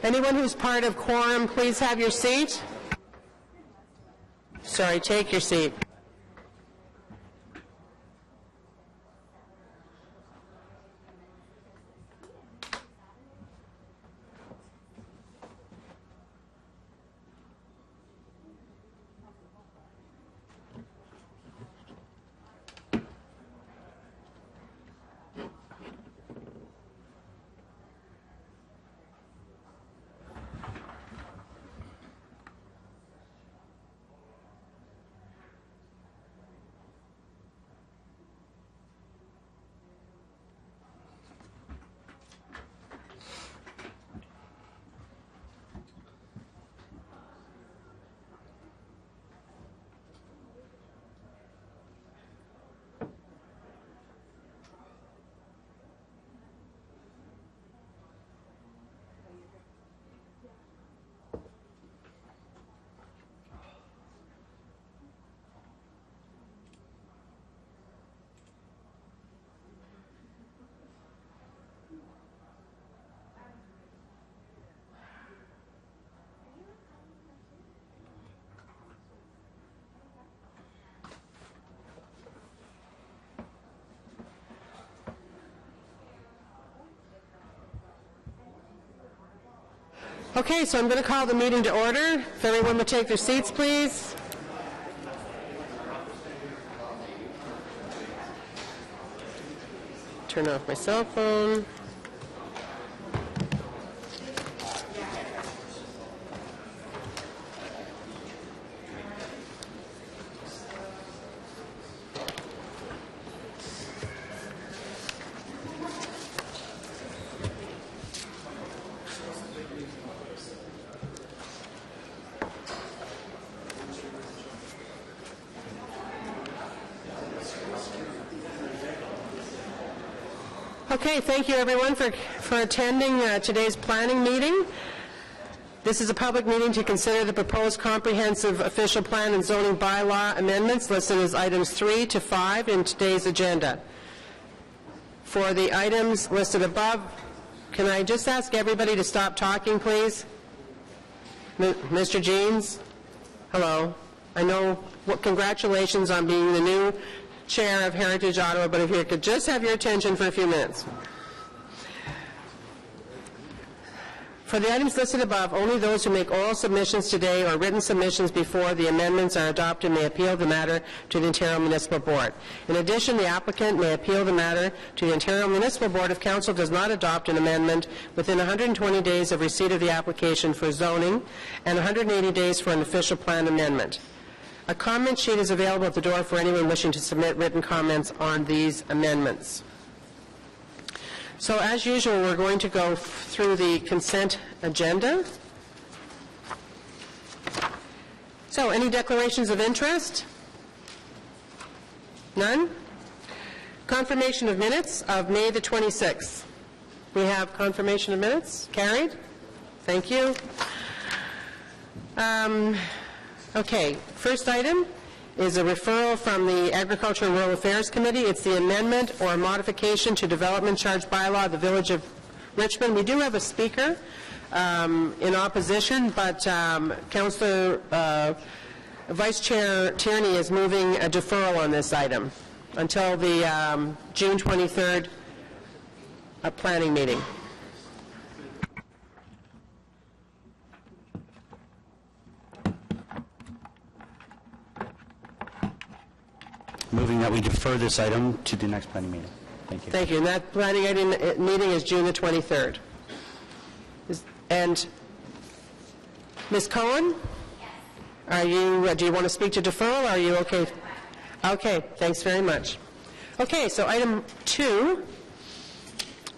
Anyone who's part of quorum, please have your seat. Sorry, take your seat. Okay, so I'm going to call the meeting to order. If everyone would take their seats, please. Turn off my cell phone. Okay, thank you everyone for attending today's planning meeting. This is a public meeting to consider the proposed comprehensive official plan and zoning bylaw amendments listed as items 3 to 5 in today's agenda. For the items listed above, can I just ask everybody to stop talking, please? Mr. Jeans? Hello. I know, congratulations on being the new Chair of Heritage Ottawa, but if you could just have your attention for a few minutes. For the items listed above, only those who make oral submissions today or written submissions before the amendments are adopted may appeal the matter to the Ontario Municipal Board. In addition, the applicant may appeal the matter to the Ontario Municipal Board if Council does not adopt an amendment within 120 days of receipt of the application for zoning and 180 days for an official plan amendment. A comment sheet is available at the door for anyone wishing to submit written comments on these amendments. So as usual, we're going to go through the consent agenda. So any declarations of interest? None? Confirmation of minutes of May the 26th. We have confirmation of minutes. Carried? Thank you. Okay, first item is a referral from the Agriculture and Rural Affairs Committee. It's the amendment or modification to development charge bylaw of the Village of Richmond. We do have a speaker in opposition, but Councillor Vice Chair Tierney is moving a deferral on this item until the June 23rd planning meeting. Moving that we defer this item to the next planning meeting. Thank you. Thank you. And that planning meeting is June the 23rd. And Ms. Cohen? Are you, do you want to speak to deferral? Are you okay? Okay, thanks very much. Okay, so item 2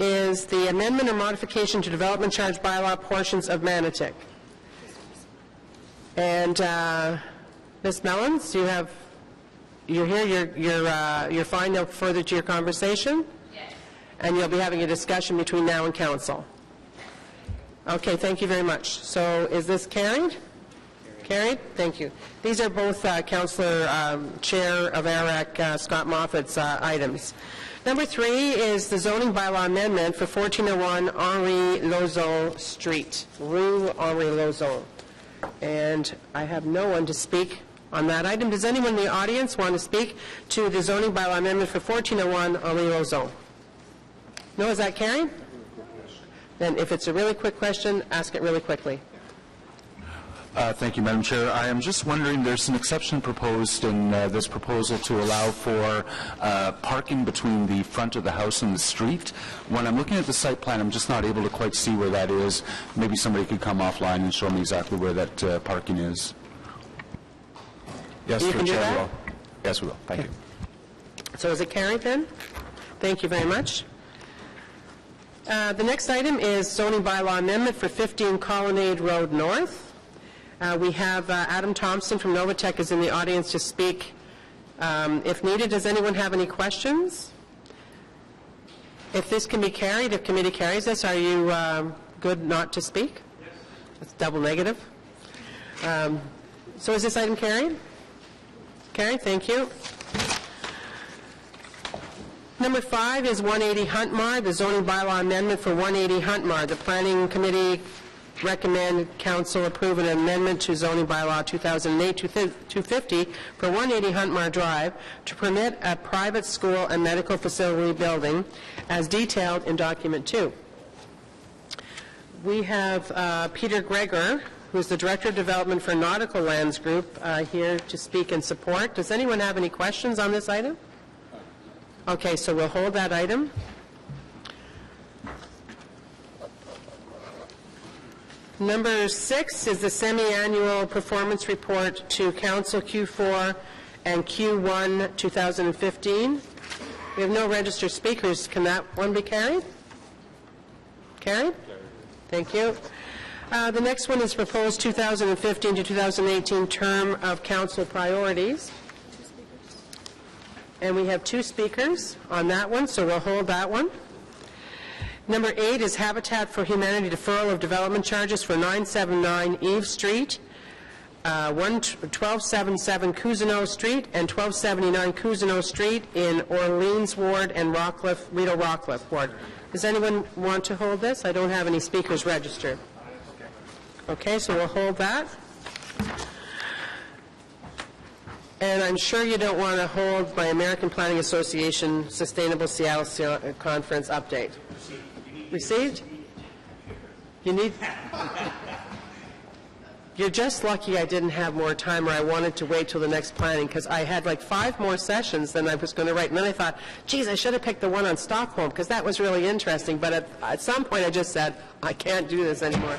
is the amendment or modification to development charge bylaw portions of Manotick. And Ms. Mellons, you have... You're here, you're fine now further to your conversation? Yes. And you'll be having a discussion between now and council? Okay, thank you very much. So is this carried? Carried? Thank you. These are both Councillor Chair of ARAC, Scott Moffat's items. Number 3 is the zoning bylaw amendment for 1401 Henri Lauzon Street, Rue Henri Lauzon. And I have no one to speak on that item. Does anyone in the audience want to speak to the zoning bylaw amendment for 1401 Henri Lauzon? No, is that carried? Then if it's a really quick question, ask it really quickly. Thank you, Madam Chair. I am just wondering, there's an exception proposed in this proposal to allow for parking between the front of the house and the street. When I'm looking at the site plan, I'm just not able to quite see where that is. Maybe somebody could come offline and show me exactly where that parking is. Yes, You through can do Chair, that? we will. Yes, we will. Thank you. So is it carried then? Thank you very much. The next item is zoning bylaw amendment for 15 Colonnade Road North. We have Adam Thompson from Novatech is in the audience to speak if needed. Does anyone have any questions? If this can be carried, if committee carries this, are you good not to speak? Yes. That's double negative. So is this item carried? Carried, thank you. Number 5 is 180 Huntmar, the zoning bylaw amendment for 180 Huntmar. The Planning Committee recommend Council approve an amendment to zoning bylaw 2008-250 for 180 Huntmar Drive to permit a private school and medical facility building as detailed in document 2. We have Peter Gregor, who is the Director of Development for Nautical Lands Group, here to speak in support. Does anyone have any questions on this item? Okay, so we'll hold that item. Number 6 is the semi-annual performance report to Council Q4 and Q1 2015. We have no registered speakers. Can that one be carried? Carried? Thank you. The next one is proposed 2015 to 2018 term of council priorities. And we have 2 speakers on that one, so we'll hold that one. Number 8 is Habitat for Humanity deferral of development charges for 979 Eve Street, 1277 Cousineau Street, and 1279 Cousineau Street in Orleans Ward and Rideau Rockcliffe Ward. Does anyone want to hold this? I don't have any speakers registered. Okay, so we'll hold that. And I'm sure you don't want to hold my American Planning Association Sustainable Seattle Conference update. Received? You need... You're just lucky I didn't have more time, or I wanted to wait till the next planning, because I had like 5 more sessions than I was going to write. And then I thought, geez, I should have picked the one on Stockholm, because that was really interesting. But at some point I just said, I can't do this anymore.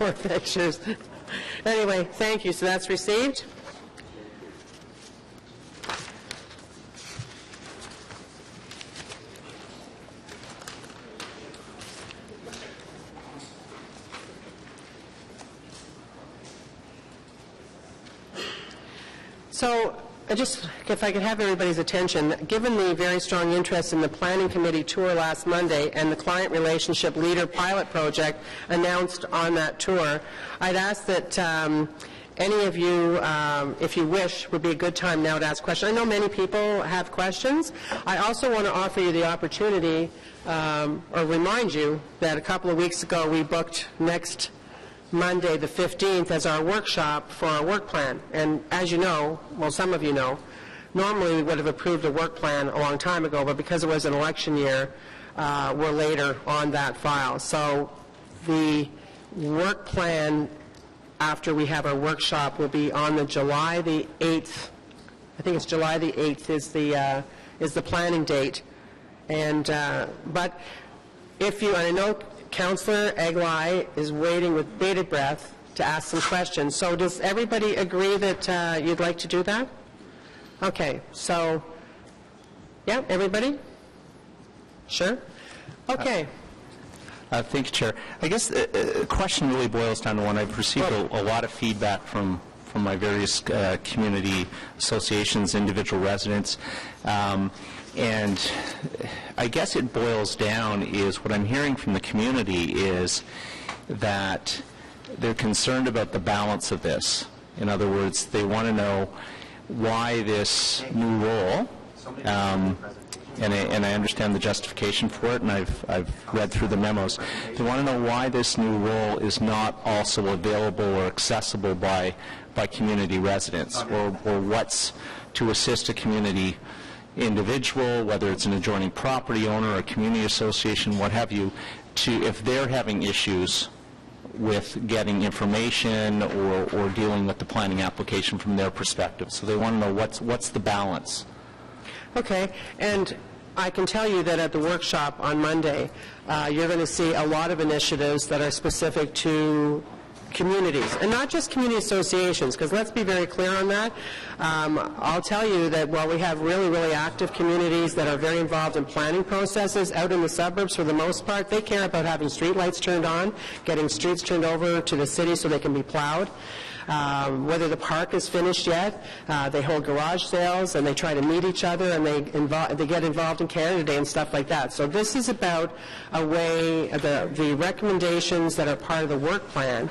More pictures. Anyway, thank you. So that's received. So, if I could have everybody's attention, given the very strong interest in the Planning Committee tour last Monday and the Client Relationship Leader pilot project announced on that tour, I'd ask that any of you, if you wish, would be a good time now to ask questions. I know many people have questions. I also want to offer you the opportunity, or remind you, that a couple of weeks ago we booked next Monday the 15th as our workshop for our work plan. And as you know, well, some of you know, normally we would have approved a work plan a long time ago, but because it was an election year, we're later on that file. So the work plan after we have our workshop will be on the July the 8th. I think it's July the 8th is the planning date. And but if you, and I know Councillor Eglai is waiting with bated breath to ask some questions. So does everybody agree that you'd like to do that? Okay, so, yeah, everybody? Sure? Okay. Thank you, Chair. I guess the question really boils down to one. I've received a lot of feedback from my various community associations, individual residents, and I guess it boils down is what I'm hearing from the community is that they're concerned about the balance of this. In other words, they want to know why this new role, and I understand the justification for it, and I've read through the memos. They want to know why this new role is not also available or accessible by community residents, or what's to assist a community individual, whether it's an adjoining property owner, a community association, what have you, to if they're having issues with getting information or dealing with the planning application from their perspective. So they want to know what's the balance. Okay, and I can tell you that at the workshop on Monday, you're going to see a lot of initiatives that are specific to communities, and not just community associations, because let's be very clear on that. I'll tell you that while we have really, really active communities that are very involved in planning processes out in the suburbs for the most part, they care about having streetlights turned on, getting streets turned over to the city so they can be plowed. Whether the park is finished yet, they hold garage sales and they try to meet each other, and they get involved in Canada Day and stuff like that. So this is about a way, the recommendations that are part of the work plan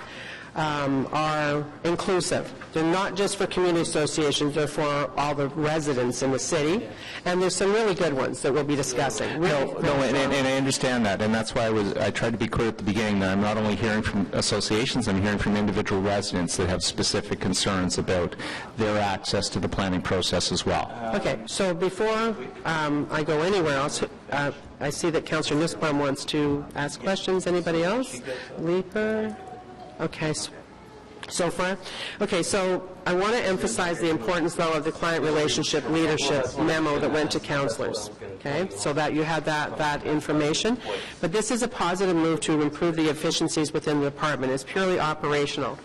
are inclusive. They're not just for community associations, they're for all the residents in the city, and there's some really good ones that we'll be discussing. And I understand that, and that's why I tried to be clear at the beginning that I'm not only hearing from associations, I'm hearing from individual residents that have specific concerns about their access to the planning process as well. Okay, so before I go anywhere else, I see that Councillor Nussbaum wants to ask questions. Anybody else? Leaper? Okay, so far? Okay, so I want to emphasize the importance, though, of the client relationship leadership memo that went to councillors, okay, so that you have that information. But this is a positive move to improve the efficiencies within the department. It's purely operational.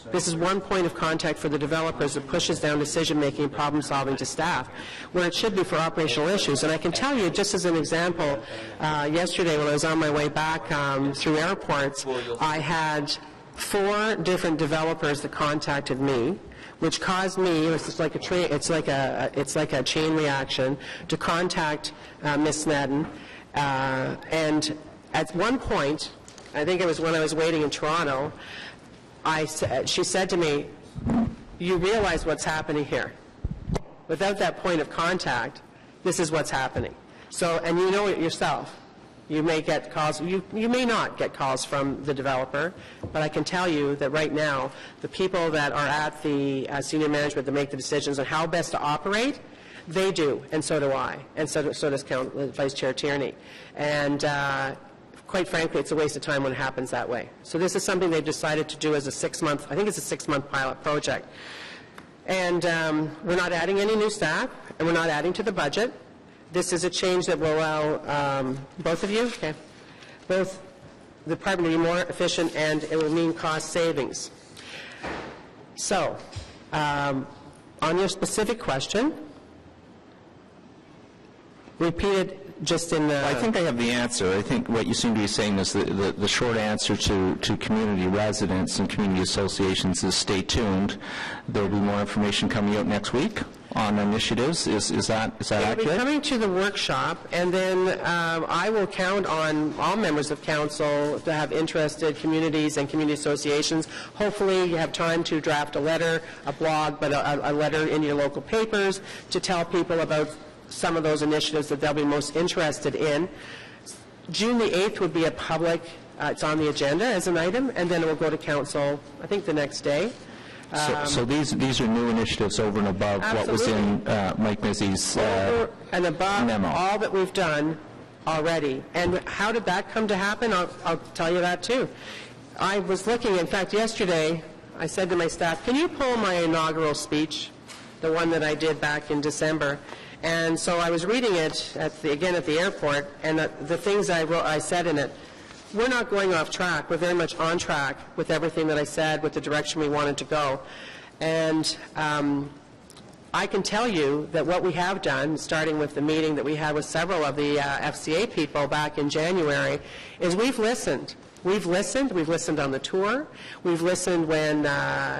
This is one point of contact for the developers that pushes down decision-making and problem-solving to staff, where it should be for operational issues. And I can tell you, just as an example, yesterday when I was on my way back through airports, I had 4 different developers that contacted me, which caused me, it's like a chain reaction, to contact Ms. Snedden. And at one point, I think it was when I was waiting in Toronto, she said to me, "You realize what's happening here. Without that point of contact, this is what's happening." So, and you know it yourself. You may get calls, you may not get calls from the developer, but I can tell you that right now, the people that are at the senior management that make the decisions on how best to operate, they do, and so do I, and so does Vice Chair Tierney. And quite frankly, it's a waste of time when it happens that way. So this is something they've decided to do as a 6-month, I think it's a 6-month pilot project. And we're not adding any new staff, and we're not adding to the budget. This is a change that will allow both of you, okay, both the department to be more efficient, and it will mean cost savings. So, on your specific question, repeated just in the... I think I have the answer. I think what you seem to be saying is the short answer to community residents and community associations is stay tuned. There will be more information coming out next week on initiatives. Is that accurate? It'll be coming to the workshop, and then I will count on all members of council to have interested communities and community associations. Hopefully you have time to draft a letter, a blog, but a letter in your local papers to tell people about some of those initiatives that they'll be most interested in. June the 8th would be a public, it's on the agenda as an item, and then it will go to council, I think, the next day. So these are new initiatives over and above what was in Mike Mizzi's over and above memo. All that we've done already. And how did that come to happen? I'll tell you that too. I was looking, in fact, yesterday, I said to my staff, can you pull my inaugural speech, the one that I did back in December? And so I was reading it again at the airport, and the things I said in it, we're not going off track. We're very much on track with everything that I said, with the direction we wanted to go. And I can tell you that what we have done, starting with the meeting that we had with several of the FCA people back in January, is we've listened. We've listened on the tour. We've listened when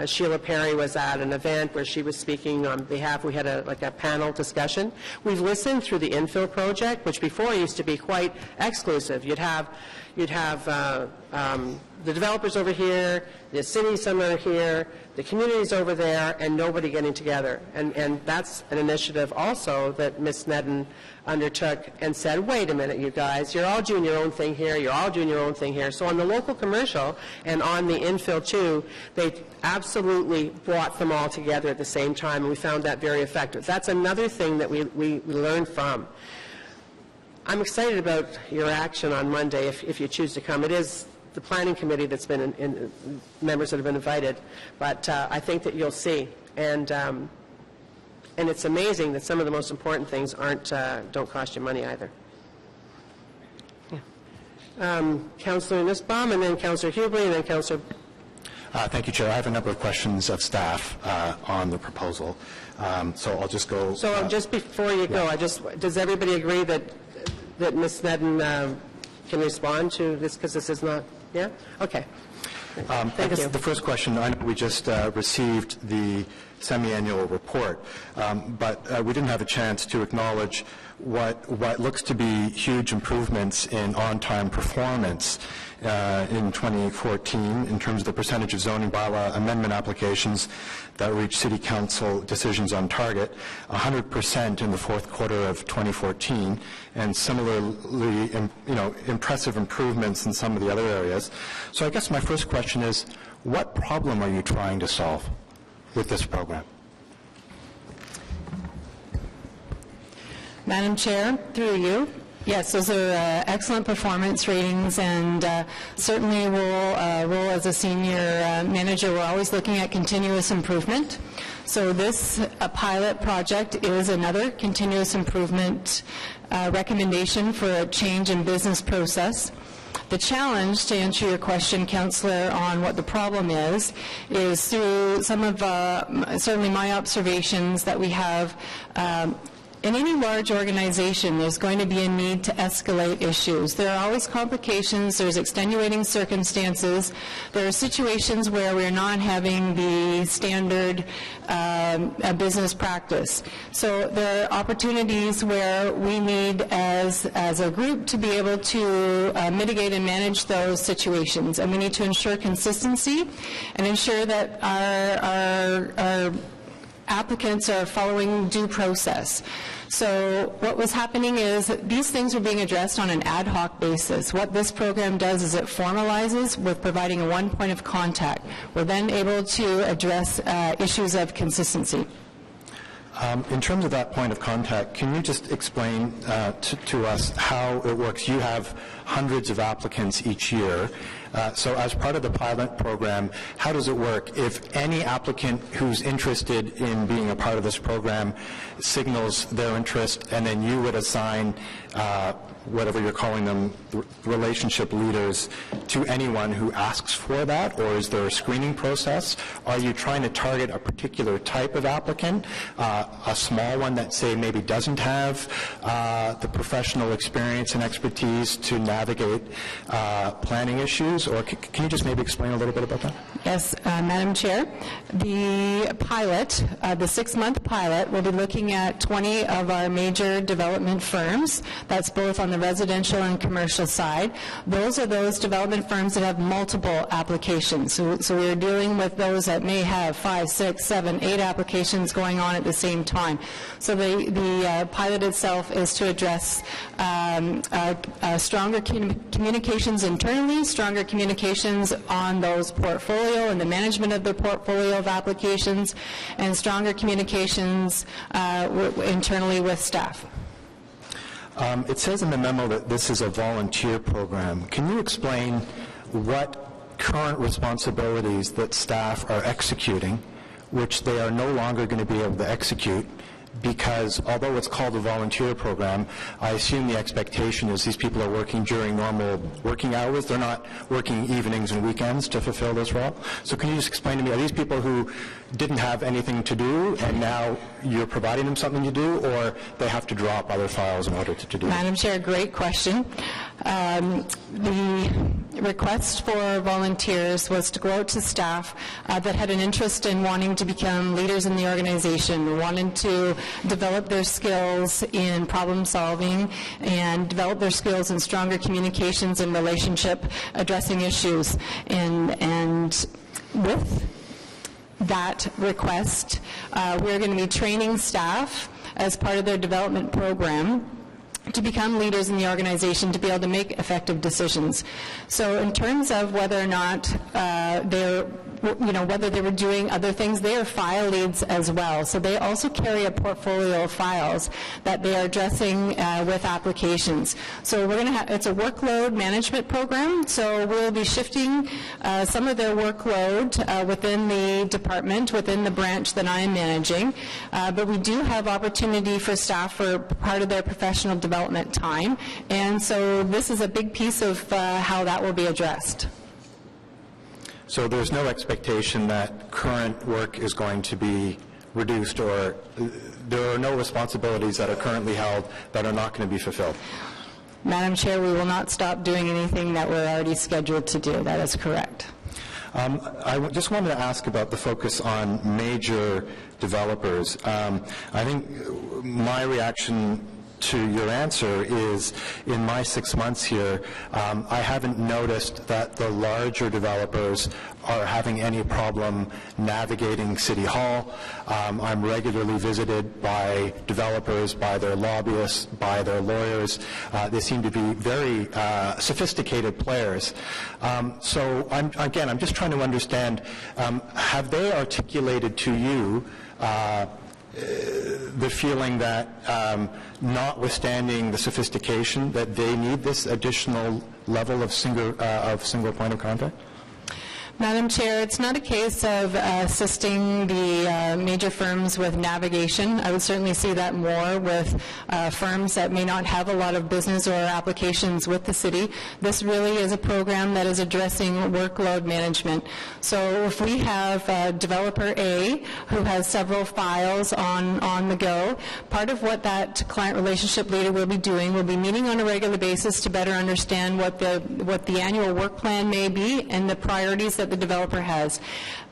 Sheila Perry was at an event where she was speaking on behalf, we had a panel discussion. We've listened through the infill project, which before used to be quite exclusive. You'd have, you'd have the developers over here, the city somewhere here, the communities over there, and nobody getting together. And that's an initiative also that Ms. Sneddon undertook and said, wait a minute, you guys, you're all doing your own thing here, you're all doing your own thing here. So on the local commercial and on the infill too, they absolutely brought them all together at the same time, and we found that very effective. That's another thing that we learned from. I'm excited about your action on Monday if you choose to come. It is the planning committee that's been in members that have been invited, but I think that you'll see. And it's amazing that some of the most important things don't cost you money either. Yeah. Councillor Nussbaum, and then Councillor Hubley, and then Councillor... Thank you, Chair. I have a number of questions of staff on the proposal, so I'll just go... So just before you go, does everybody agree that Ms. Sneddon can respond to this, because this is not... Yeah? Okay. I guess the first question, I know we just received the semi-annual report, but we didn't have a chance to acknowledge what looks to be huge improvements in on-time performance in 2014 in terms of the percentage of zoning bylaw amendment applications that reach City Council decisions on target, 100% in the fourth quarter of 2014, and similarly, impressive improvements in some of the other areas. So I guess my first question is, what problem are you trying to solve with this program? Madam Chair, through you. Yes, those are excellent performance ratings, and certainly role as a senior manager, we're always looking at continuous improvement. So this pilot project is another continuous improvement recommendation for a change in business process. The challenge, to answer your question, Councillor, on what the problem is through some of certainly my observations that we have in any large organization, there's going to be a need to escalate issues. There are always complications, there's extenuating circumstances, there are situations where we're not having the standard business practice. So there are opportunities where we need, as a group, to be able to mitigate and manage those situations. And we need to ensure consistency and ensure that our applicants are following due process. So what was happening is that these things were being addressed on an ad hoc basis. What this program does is it formalizes with providing a one point of contact. We're then able to address issues of consistency. In terms of that point of contact, can you just explain to us how it works? You have hundreds of applicants each year. So as part of the pilot program, how does it work? If any applicant who's interested in being a part of this program signals their interest, and then you would assign whatever you're calling them, relationship leaders, to anyone who asks for that, or is there a screening process? Are you trying to target a particular type of applicant, a small one that, say, maybe doesn't have the professional experience and expertise to navigate planning issues? Or can you just maybe explain a little bit about that? Yes, Madam Chair. The pilot, the 6-month pilot, will be looking at 20 of our major development firms. That's both on the residential and commercial side. Those are those development firms that have multiple applications. So we're dealing with those that may have 5, 6, 7, 8 applications going on at the same time. So the pilot itself is to address stronger communications internally, stronger communications on those portfolio and the management of the portfolio of applications, and stronger communications internally with staff. It says in the memo that this is a volunteer program. Can you explain what current responsibilities that staff are executing, which they are no longer going to be able to execute? Because although it's called a volunteer program, I assume the expectation is these people are working during normal working hours. They're not working evenings and weekends to fulfill this role. So can you just explain to me, are these people who didn't have anything to do and now you're providing them something to do, or they have to drop other files in order to do it? Madam Chair, great question. The request for volunteers was to go out to staff that had an interest in wanting to become leaders in the organization, wanted to develop their skills in problem solving and develop their skills in stronger communications and relationship addressing issues. And with that request, we're going to be training staff as part of their development program to become leaders in the organization, to be able to make effective decisions. So in terms of whether or not whether they were doing other things, they are file leads as well. So they also carry a portfolio of files that they are addressing with applications. So we're going to it's a workload management program, so we'll be shifting some of their workload within the department, within the branch that I am managing, but we do have opportunity for staff for part of their professional development time, and so this is a big piece of how that will be addressed. So there's no expectation that current work is going to be reduced, or there are no responsibilities that are currently held that are not going to be fulfilled? Madam Chair, we will not stop doing anything that we're already scheduled to do. That is correct. I just wanted to ask about the focus on major developers. I think my reaction to your answer is, in my 6 months here, I haven't noticed that the larger developers are having any problem navigating City Hall. I'm regularly visited by developers, by their lobbyists, by their lawyers. They seem to be very sophisticated players. So I'm just trying to understand, have they articulated to you the feeling that, notwithstanding the sophistication, that they need this additional level of single point of contact? Madam Chair, it's not a case of assisting the major firms with navigation. I would certainly see that more with firms that may not have a lot of business or applications with the city. This really is a program that is addressing workload management. So if we have developer A who has several files on the go, part of what that client relationship leader will be doing will be meeting on a regular basis to better understand what the annual work plan may be and the priorities that the developer has.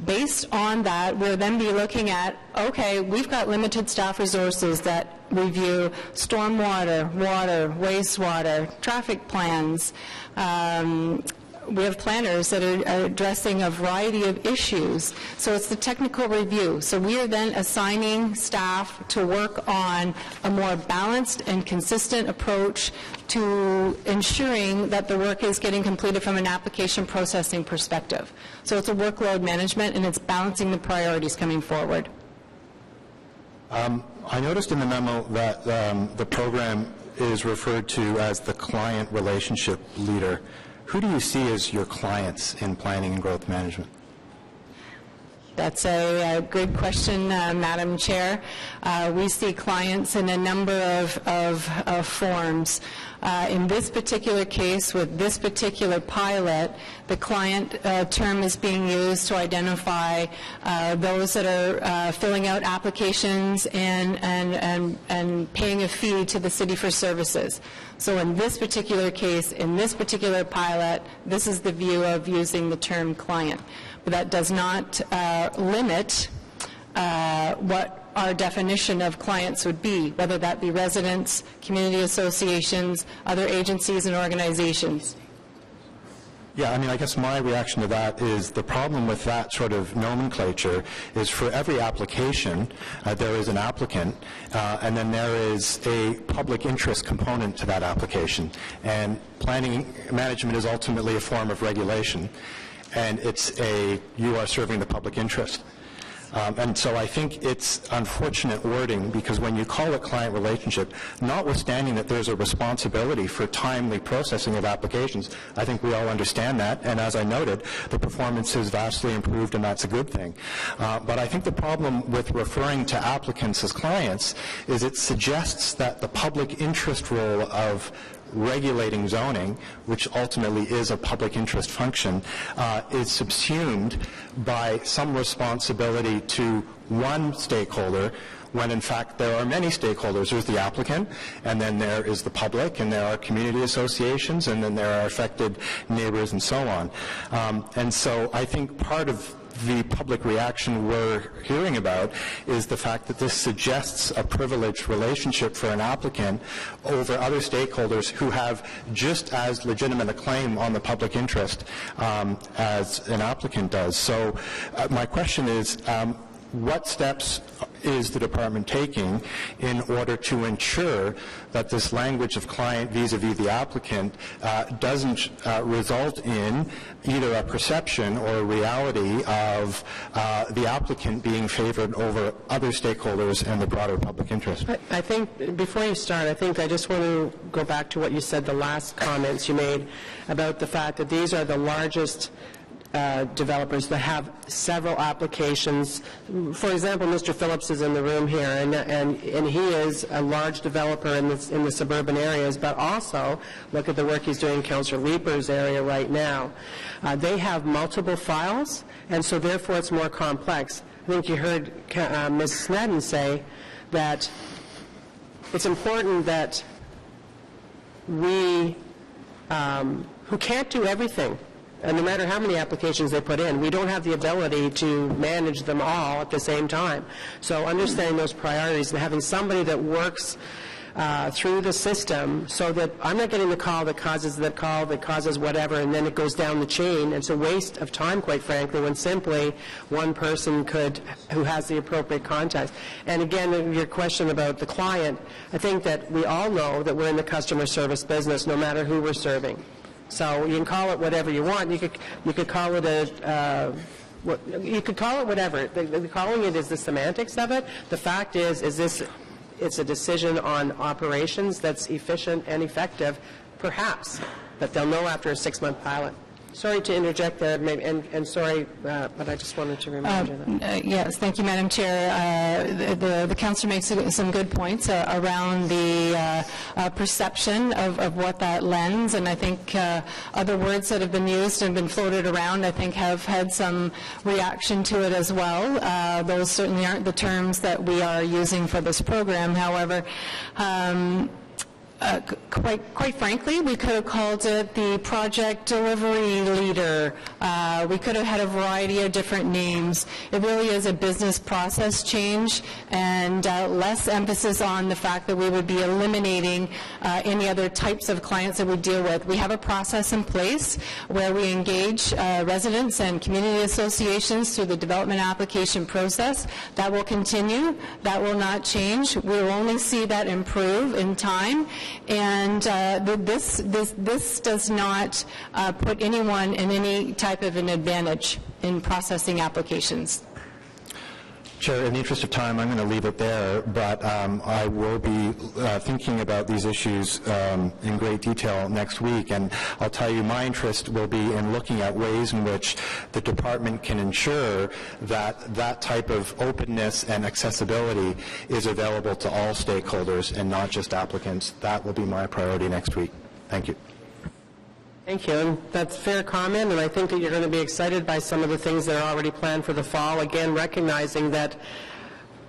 Based on that, we'll then be looking at, okay, we've got limited staff resources that review stormwater, water, wastewater, traffic plans. We have planners that are addressing a variety of issues. So it's the technical review. So we are then assigning staff to work on a more balanced and consistent approach to ensuring that the work is getting completed from an application processing perspective. So it's a workload management, and it's balancing the priorities coming forward. I noticed in the memo that the program is referred to as the client relationship leader. Who do you see as your clients in planning and growth management? That's a good question, Madam Chair. We see clients in a number of forms. In this particular case, with this particular pilot, the client term is being used to identify those that are filling out applications and paying a fee to the city for services. So in this particular case, in this particular pilot, this is the view of using the term client. But that does not limit what our definition of clients would be, whether that be residents, community associations, other agencies and organizations. Yeah, I mean, I guess my reaction to that is the problem with that sort of nomenclature is for every application, there is an applicant, and then there is a public interest component to that application. And planning management is ultimately a form of regulation, and you are serving the public interest. And so I think it's unfortunate wording, because when you call it client relationship, notwithstanding that there's a responsibility for timely processing of applications, I think we all understand that, and as I noted, the performance is vastly improved, and that's a good thing. But I think the problem with referring to applicants as clients is it suggests that the public interest role of regulating zoning, which ultimately is a public interest function, is subsumed by some responsibility to one stakeholder, when in fact there are many stakeholders. There's the applicant, and then there is the public, and there are community associations, and then there are affected neighbors and so on. And so I think part of the public reaction we're hearing about is the fact that this suggests a privileged relationship for an applicant over other stakeholders who have just as legitimate a claim on the public interest as an applicant does. So my question is, what steps is the department taking in order to ensure that this language of client vis-a-vis the applicant doesn't result in either a perception or a reality of the applicant being favored over other stakeholders and the broader public interest? I think, before you start, I just want to go back to what you said, the last comments you made about the fact that these are the largest developers that have several applications. For example, Mr. Phillips is in the room here, and he is a large developer in the suburban areas, but also look at the work he's doing in Councillor Leeper's area right now. They have multiple files, and so therefore it's more complex. I think you heard Ms. Snedden say that it's important that we, who can't do everything, and no matter how many applications they put in, we don't have the ability to manage them all at the same time. So understanding those priorities and having somebody that works through the system so that I'm not getting the call that causes whatever, and then it goes down the chain. It's a waste of time, quite frankly, when simply one person who has the appropriate contacts. And again, your question about the client, I think that we all know that we're in the customer service business no matter who we're serving. So you can call it whatever you want. You could call it you could call it whatever. Calling it is the semantics of it. The fact is it's a decision on operations that's efficient and effective, perhaps, but they'll know after a 6-month pilot. Sorry to interject there, and sorry, but I just wanted to remind you that. Yes, thank you, Madam Chair. The councillor makes some good points around the perception of what that lends, and I think other words that have been used and been floated around, I think, have had some reaction to it as well. Those certainly aren't the terms that we are using for this program. However, quite frankly, we could have called it the project delivery leader. We could have had a variety of different names. It really is a business process change, and less emphasis on the fact that we would be eliminating any other types of clients that we deal with. We have a process in place where we engage residents and community associations through the development application process. That will continue. That will not change. We will only see that improve in time. And this does not put anyone in any type of an advantage in processing applications. Chair, in the interest of time, I'm going to leave it there, but I will be thinking about these issues in great detail next week, and I'll tell you my interest will be in looking at ways in which the department can ensure that that type of openness and accessibility is available to all stakeholders and not just applicants. That will be my priority next week. Thank you. Thank you, and that's a fair comment, and I think that you're going to be excited by some of the things that are already planned for the fall. Again, recognizing that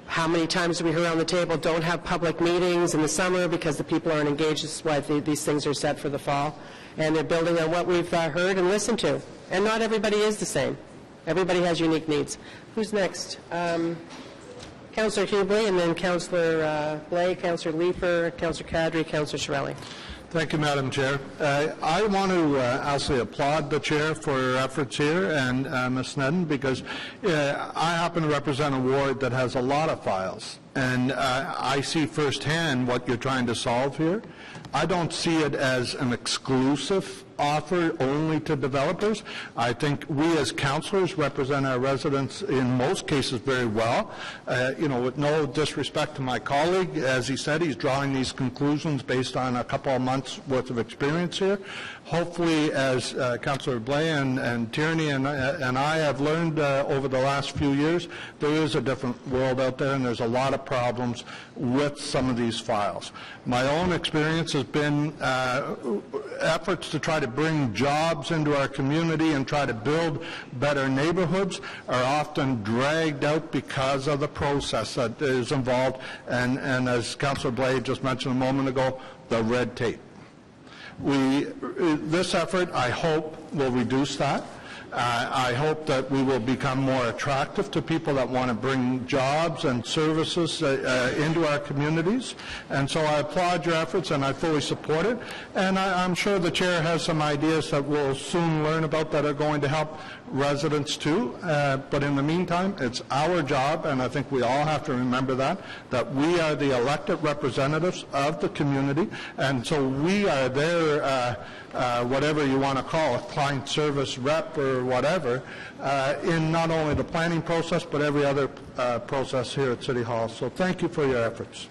how many times we hear around the table don't have public meetings in the summer because the people aren't engaged. This is why these things are set for the fall, and they're building on what we've heard and listened to. And not everybody is the same. Everybody has unique needs. Who's next? Councillor Hubley, and then Councillor Blais, Councillor Leeper, Councillor Cadre, Councillor Shirelli. Thank you, Madam Chair. I want to actually applaud the Chair for her efforts here and Ms. Snedden, because I happen to represent a ward that has a lot of files, and I see firsthand what you're trying to solve here. I don't see it as an exclusive offer only to developers. I think we as councillors represent our residents in most cases very well. With no disrespect to my colleague, as he said, he's drawing these conclusions based on a couple of months worth of experience here. Hopefully, as Councillor Blais and Tierney and I have learned over the last few years, there is a different world out there, and there's a lot of problems with some of these files. My own experience has been efforts to try to bring jobs into our community and try to build better neighborhoods are often dragged out because of the process that is involved, and as Councillor Blais just mentioned a moment ago, the red tape. This effort, I hope, will reduce that. I hope that we will become more attractive to people that want to bring jobs and services into our communities. And so I applaud your efforts, and I fully support it. And I'm sure the chair has some ideas that we'll soon learn about that are going to help residents too. But in the meantime, it's our job, and I think we all have to remember that we are the elected representatives of the community, and so we are their, whatever you want to call it, client service rep or whatever, in not only the planning process, but every other process here at City Hall. So thank you for your efforts.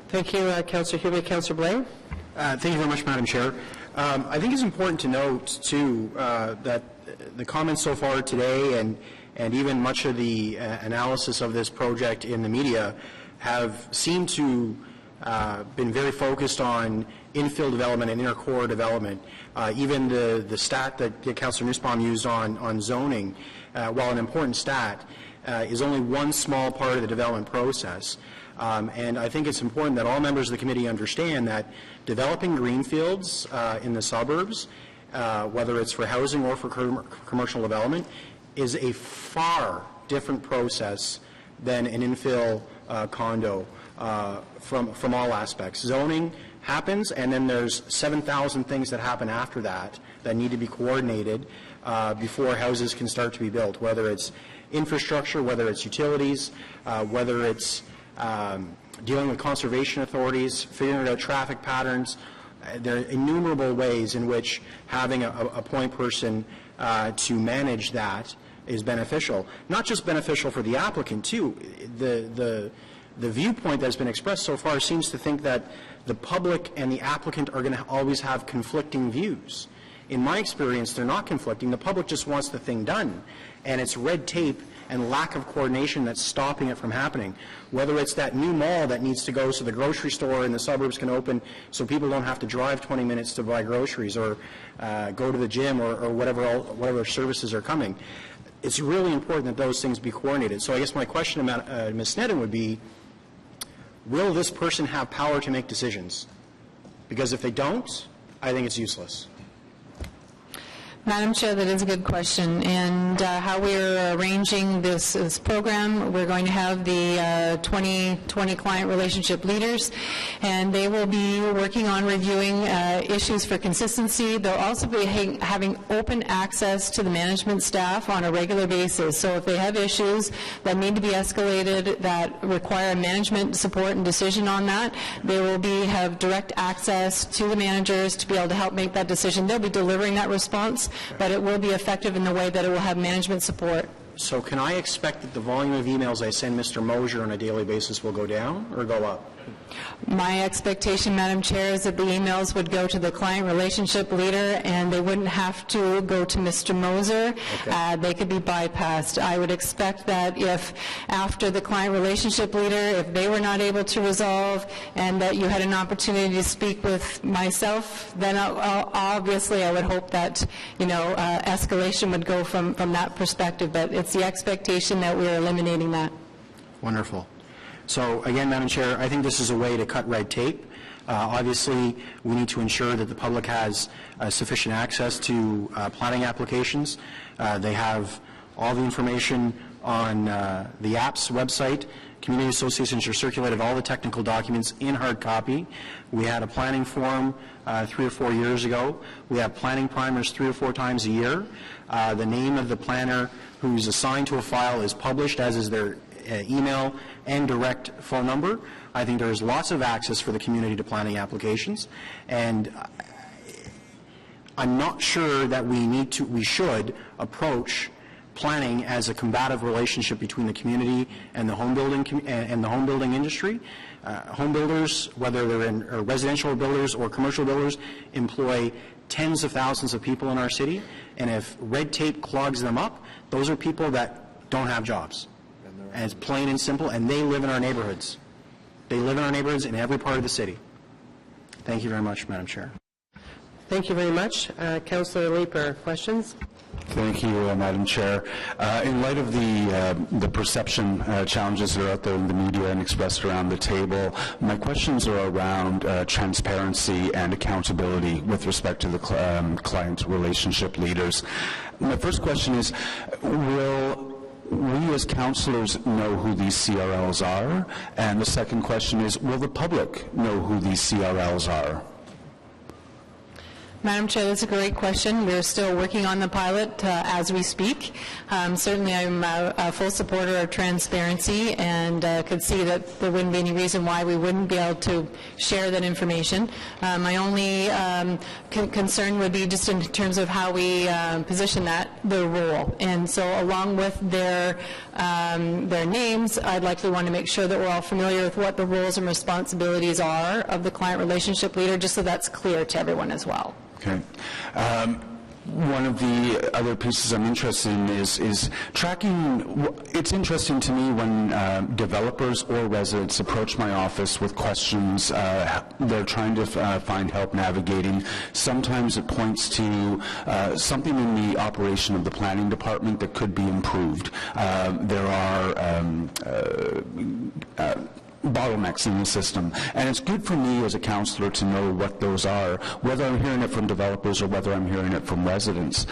Thank you, Councillor Huber. Councillor Blaine? Thank you very much, Madam Chair. I think it's important to note, too, that the comments so far today and even much of the analysis of this project in the media have seemed to been very focused on infill development and inner core development. Even the stat that Councillor Nussbaum used on zoning, while an important stat, is only one small part of the development process. And I think it's important that all members of the committee understand that developing greenfields in the suburbs, whether it's for housing or for commercial development, is a far different process than an infill condo from all aspects. Zoning happens, and then there's 7,000 things that happen after that need to be coordinated before houses can start to be built, whether it's infrastructure, whether it's utilities, whether it's dealing with conservation authorities, figuring out traffic patterns. There are innumerable ways in which having a point person to manage that is beneficial. Not just beneficial for the applicant, too. The viewpoint that's been expressed so far seems to think that the public and the applicant are going to always have conflicting views. In my experience, they're not conflicting. The public just wants the thing done. And it's red tape and lack of coordination that's stopping it from happening. Whether it's that new mall that needs to go so the grocery store in the suburbs can open so people don't have to drive 20 minutes to buy groceries or go to the gym or whatever services are coming. It's really important that those things be coordinated. So I guess my question to Ms. Sneddon would be, will this person have power to make decisions? Because if they don't, I think it's useless. Madam Chair, that is a good question. And how we're arranging this program, we're going to have the 2020 client relationship leaders, and they will be working on reviewing issues for consistency. They'll also be having open access to the management staff on a regular basis. So if they have issues that need to be escalated, that require management support and decision on that, they will have direct access to the managers to be able to help make that decision. They'll be delivering that response, but it will be effective in the way that it will have management support. So can I expect that the volume of emails I send Mr. Mosier on a daily basis will go down or go up? My expectation, Madam Chair, is that the emails would go to the client relationship leader and they wouldn't have to go to Mr. Moser. Okay. They could be bypassed. I would expect that if after the client relationship leader, if they were not able to resolve and that you had an opportunity to speak with myself, then obviously I would hope that, escalation would go from that perspective. But it's the expectation that we're eliminating that. Wonderful. So again, Madam Chair, I think this is a way to cut red tape. Obviously, we need to ensure that the public has sufficient access to planning applications. They have all the information on the app's website. Community associations are circulated all the technical documents in hard copy. We had a planning forum 3 or 4 years ago. We have planning primers 3 or 4 times a year. The name of the planner who's assigned to a file is published, as is their email and direct phone number. I think there is lots of access for the community to planning applications, and I'm not sure that we should approach planning as a combative relationship between the community and the home building industry. Home builders, whether they're in residential builders or commercial builders, employ tens of thousands of people in our city, and if red tape clogs them up, those are people that don't have jobs. And it's plain and simple, and they live in our neighborhoods. They live in our neighborhoods in every part of the city. Thank you very much, Madam Chair. Thank you very much. Councillor Leeper, questions? Thank you, Madam Chair. In light of the perception challenges that are out there in the media and expressed around the table, my questions are around transparency and accountability with respect to the client relationship leaders. My first question is, will we as councillors know who these CRLs are? And the second question is, will the public know who these CRLs are? Madam Chair, that's a great question. We're still working on the pilot as we speak. Certainly, I'm a full supporter of transparency and could see that there wouldn't be any reason why we wouldn't be able to share that information. My only concern would be just in terms of how we position the role. And so along with their names, I'd likely want to make sure that we're all familiar with what the roles and responsibilities are of the client relationship leader, just so that's clear to everyone as well. Okay. One of the other pieces I'm interested in is tracking. It's interesting to me when developers or residents approach my office with questions. They're trying to find help navigating. Sometimes it points to something in the operation of the planning department that could be improved. There are bottlenecks in the system. And it's good for me as a councillor to know what those are, whether I'm hearing it from developers or whether I'm hearing it from residents.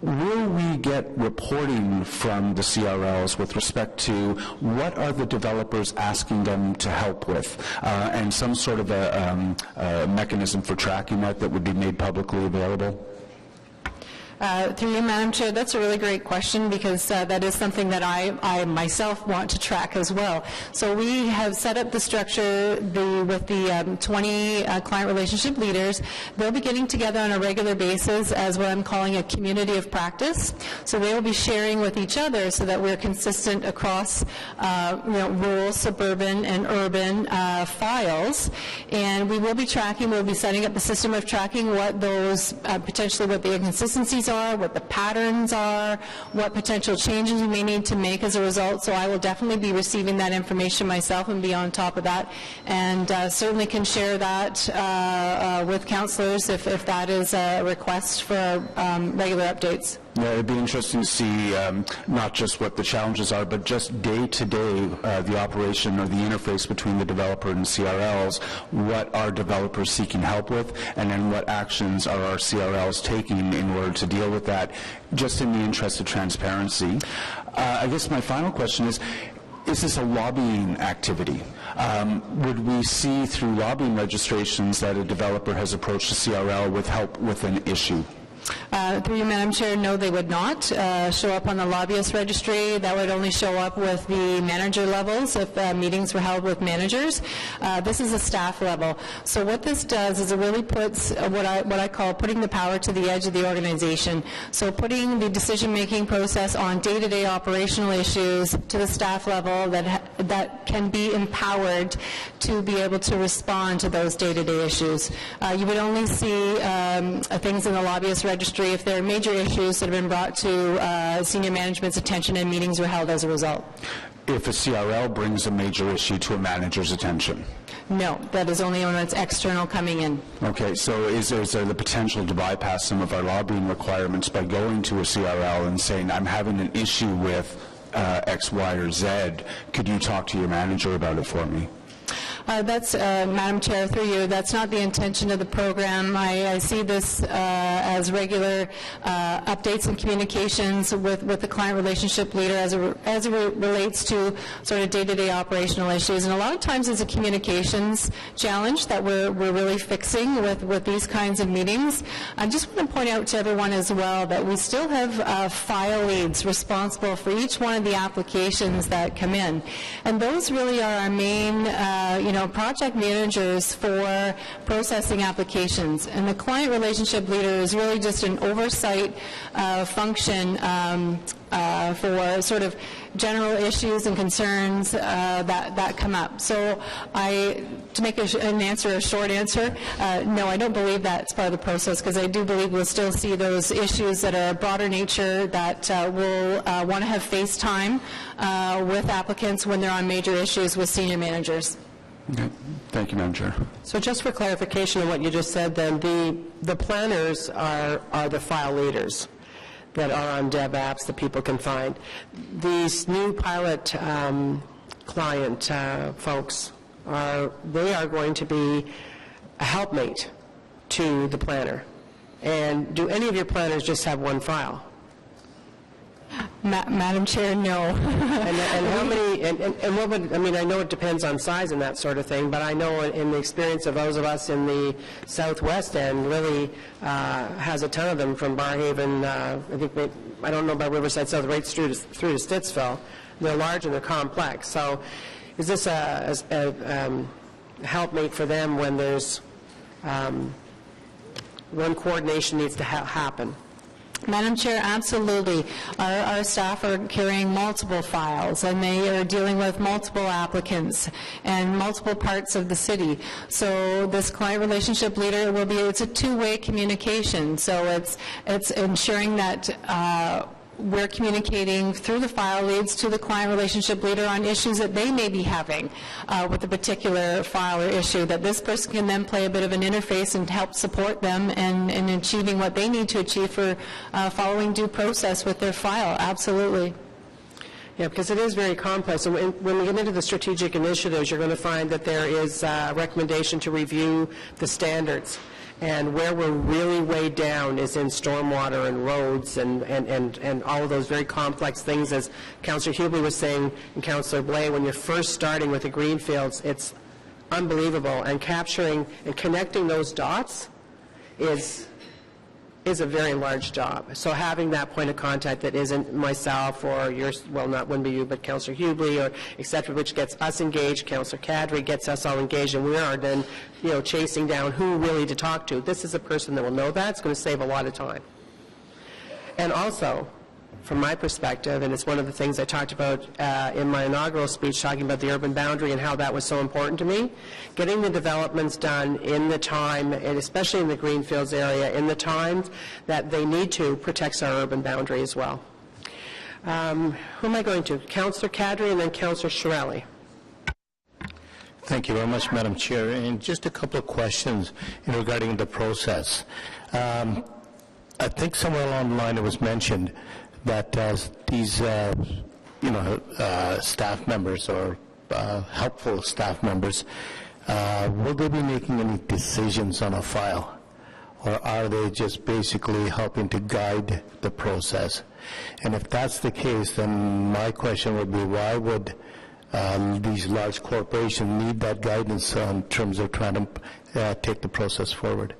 Will we get reporting from the CRLs with respect to what are the developers asking them to help with, and some sort of a mechanism for tracking that would be made publicly available? Through you, Madam Chair, that's a really great question, because that is something that I myself want to track as well. So we have set up the structure with the 20 client relationship leaders. They'll be getting together on a regular basis as what I'm calling a community of practice. So they will be sharing with each other so that we're consistent across rural, suburban, and urban files. And we will be tracking, we'll be setting up a system of tracking what those, potentially what the inconsistencies are, what the patterns are, what potential changes we may need to make as a result. So I will definitely be receiving that information myself and be on top of that, and certainly can share that with councillors if that is a request for regular updates. Yeah, it'd be interesting to see not just what the challenges are, but just day to day the operation or the interface between the developer and CRLs. What are developers seeking help with, and then what actions are our CRLs taking in order to deal with that, just in the interest of transparency. I guess my final question is this a lobbying activity? Would we see through lobbying registrations that a developer has approached a CRL with help with an issue? Through you, Madam Chair, no, they would not show up on the lobbyist registry. That would only show up with the manager levels if meetings were held with managers. This is a staff level. So what this does is it really puts what I call putting the power to the edge of the organization. So putting the decision-making process on day-to-day operational issues to the staff level that can be empowered to be able to respond to those day-to-day issues. You would only see things in the lobbyist registry if there are major issues that have been brought to senior management's attention and meetings were held as a result. If a CRL brings a major issue to a manager's attention? No, that is only when it's external coming in. Okay, so is there the potential to bypass some of our lobbying requirements by going to a CRL and saying, I'm having an issue with X, Y, or Z, could you talk to your manager about it for me? That's, Madam Chair, through you, that's not the intention of the program. I see this as regular updates and communications with the client relationship leader as it relates to sort of day-to-day operational issues. And a lot of times it's a communications challenge that we're really fixing with these kinds of meetings. I just want to point out to everyone as well that we still have file leads responsible for each one of the applications that come in. And those really are our main project managers for processing applications. And the client relationship leader is really just an oversight function for sort of general issues and concerns that come up. So to make a short answer, no, I don't believe that's part of the process, because I do believe we'll still see those issues that are broader nature that will want to have face time with applicants when they're on major issues with senior managers. Okay. Thank you, Madam Chair. So just for clarification of what you just said then, the planners are the file leaders. that are on Dev Apps that people can find. These new pilot client folks are going to be a helpmate to the planner. And do any of your planners just have one file? Madam Chair, no. And how many, and what would, I mean, I know it depends on size and that sort of thing, but I know in the experience of those of us in the southwest end, Lily has a ton of them from Barhaven, I don't know about Riverside South, right through to Stittsville. They're large and they're complex. So is this a helpmate for them when there's when coordination needs to happen? Madam Chair, absolutely. Our staff are carrying multiple files, and they are dealing with multiple applicants and multiple parts of the city. So this client relationship leader it's a two-way communication. So it's ensuring that we're communicating through the file leads to the client relationship leader on issues that they may be having with a particular file or issue, that this person can then play a bit of an interface and help support them in achieving what they need to achieve for following due process with their file. Absolutely. Yeah, because it is very complex. And when we get into the strategic initiatives, you're going to find that there is a recommendation to review the standards. And where we're really way down is in stormwater and roads and all of those very complex things, as Councillor Hubley was saying and Councillor Blais, when you're first starting with the greenfields, it's unbelievable. And capturing and connecting those dots is a very large job. So having that point of contact that isn't myself or yours, well, wouldn't be you, but Councillor Hubley or et cetera, which gets us engaged, Councillor Cadre gets us all engaged, and we are then, chasing down who really to talk to. This is a person that will know that. It's going to save a lot of time. And also, from my perspective, and it's one of the things I talked about in my inaugural speech, talking about the urban boundary and how that was so important to me, getting the developments done in the time, and especially in the Greenfields area, in the time that they need to protect our urban boundary as well. Who am I going to? Councillor Cadre and then Councillor Shirelli. Thank you very much, Madam Chair. And just a couple of questions regarding the process. I think somewhere along the line it was mentioned that these, staff members or helpful staff members, will they be making any decisions on a file? Or are they just basically helping to guide the process? And if that's the case, then my question would be, why would these large corporations need that guidance in terms of trying to take the process forward?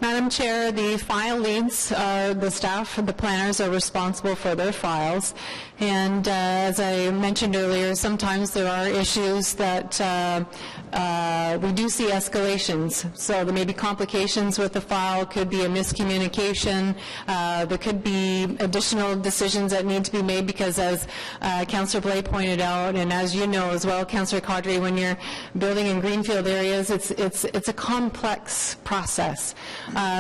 Madam Chair, the file leads, the staff, the planners are responsible for their files. And as I mentioned earlier, sometimes there are issues that we do see escalations. So there may be complications with the file, could be a miscommunication, there could be additional decisions that need to be made because, as Councillor Blais pointed out, and as you know as well, Councillor Cadre, when you're building in greenfield areas, it's a complex process.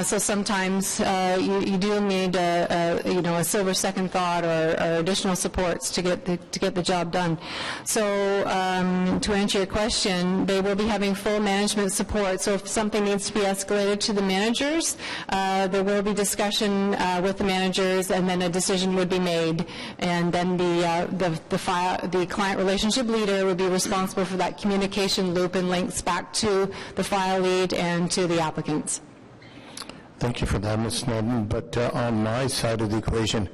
So sometimes you do need a silver second thought or additional supports to get the job done. So to answer your question, they will be having full management support. So if something needs to be escalated to the managers, there will be discussion with the managers, and then a decision would be made. And then the client relationship leader would be responsible for that communication loop and links back to the file lead and to the applicants. Thank you for that, Ms. Snowden. But on my side of the equation,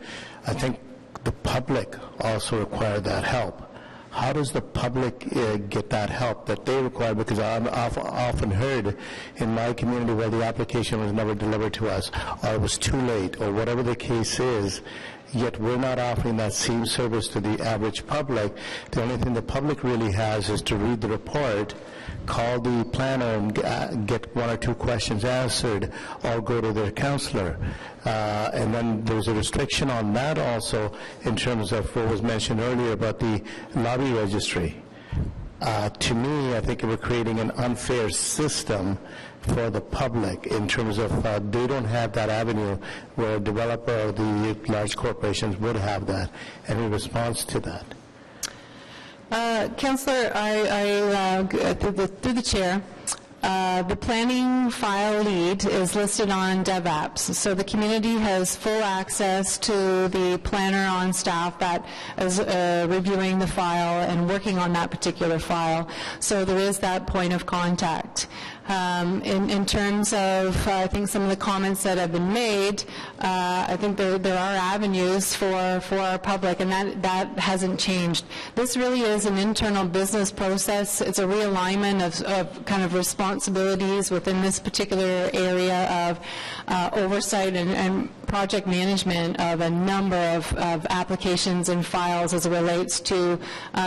I think the public also require that help. How does the public get that help that they require? Because I've often heard in my community where the application was never delivered to us, or it was too late, or whatever the case is, yet we're not offering that same service to the average public. The only thing the public really has is to read the report, call the planner and get one or two questions answered, or go to their counselor. And then there's a restriction on that also in terms of what was mentioned earlier about the lobby registry. To me, I think we're creating an unfair system for the public in terms of they don't have that avenue where a developer or the large corporations would have that. Any response to that? Councillor, through the chair, The planning file lead is listed on DevApps, so the community has full access to the planner on staff that is reviewing the file and working on that particular file. So there is that point of contact. In terms of, I think, some of the comments that have been made, I think there are avenues for our public, and that hasn't changed. This really is an internal business process. It's a realignment of kind of responsibilities within this particular area of oversight and project management of a number of applications and files as it relates to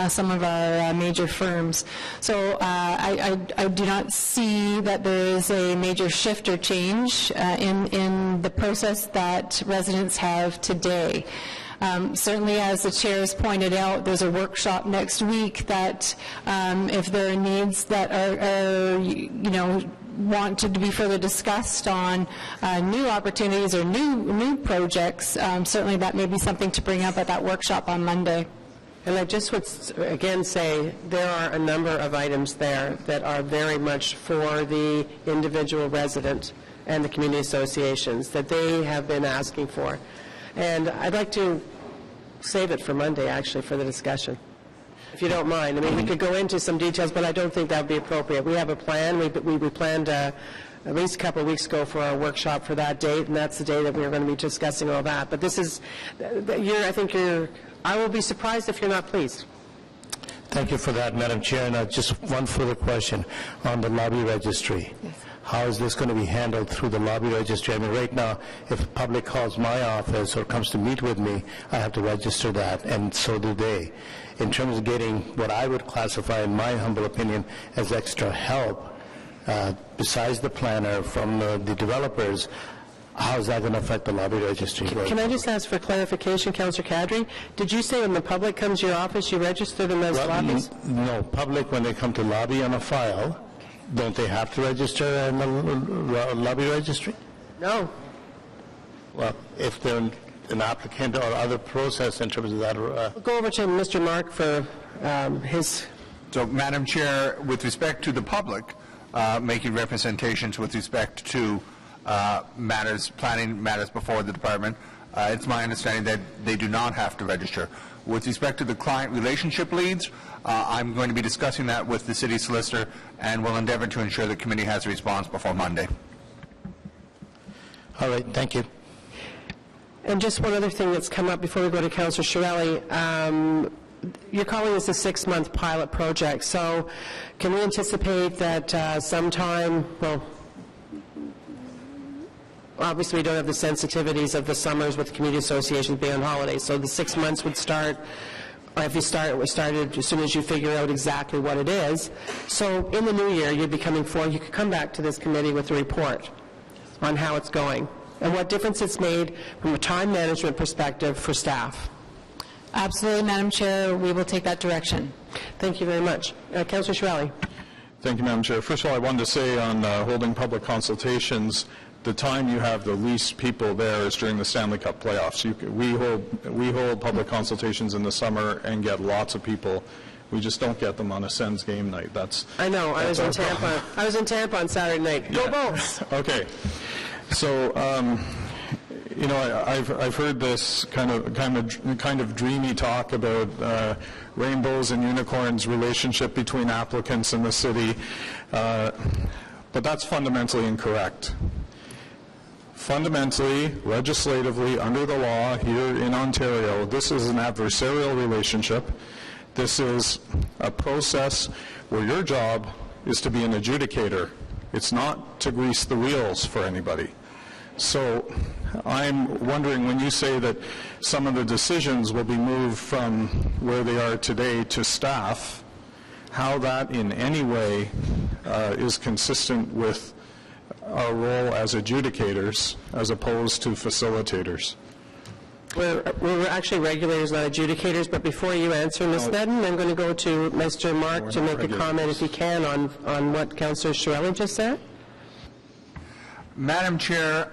some of our major firms. So I do not see that there is a major shift or change in the process that residents have today. Certainly, as the chair has pointed out, there's a workshop next week that if there are needs that are wanted to be further discussed on new opportunities or new projects, certainly that may be something to bring up at that workshop on Monday. And I just would again say there are a number of items there that are very much for the individual resident and the community associations that they have been asking for. And I'd like to save it for Monday, actually, for the discussion, if you don't mind. I mean, we could go into some details, but I don't think that would be appropriate. We have a plan. We planned at least a couple of weeks ago for our workshop for that date, and that's the day that we're going to be discussing all that. But this is, I will be surprised if you're not pleased. Thank you for that, Madam Chair. Now, just one further question on the lobby registry. Yes. How is this going to be handled through the lobby registry? I mean, right now, if the public calls my office or comes to meet with me, I have to register that, and so do they. In terms of getting what I would classify, in my humble opinion, as extra help, besides the planner from the developers, how is that going to affect the lobby registry? Can I just ask for clarification, Councillor Kadri? Did you say when the public comes to your office, you register them as lobbies? No, public, when they come to lobby on a file, don't they have to register in the lobby registry? No. Well, if they're an applicant or other process in terms of that. We'll go over to Mr. Mark for his... So, Madam Chair, with respect to the public, making representations with respect to planning matters before the department, it's my understanding that they do not have to register. With respect to the client relationship leads, I'm going to be discussing that with the city solicitor and will endeavor to ensure the committee has a response before Monday. All right, thank you. And just one other thing that's come up before we go to Councillor Chiarelli. You're calling this a 6-month pilot project, so can we anticipate that sometime, well, obviously we don't have the sensitivities of the summers with the community associations being on holiday, so the 6 months would start, or if you started as soon as you figure out exactly what it is. So in the new year, you'd be coming forward, you could come back to this committee with a report on how it's going and what difference it's made from a time management perspective for staff. Absolutely, Madam Chair. We will take that direction. Thank you very much. Councillor Chiarelli. Thank you, Madam Chair. First of all, I wanted to say on holding public consultations, the time you have the least people there is during the Stanley Cup playoffs. We hold public consultations in the summer and get lots of people. We just don't get them on a Sens game night. I know. I was in Tampa. I was in Tampa on Saturday night. Go Bolts! Okay. So, I've heard this kind of dreamy talk about rainbows and unicorns relationship between applicants and the city, but that's fundamentally incorrect. Fundamentally, legislatively, under the law here in Ontario, this is an adversarial relationship. This is a process where your job is to be an adjudicator. It's not to grease the wheels for anybody. So I'm wondering, when you say that some of the decisions will be moved from where they are today to staff, how that in any way is consistent with our role as adjudicators as opposed to facilitators. We're actually regulators, not adjudicators, but before you answer, Ms. Sneddon, I'm going to go to Mr. Mark to make a comment, if he can, on what Councillor Chiarelli just said. Madam Chair,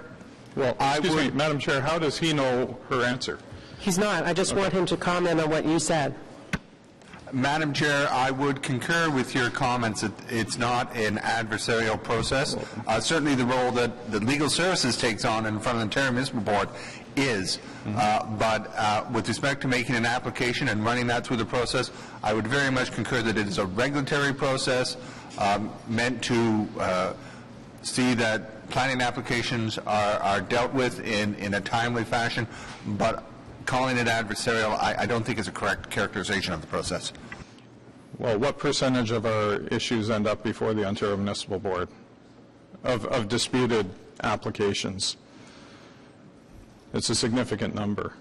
Madam Chair, how does he know her answer? He's not. I just want him to comment on what you said. Madam Chair, I would concur with your comments that it's not an adversarial process. Certainly the role that the Legal Services takes on in front of the Ontario Municipal Board is, but with respect to making an application and running that through the process, I would very much concur that it is a regulatory process meant to see that planning applications are dealt with in a timely fashion, but calling it adversarial, I don't think is a correct characterization of the process. Well, what percentage of our issues end up before the Ontario Municipal Board of disputed applications? It's a significant number.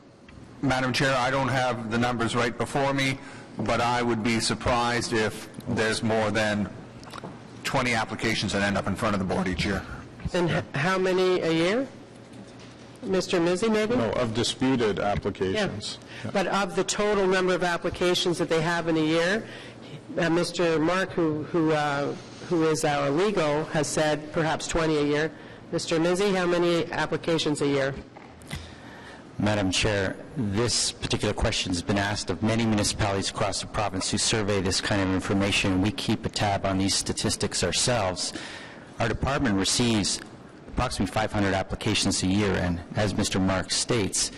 Madam Chair, I don't have the numbers right before me, but I would be surprised if there's more than 20 applications that end up in front of the board each year. And how many a year? Mr. Mizzi, maybe? No, of disputed applications. Yeah. But of the total number of applications that they have in a year, Mr. Mark, who is our legal, has said perhaps 20 a year. Mr. Mizzi, how many applications a year? Madam Chair, this particular question has been asked of many municipalities across the province who survey this kind of information. We keep a tab on these statistics ourselves. Our department receives approximately 500 applications a year, and as Mr. Marks states,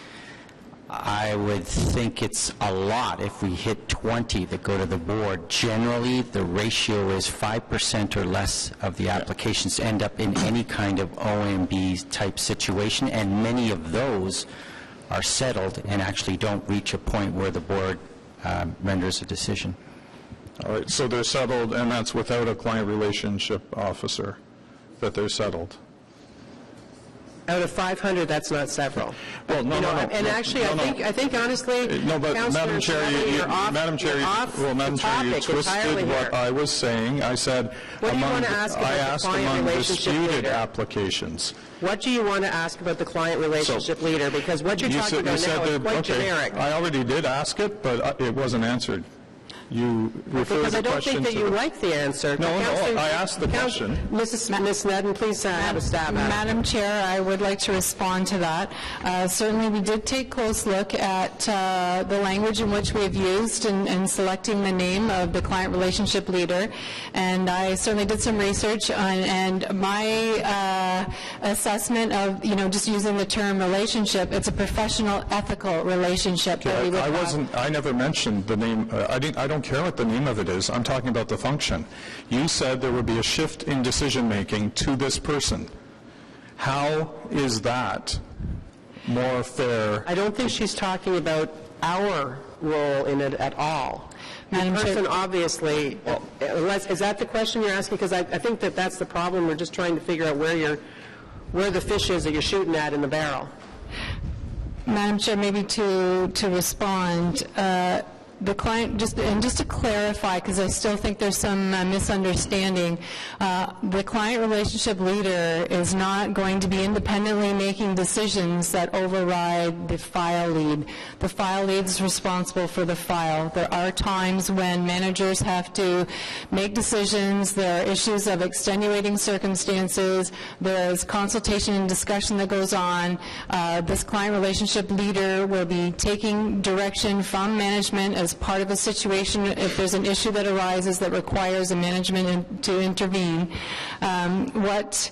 I would think it's a lot if we hit 20 that go to the board. Generally, the ratio is 5% or less of the applications end up in any kind of OMB type situation, and many of those are settled and actually don't reach a point where the board renders a decision. All right, so they're settled, and that's without a client relationship officer, that they're settled. Out of 500, that's not several. Well, no, no. And actually, I think honestly, no, but Madam Chair, you topic twisted entirely what here. I was saying. I said What do you want to ask about the asked client among relationship disputed leader? applications. What do you want to ask about the client relationship leader? Because what you're talking about now is quite generic. I already did ask it, but it wasn't answered. You referred Because I the don't question think that to you the... like the answer. No, I asked the question. Ms. Snedden, please have a stab at it. Madam Chair, I would like to respond to that. Certainly, we did take a close look at the language in which we have used in selecting the name of the client relationship leader, and I certainly did some research on, and my assessment of, just using the term relationship, it's a professional, ethical relationship that we would have. I never mentioned the name. I don't care what the name of it is. I'm talking about the function. You said there would be a shift in decision-making to this person. How is that more fair? I don't think she's talking about our role in it at all. Madam The Chair. person obviously, is that the question you're asking? Because I think that that's the problem. We're just trying to figure out where the fish is that you're shooting at in the barrel. Madam Chair, maybe to respond, the client, just to clarify, because I still think there's some misunderstanding, the client relationship leader is not going to be independently making decisions that override the file lead. The file lead is responsible for the file. There are times when managers have to make decisions. There are issues of extenuating circumstances. There's consultation and discussion that goes on. This client relationship leader will be taking direction from management as part of a situation if there's an issue that arises that requires a management to intervene. What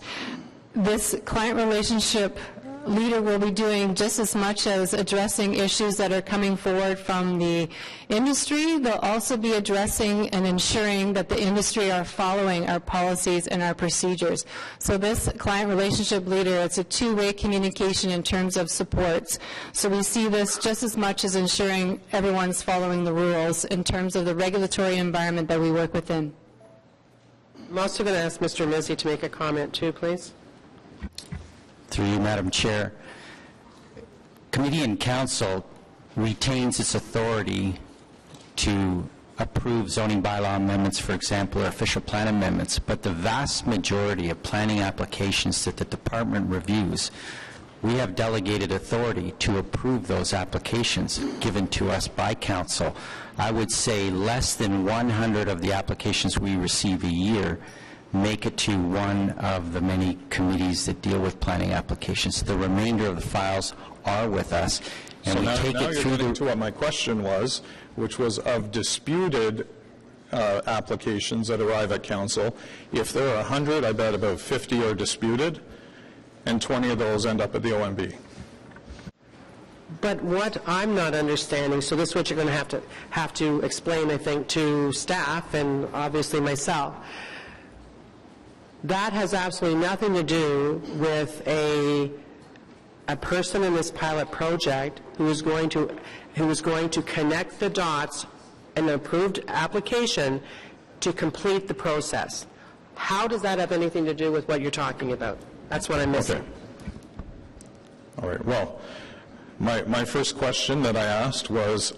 this client relationship leader will be doing just as much as addressing issues that are coming forward from the industry, they'll also be addressing and ensuring that the industry are following our policies and our procedures. So this client relationship leader, it's a two-way communication in terms of supports. So we see this just as much as ensuring everyone's following the rules in terms of the regulatory environment that we work within. I'm also going to ask Mr. Mizzi to make a comment too, please. Through you, Madam Chair, Committee and Council retains its authority to approve zoning bylaw amendments, for example, or official plan amendments, but the vast majority of planning applications that the department reviews, we have delegated authority to approve those applications given to us by Council. I would say less than 100 of the applications we receive a year make it to one of the many committees that deal with planning applications. The remainder of the files are with us. And So we now take now it you're through getting the... to what my question was, which was of disputed applications that arrive at council. If there are 100, I bet about 50 are disputed, and 20 of those end up at the OMB. But what I'm not understanding, so this is what you're going to have to explain, I think, to staff and obviously myself. That has absolutely nothing to do with a person in this pilot project who is going to connect the dots in an approved application to complete the process. How does that have anything to do with what you're talking about? That's what I'm missing. Okay. All right. Well, my first question that I asked was,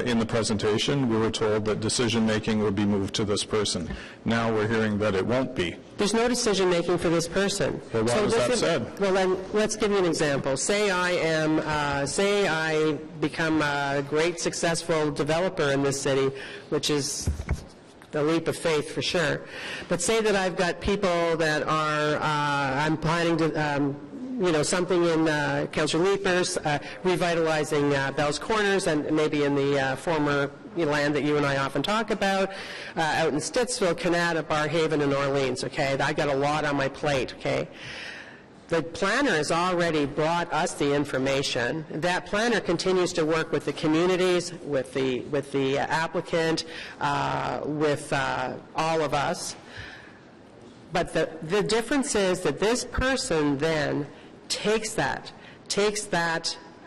in the presentation, we were told that decision-making would be moved to this person. Now we're hearing that it won't be. There's no decision-making for this person. Well, why was that said? Well, then, let's give you an example. Say I become a great, successful developer in this city, which is a leap of faith for sure. But say that I've got people that are, I'm planning to, something in Councillor Leaper's, revitalizing Bell's Corners, and maybe in the former land that you and I often talk about, out in Stittsville, Kanata, Barrhaven, and Orleans, okay? I got a lot on my plate, okay? The planner has already brought us the information. That planner continues to work with the communities, with the applicant, with all of us. But the difference is that this person then takes that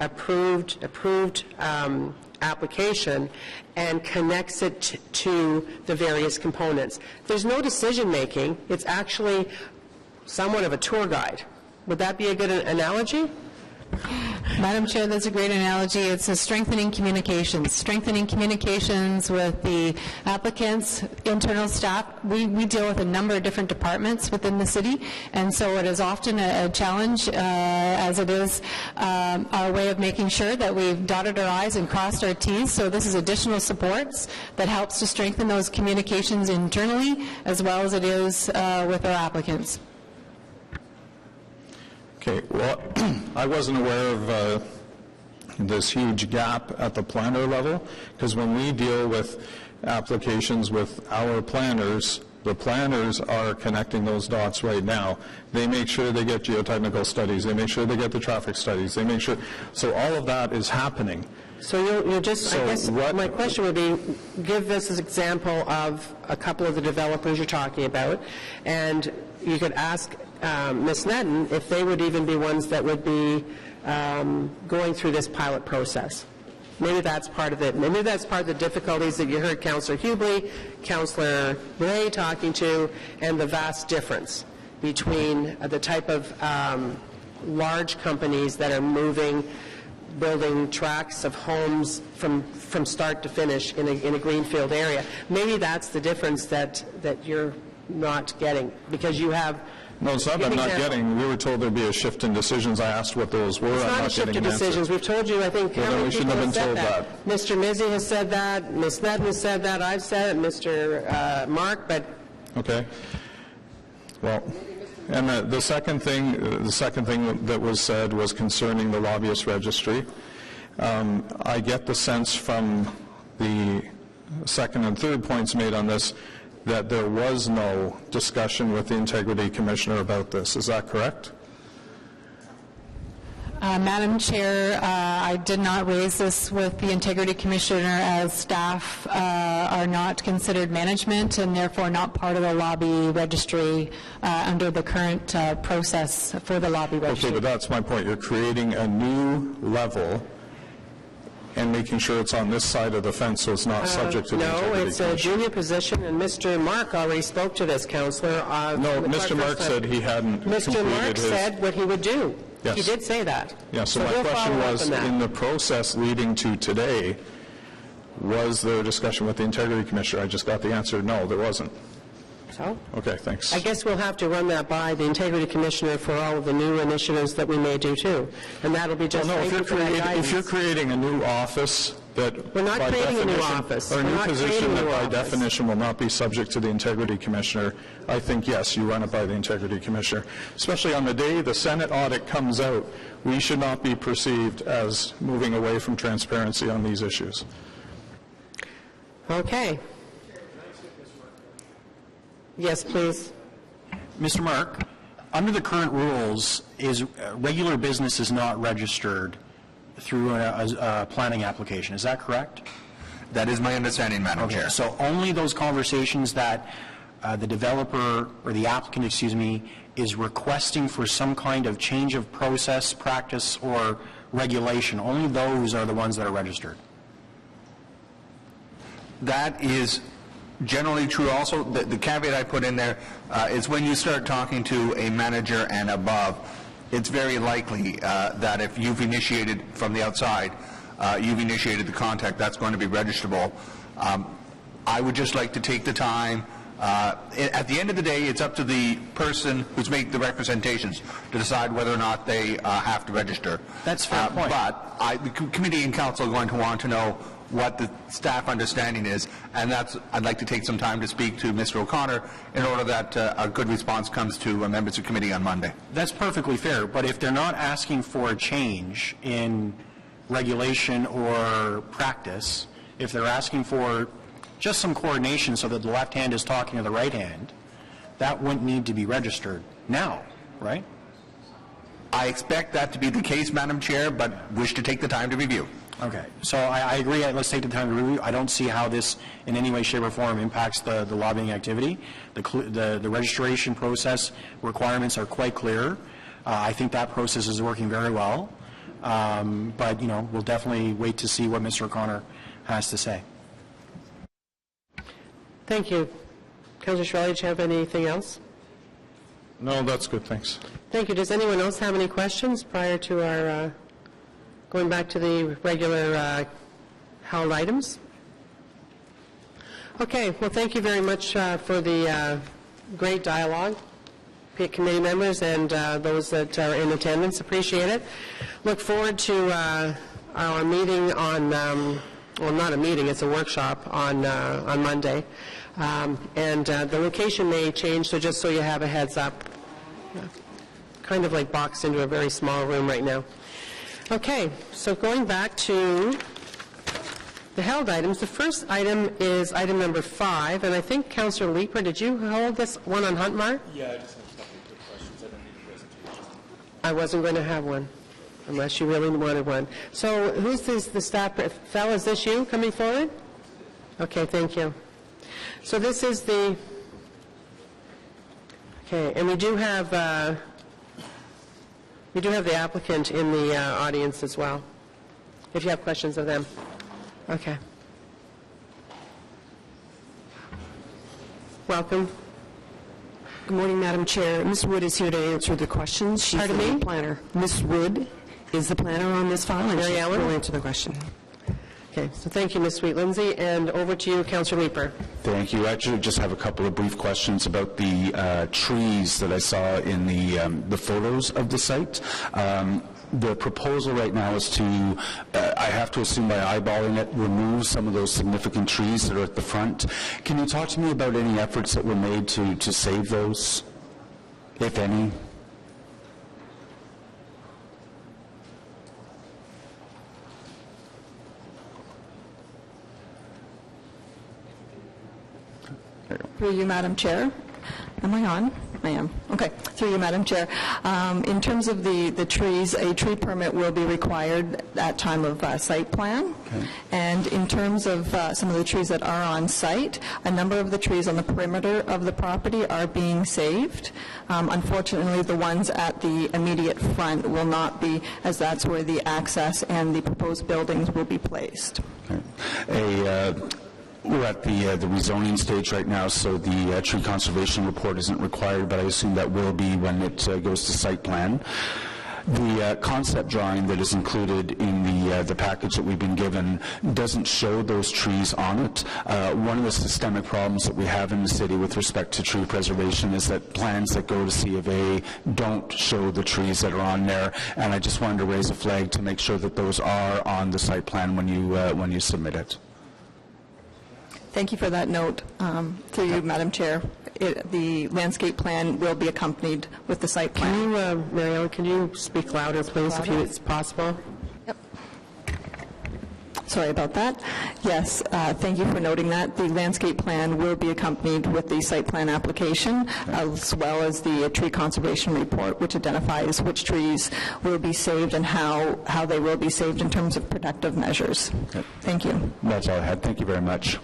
approved application and connects it to the various components. There's no decision-making. It's actually somewhat of a tour guide. Would that be a good analogy? Madam Chair, that's a great analogy. It's a strengthening communications with the applicants, internal staff. We deal with a number of different departments within the city, and so it is often a challenge, as it is our way of making sure that we've dotted our I's and crossed our T's. So this is additional supports that helps to strengthen those communications internally, as well as it is with our applicants. Okay, well, I wasn't aware of this huge gap at the planner level, because when we deal with applications with our planners, the planners are connecting those dots right now. They make sure they get geotechnical studies, they make sure they get the traffic studies, they make sure, so all of that is happening. So you'll just, So I guess my question would be, give us an example of a couple of the developers you're talking about, and you could ask Ms. Sneddon if they would even be ones that would be going through this pilot process. Maybe that's part of it. Maybe that's part of the difficulties that you heard Councillor Hubley, Councillor Ray talking to, and the vast difference between the type of large companies that are building tracts of homes from start to finish in a greenfield area. Maybe that's the difference that you're not getting, because you have... No, it's not that I'm not getting. We were told there'd be a shift in decisions. I asked what those were. It's I'm not a not shift getting in an answer. decisions. We've told you, I think, Well, how then many we shouldn't people have have been said told that. Mr. Mizzi has said that, Ms. Sneddon has said that, I've said it, Mr. Mark, but... Okay. Well, and the second thing that was said was concerning the lobbyist registry. I get the sense from the second and third points made on this that there was no discussion with the Integrity Commissioner about this. Is that correct? Madam Chair, I did not raise this with the Integrity Commissioner, as staff are not considered management and therefore not part of the lobby registry under the current process for the lobby registry. Okay, but that's my point. You're creating a new level and making sure it's on this side of the fence so it's not subject to the Integrity No, it's a Commission. junior position, and Mr. Mark already spoke to this, Councillor. No, Mr. Mark said he hadn't Mr. completed Mark his... said what he would do. Yes. He did say that. Yeah, so my we'll question follow up was, on that. in the process leading to today, was there a discussion with the Integrity Commissioner? I just got the answer, no, there wasn't. So? Okay, thanks. I guess we'll have to run that by the Integrity Commissioner for all of the new initiatives that we may do too. And that'll be just Well, no, thank you for that if you're guidance. creating a new office that We're not by creating a new definition- office. Or a We're new not position creating a that new by office. definition will not be subject to the Integrity Commissioner, I think, yes, you run it by the Integrity Commissioner. Especially on the day the Senate audit comes out, we should not be perceived as moving away from transparency on these issues. Okay. Yes, please. Mr. Mark, under the current rules, regular business is not registered through a planning application. Is that correct? That is my understanding, Madam Chair. So only those conversations that the developer, or the applicant, excuse me, is requesting for some kind of change of process, practice, or regulation, only those are the ones that are registered. That is generally true also. The caveat I put in there is when you start talking to a manager and above, it's very likely that if you've initiated from the outside, you've initiated the contact, that's going to be registrable. I would just like to take the time. At the end of the day, it's up to the person who's making the representations to decide whether or not they have to register. That's a fair point. But the committee and council are going to want to know what the staff understanding is, and I'd like to take some time to speak to Mr. O'Connor in order that a good response comes to members of committee on Monday. That's perfectly fair, but if they're not asking for a change in regulation or practice, if they're asking for just some coordination so that the left hand is talking to the right hand, that wouldn't need to be registered now, right? I expect that to be the case, Madam Chair, but wish to take the time to review. Okay, so I agree, let's take the time to review. I don't see how this in any way, shape, or form impacts the lobbying activity. The registration process requirements are quite clear. I think that process is working very well. But, you know, we'll definitely wait to see what Mr. O'Connor has to say. Thank you. Councillor Shirley, do you have anything else? No, that's good, thanks. Thank you. Does anyone else have any questions prior to our going back to the regular held items? Okay. Well, thank you very much for the great dialogue, committee members and those that are in attendance. Appreciate it. Look forward to our meeting on, well, not a meeting, it's a workshop on Monday. And the location may change, so just so you have a heads up. Kind of like boxed into a very small room right now. Okay, so going back to the held items, the first item is item number 5, and I think Councillor Leeper, did you hold this one on Huntmar? Yeah, I just have a couple of quick questions. I don't need a presentation. I wasn't going to have one, unless you really wanted one. So who's the staff? Fel, is this you coming forward? Okay, thank you. So this is the, okay, and we do have the applicant in the audience as well, if you have questions of them. Okay. Welcome. Good morning, Madam Chair. Ms. Wood is here to answer the questions. She's Pardon the me? planner. Ms. Wood is the planner on this file, and Mary she Ellen? will answer the question. Okay, so thank you, Ms. Sweet Lindsay, and over to you, Councillor Leeper. Thank you. I actually just have a couple of brief questions about the trees that I saw in the photos of the site. The proposal right now is to, I have to assume by eyeballing it, remove some of those significant trees that are at the front. Can you talk to me about any efforts that were made to save those, if any? Through you, Madam Chair. Am I on? I am. Okay. Through you, Madam Chair. In terms of the trees, a tree permit will be required at time of site plan. Okay. And in terms of some of the trees that are on site, a number of the trees on the perimeter of the property are being saved. Unfortunately, the ones at the immediate front will not be, as that's where the access and the proposed buildings will be placed. Okay. We're at the rezoning stage right now, so the tree conservation report isn't required, but I assume that will be when it goes to site plan. The concept drawing that is included in the package that we've been given doesn't show those trees on it. One of the systemic problems that we have in the city with respect to tree preservation is that plans that go to C of A don't show the trees that are on there, and I just wanted to raise a flag to make sure that those are on the site plan when you submit it. Thank you for that note. Through you, Madam Chair. The landscape plan will be accompanied with the site plan. Can you, Mary Ellen, can you speak louder, please, if it's possible? Yep. Sorry about that. Yes, thank you for noting that. The landscape plan will be accompanied with the site plan application, as well as the tree conservation report, which identifies which trees will be saved and how they will be saved in terms of protective measures. Okay. Thank you. That's all I had. Thank you very much.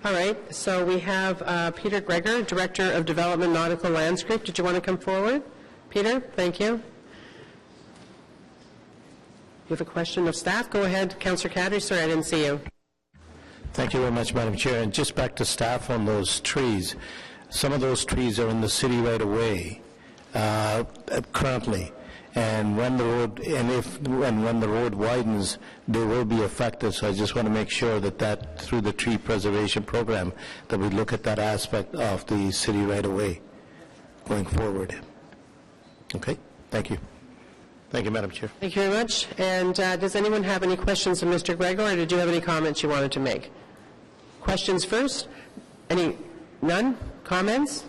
All right, so we have Peter Gregor, Director of Development, Nautical Landscape. Did you want to come forward? Peter, thank you. You have a question of staff? Go ahead, Councillor Cadry. Sorry, I didn't see you. Thank you very much, Madam Chair. And just back to staff on those trees. Some of those trees are in the city right away currently. And when the road, when the road widens, they will be affected. So I just want to make sure that through the tree preservation program, that we look at that aspect of the city right away going forward. Okay, thank you. Thank you, Madam Chair. Thank you very much. And does anyone have any questions of Mr. Gregor, or did you have any comments you wanted to make? Questions first? None? Comments?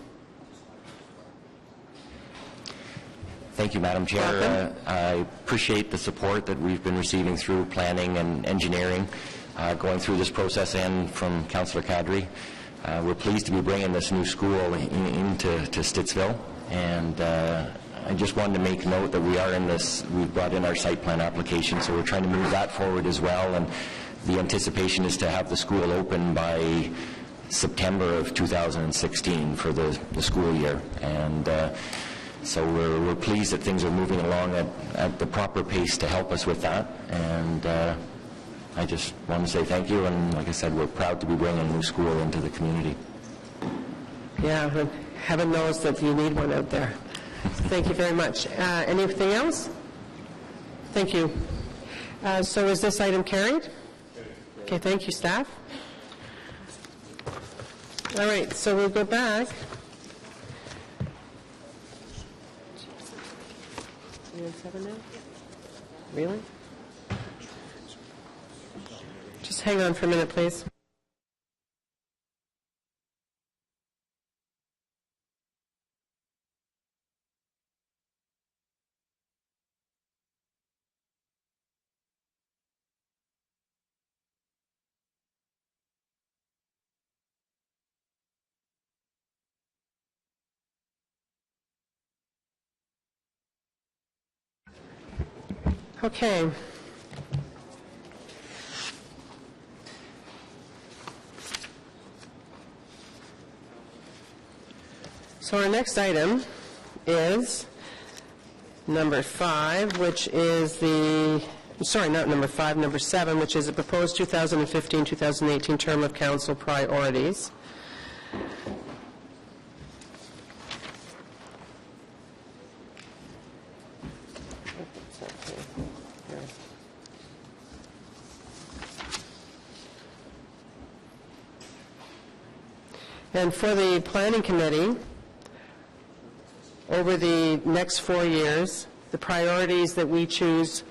Thank you, Madam Chair. I appreciate the support that we've been receiving through planning and engineering going through this process, and from Councillor Cadry. We're pleased to be bringing this new school into Stittsville, and I just wanted to make note that we are in this, we've brought in our site plan application, so we're trying to move that forward as well, and the anticipation is to have the school open by September of 2016 for the school year. And so we're pleased that things are moving along at the proper pace to help us with that, and I just want to say thank you, and like I said, we're proud to be bringing a new school into the community. Yeah, heaven knows that you need one out there. Thank you very much. Anything else? Thank you. So is this item carried? Okay, thank you, staff. All right, so we'll go back. You're on 7 now? Really? Just hang on for a minute, please. Okay. So our next item is number 5, which is number 7, which is the proposed 2015-2018 term of council priorities. And for the Planning Committee, over the next 4 years, the priorities that we choose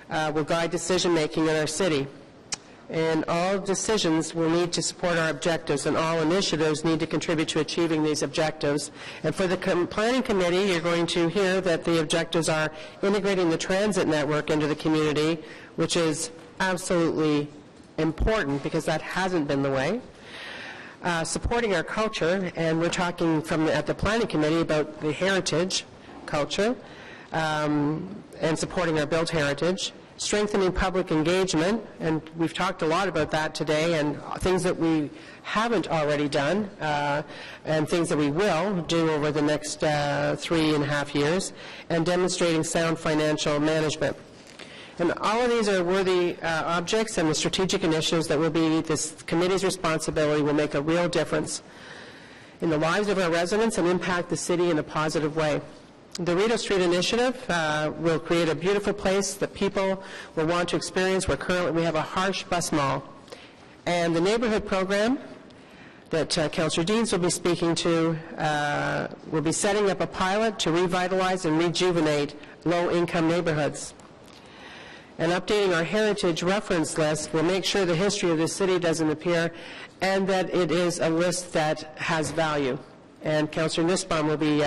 will guide decision-making in our city. And all decisions will need to support our objectives, and all initiatives need to contribute to achieving these objectives. And for the Planning Committee, you're going to hear that the objectives are integrating the transit network into the community, which is absolutely important because that hasn't been the way. Supporting our culture, and we're talking at the Planning Committee about the heritage culture, and supporting our built heritage. Strengthening public engagement, and we've talked a lot about that today, and things that we haven't already done, and things that we will do over the next 3.5 years, and demonstrating sound financial management. And all of these are worthy objects, and the strategic initiatives that will be this committee's responsibility will make a real difference in the lives of our residents and impact the city in a positive way. The Rideau Street Initiative will create a beautiful place that people will want to experience where currently we have a harsh bus mall. And the neighborhood program that Councillor Deans will be speaking to will be setting up a pilot to revitalize and rejuvenate low-income neighborhoods. And updating our heritage reference list will make sure the history of the city doesn't appear and that it is a list that has value. And Councillor Nussbaum will be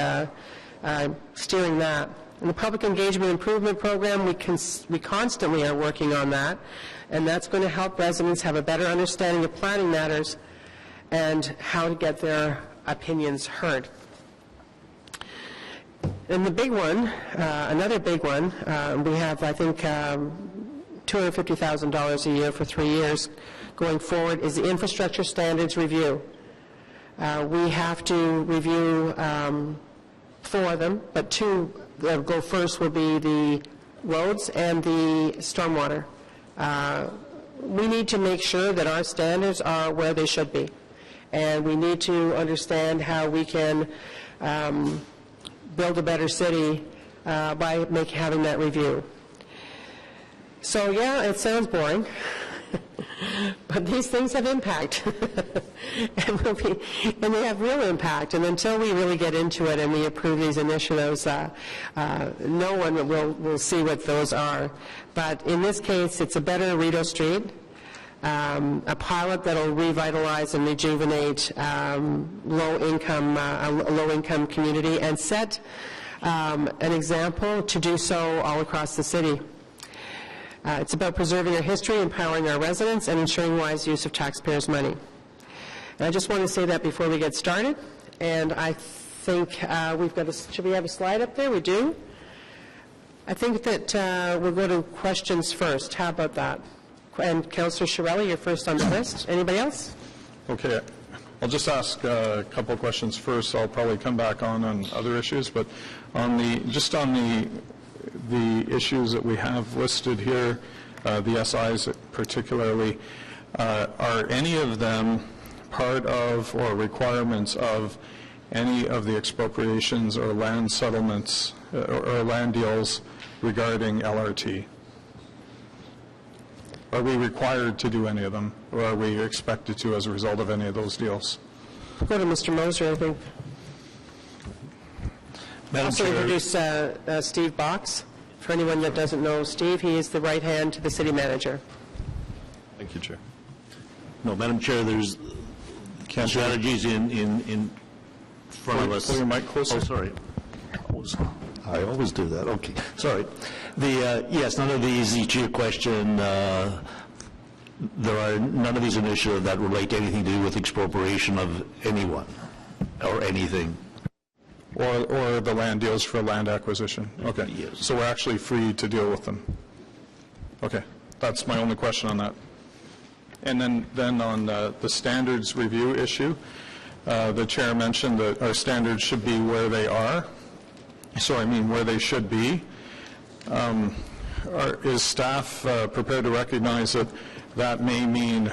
steering that. In the Public Engagement Improvement Program, we constantly are working on that, and that's going to help residents have a better understanding of planning matters and how to get their opinions heard. And the big one, another big one, we have, I think, $250,000 a year for 3 years going forward, is the Infrastructure Standards Review. We have to review 4 of them, but 2 that go first will be the roads and the stormwater. We need to make sure that our standards are where they should be, and we need to understand how we can build a better city by having that review. So yeah, it sounds boring, but these things have impact, and they have real impact. And until we really get into it and we approve these initiatives, no one will see what those are. But in this case, it's a better Rideau Street, a pilot that will revitalize and rejuvenate a low-income community, and set an example to do so all across the city. It's about preserving our history, empowering our residents, and ensuring wise use of taxpayers' money. And I just want to say that before we get started. And I think we've got should we have a slide up there? We do. I think that we'll go to questions first. How about that? And Councillor Chiarelli, you're first on the list. Anybody else? Okay. I'll just ask a couple of questions first. I'll probably come back on other issues, but on the issues that we have listed here, the SIs particularly, are any of them part of or requirements of any of the expropriations or land settlements or land deals regarding LRT? Are we required to do any of them, or are we expected to as a result of any of those deals? Go to Mr. Moser, I think. Madam Chair. Introduce Steve Box. For anyone that doesn't know Steve, he is the right hand to the city manager. Thank you, Chair. No, Madam Chair, there's strategies in front of us. Pull your mic closer. Oh, sorry. I always do that. Okay, sorry. Yes, none of these, each year question, there are none of these initiatives that relate to anything to do with expropriation of anyone or anything. Or the land deals for land acquisition? Okay. Yes. So we're actually free to deal with them? Okay. That's my only question on that. And then on the standards review issue, the chair mentioned that our standards should be where they are. So I mean where they should be. Is staff prepared to recognize that that may mean,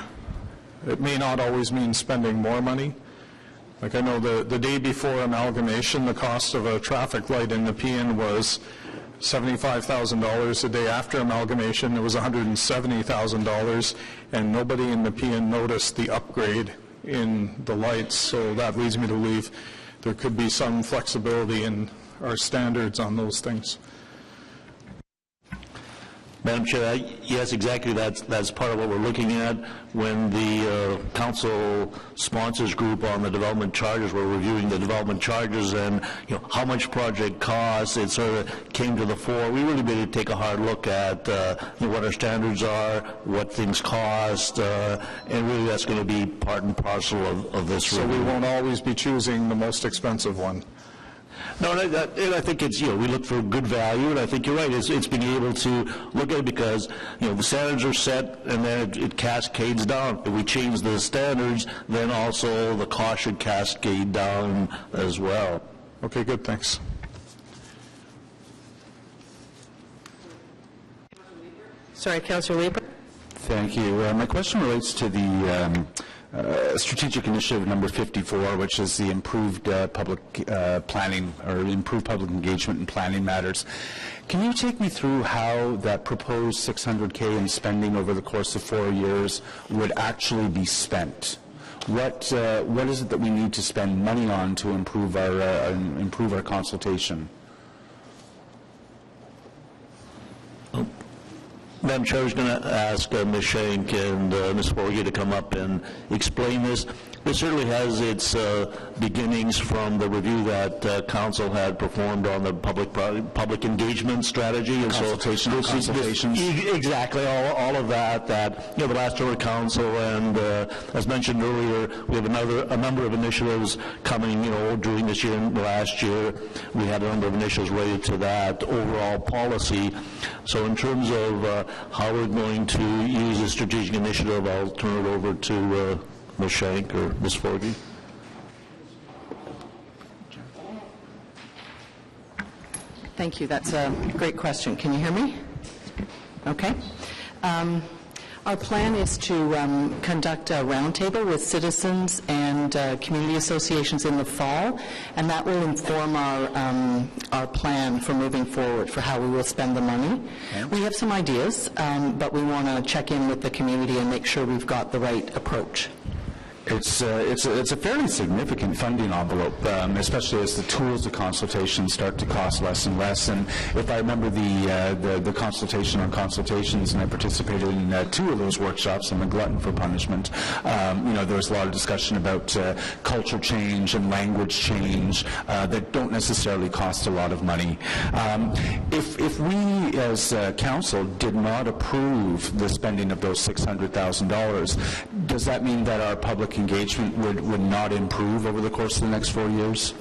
it may not always mean spending more money? Like I know the day before amalgamation, the cost of a traffic light in Nepean was $75,000. The day after amalgamation, it was $170,000, and nobody in Nepean noticed the upgrade in the lights. So that leads me to believe there could be some flexibility in our standards on those things. Madam Chair, yes, exactly. That's part of what we're looking at. When the council sponsors group on the development charges, we're reviewing the development charges and how much project costs. It sort of came to the fore. We really need to take a hard look at what our standards are, what things cost, and really that's going to be part and parcel of this. So we won't always be choosing the most expensive one. No, and I think it's, we look for good value, and I think you're right. It's being able to look at it because, the standards are set, and then it cascades down. If we change the standards, then also the cost should cascade down as well. Okay, good, thanks. Sorry, Councillor Leeper. Thank you. My question relates to the strategic initiative number 54, which is the improved public planning or improved public engagement in planning matters. Can you take me through how that proposed $600K in spending over the course of 4 years would actually be spent? What is it that we need to spend money on to improve our consultation? Madam Chair, I was going to ask Ms. Shank and Ms. Forgy to come up and explain this. This certainly has its beginnings from the review that Council had performed on the public engagement strategy. And consultations. Exactly, all of that, the last year of Council, and as mentioned earlier, we have a number of initiatives coming, during this year and last year. We had a number of initiatives related to that overall policy. So in terms of how we're going to use the strategic initiative, I'll turn it over to Ms. Shank or Ms. Forgy. Thank you. That's a great question. Can you hear me? Okay. Our plan is to conduct a roundtable with citizens and community associations in the fall, and that will inform our plan for moving forward for how we will spend the money. Okay. We have some ideas, but we want to check in with the community and make sure we've got the right approach. It's a fairly significant funding envelope, especially as the tools of consultation start to cost less and less. And if I remember the consultation on consultations, and I participated in 2 of those workshops, I'm a glutton for punishment. There was a lot of discussion about culture change and language change that don't necessarily cost a lot of money. If we as council did not approve the spending of those $600,000, does that mean that our public engagement would not improve over the course of the next 4 years?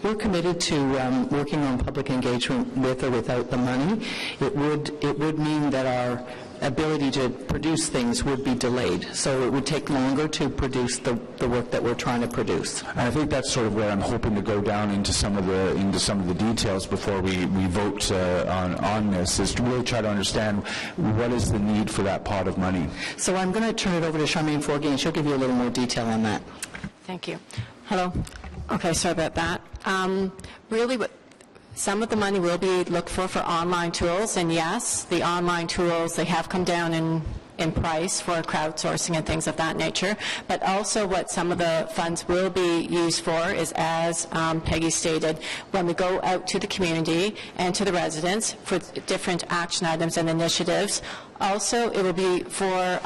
We're committed to working on public engagement with or without the money. It would mean that our ability to produce things would be delayed. So it would take longer to produce the work that we're trying to produce. And I think that's sort of where I'm hoping to go down into some of the details before we vote on this, is to really try to understand what is the need for that pot of money. So I'm going to turn it over to Charmaine Forgy, and she'll give you a little more detail on that. Thank you. Hello. Okay, sorry about that. Really, some of the money will be looked for online tools, and yes, the online tools, they have come down in price for crowdsourcing and things of that nature, but also what some of the funds will be used for is, as Peggy stated, when we go out to the community and to the residents for different action items and initiatives. Also, it will be for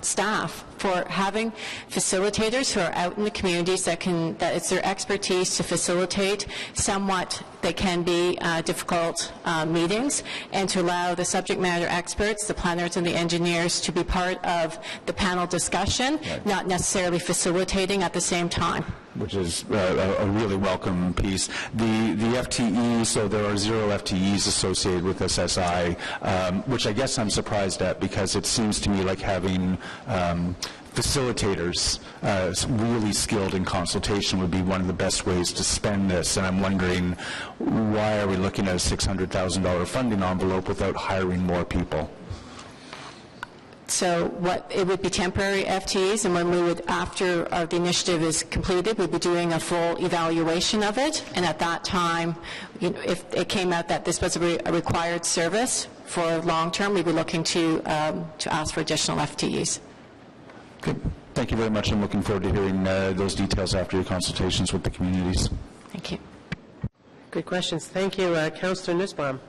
staff, for having facilitators who are out in the communities that it's their expertise to facilitate somewhat they can be difficult meetings, and to allow the subject matter experts, the planners and the engineers, to be part of the panel discussion, right, not necessarily facilitating at the same time. Which is a really welcome piece. The FTE, so there are 0 FTEs associated with SSI, which I guess I'm surprised at, because it seems to me like having facilitators really skilled in consultation would be one of the best ways to spend this. And I'm wondering, why are we looking at a $600,000 funding envelope without hiring more people? So it would be temporary FTEs, and when we would, after the initiative is completed, we'd be doing a full evaluation of it, and at that time, if it came out that this was a required service for long term, we'd be looking to ask for additional FTEs. Good. Thank you very much. I'm looking forward to hearing those details after your consultations with the communities. Thank you. Good questions. Thank you, Councillor Nussbaum.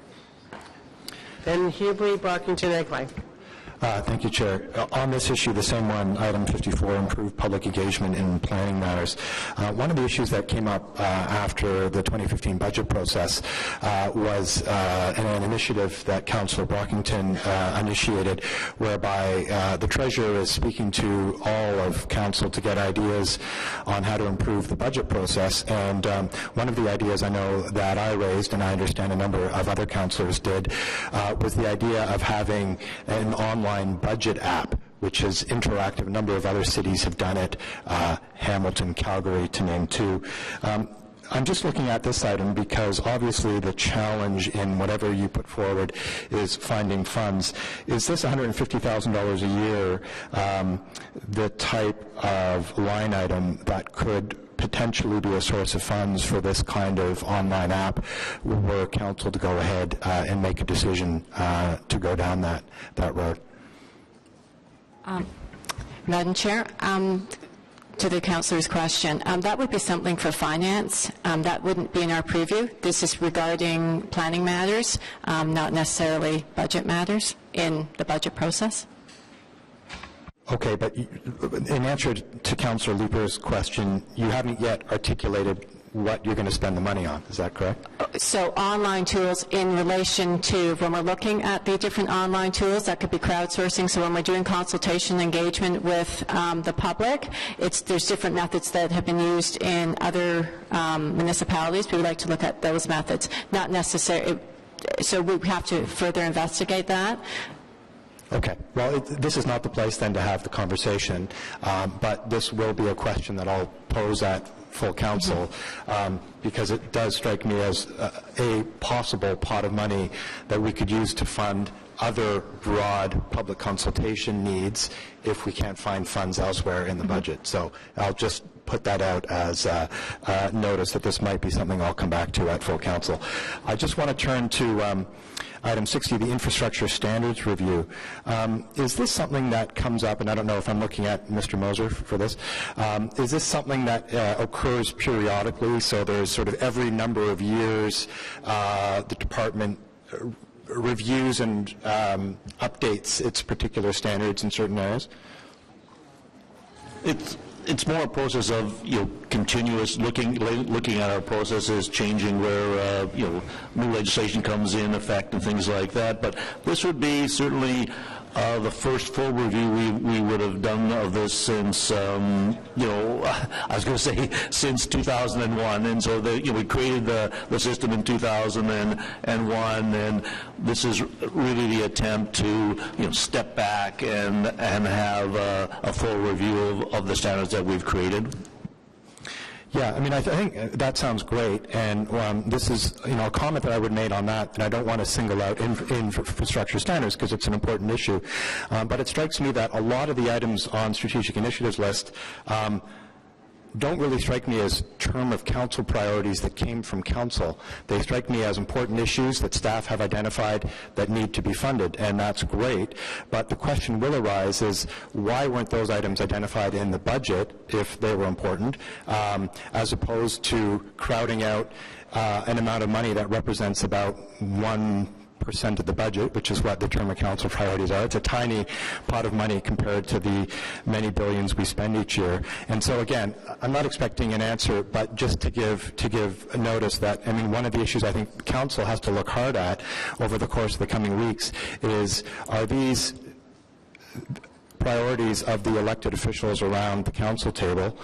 Then Hubley, Brockington, Egley. Thank you, Chair. On this issue, the same one, item 54, improved public engagement in planning matters. One of the issues that came up after the 2015 budget process was an initiative that Councillor Brockington initiated, whereby the Treasurer is speaking to all of Council to get ideas on how to improve the budget process. And one of the ideas I know that I raised, and I understand a number of other councillors did, was the idea of having an online budget app, which is interactive. A number of other cities have done it, Hamilton, Calgary, to name 2. I'm just looking at this item because obviously the challenge in whatever you put forward is finding funds. Is this $150,000 a year the type of line item that could potentially be a source of funds for this kind of online app were council to go ahead and make a decision to go down that road? Madam Chair, to the councillor's question, that would be something for finance. That wouldn't be in our preview. This is regarding planning matters, not necessarily budget matters in the budget process. Okay, but in answer to Councillor Leeper's question, you haven't yet articulated what you're going to spend the money on. Is that correct? So online tools in relation to when we're looking at the different online tools, that could be crowdsourcing. So when we're doing consultation engagement with the public, there's different methods that have been used in other municipalities. We would like to look at those methods. Not necessarily, so we have to further investigate that. Okay. Well, this is not the place then to have the conversation, but this will be a question that I'll pose at full council, because it does strike me as a possible pot of money that we could use to fund other broad public consultation needs if we can't find funds elsewhere in the budget. So I'll just put that out as notice that this might be something I'll come back to at full council. I just want to turn to Item 60, the infrastructure standards review. Is this something that comes up, and I don't know if I'm looking at Mr. Moser for this, is this something that occurs periodically, so there's sort of every number of years the department reviews and updates its particular standards in certain areas? It's more a process of, continuous looking at our processes, changing where, new legislation comes in effect and things like that. But this would be certainly the first full review we would have done of this since, I was going to say since 2001. And so we created the system in 2001, and this is really the attempt to, step back and have a full review of the standards that we've created. Yeah, I mean, I think that sounds great, and this is, a comment that I would make on that, and I don't want to single out infrastructure standards because it's an important issue, but it strikes me that a lot of the items on strategic initiatives list don't really strike me as term of council priorities that came from council. They strike me as important issues that staff have identified that need to be funded, and that's great. But the question will arise is, why weren't those items identified in the budget if they were important, as opposed to crowding out an amount of money that represents about 1% of the budget, which is what the term of council priorities are. It's a tiny pot of money compared to the many billions we spend each year. And so again, I'm not expecting an answer, but just to give a notice that, I mean, one of the issues I think council has to look hard at over the course of the coming weeks is, are these priorities of the elected officials around the council table,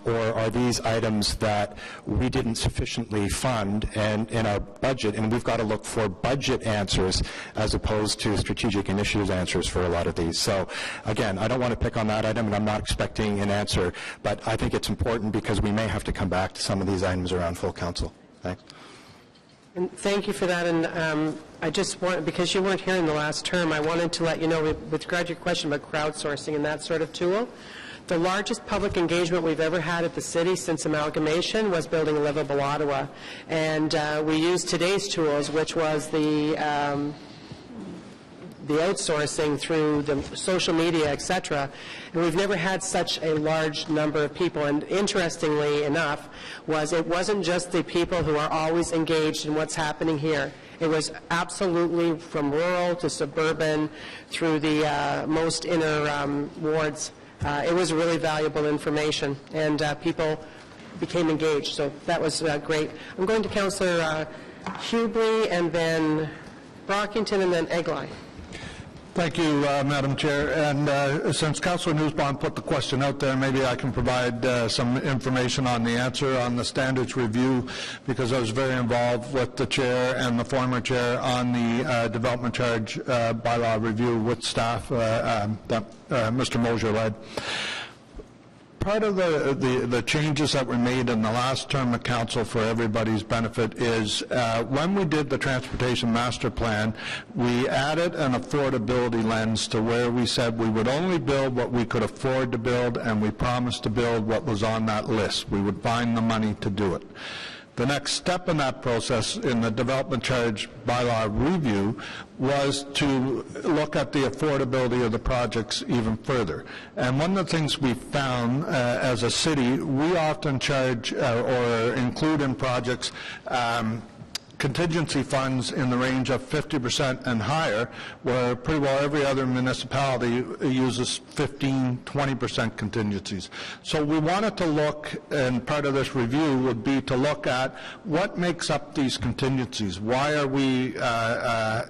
or are these items that we didn't sufficiently fund and in our budget, and we've got to look for budget answers as opposed to strategic initiatives answers for a lot of these. So again, I don't want to pick on that item, and I'm not expecting an answer, but I think it's important because we may have to come back to some of these items around full council. Thanks. And thank you for that, and I just want, because you weren't here in the last term, I wanted to let you know, with regard to your question about crowdsourcing and that sort of tool, the largest public engagement we've ever had at the city since amalgamation was building a livable Ottawa, and we used today's tools, which was the outsourcing through the social media, etc. And we've never had such a large number of people. And interestingly enough, it wasn't just the people who are always engaged in what's happening here. It was absolutely from rural to suburban through the most inner wards. It was really valuable information, and people became engaged. So that was great. I'm going to Councillor Hubley, and then Brockington, and then Egley. Thank you, Madam Chair. And since Councillor Nussbaum put the question out there, maybe I can provide some information on the answer on the standards review, because I was very involved with the chair and the former chair on the development charge bylaw review with staff that Mr. Moser led. part of the changes that were made in the last term of council for everybody's benefit is when we did the Transportation Master Plan, we added an affordability lens to where we said we would only build what we could afford to build, and we promised to build what was on that list. We would find the money to do it. The next step in that process in the development charge bylaw review was to look at the affordability of the projects even further. And one of the things we found as a city, we often charge or include in projects contingency funds in the range of 50% and higher, where pretty well every other municipality uses 15-20% contingencies. So we wanted to look, and part of this review would be to look at what makes up these contingencies. Why are we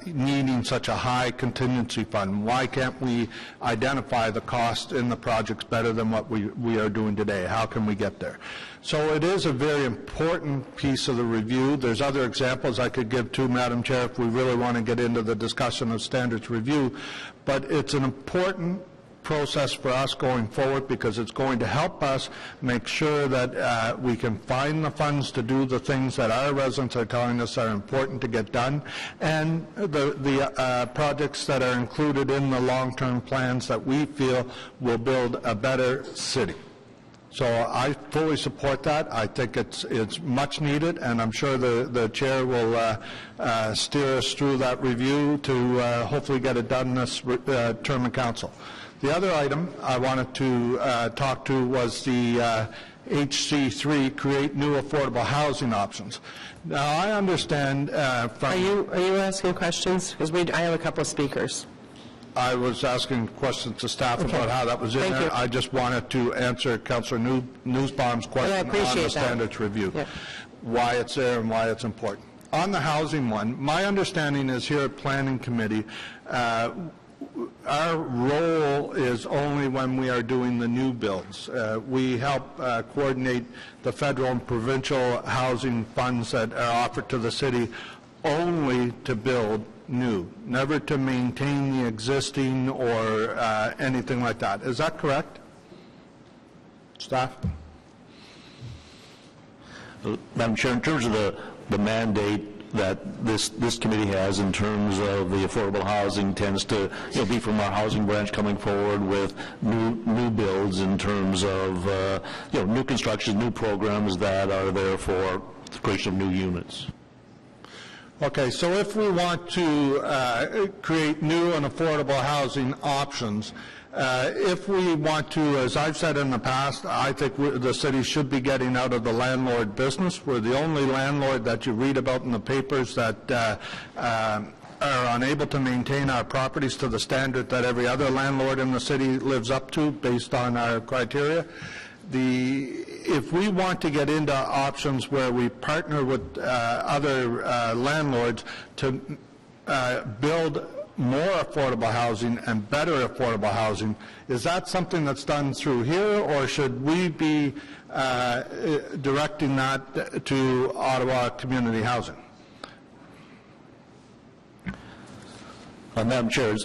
needing such a high contingency fund? Why can't we identify the cost in the projects better than what we are doing today? How can we get there? So it is a very important piece of the review. There's other examples I could give too, Madam Chair, if we really want to get into the discussion of standards review. But it's an important process for us going forward because it's going to help us make sure that we can find the funds to do the things that our residents are telling us are important to get done, and the projects that are included in the long-term plans that we feel will build a better city. So I fully support that. I think it's much needed, and I'm sure the chair will steer us through that review to hopefully get it done this term of council. The other item I wanted to talk to was the HC3, create new affordable housing options. Now I understand from... Are you asking questions? Because I have a couple of speakers. I was asking questions to staff about how that was in there. I just wanted to answer Councillor Nussbaum's question on the standards review, why it's there and why it's important. On the housing one, my understanding is here at Planning Committee, our role is only when we are doing the new builds. We help coordinate the federal and provincial housing funds that are offered to the city only to build new, never to maintain the existing or anything like that. Is that correct? Staff? Madam Chair, in terms of the mandate that this committee has in terms of the affordable housing tends to be from our housing branch coming forward with new builds in terms of new construction, new programs that are there for the creation of new units. Okay, so if we want to create new and affordable housing options, if we want to, as I've said in the past, I think the city should be getting out of the landlord business. We're the only landlord that you read about in the papers that are unable to maintain our properties to the standard that every other landlord in the city lives up to based on our criteria. If we want to get into options where we partner with other landlords to build more affordable housing and better affordable housing, is that something that's done through here, or should we be directing that to Ottawa Community Housing? Madam Chair,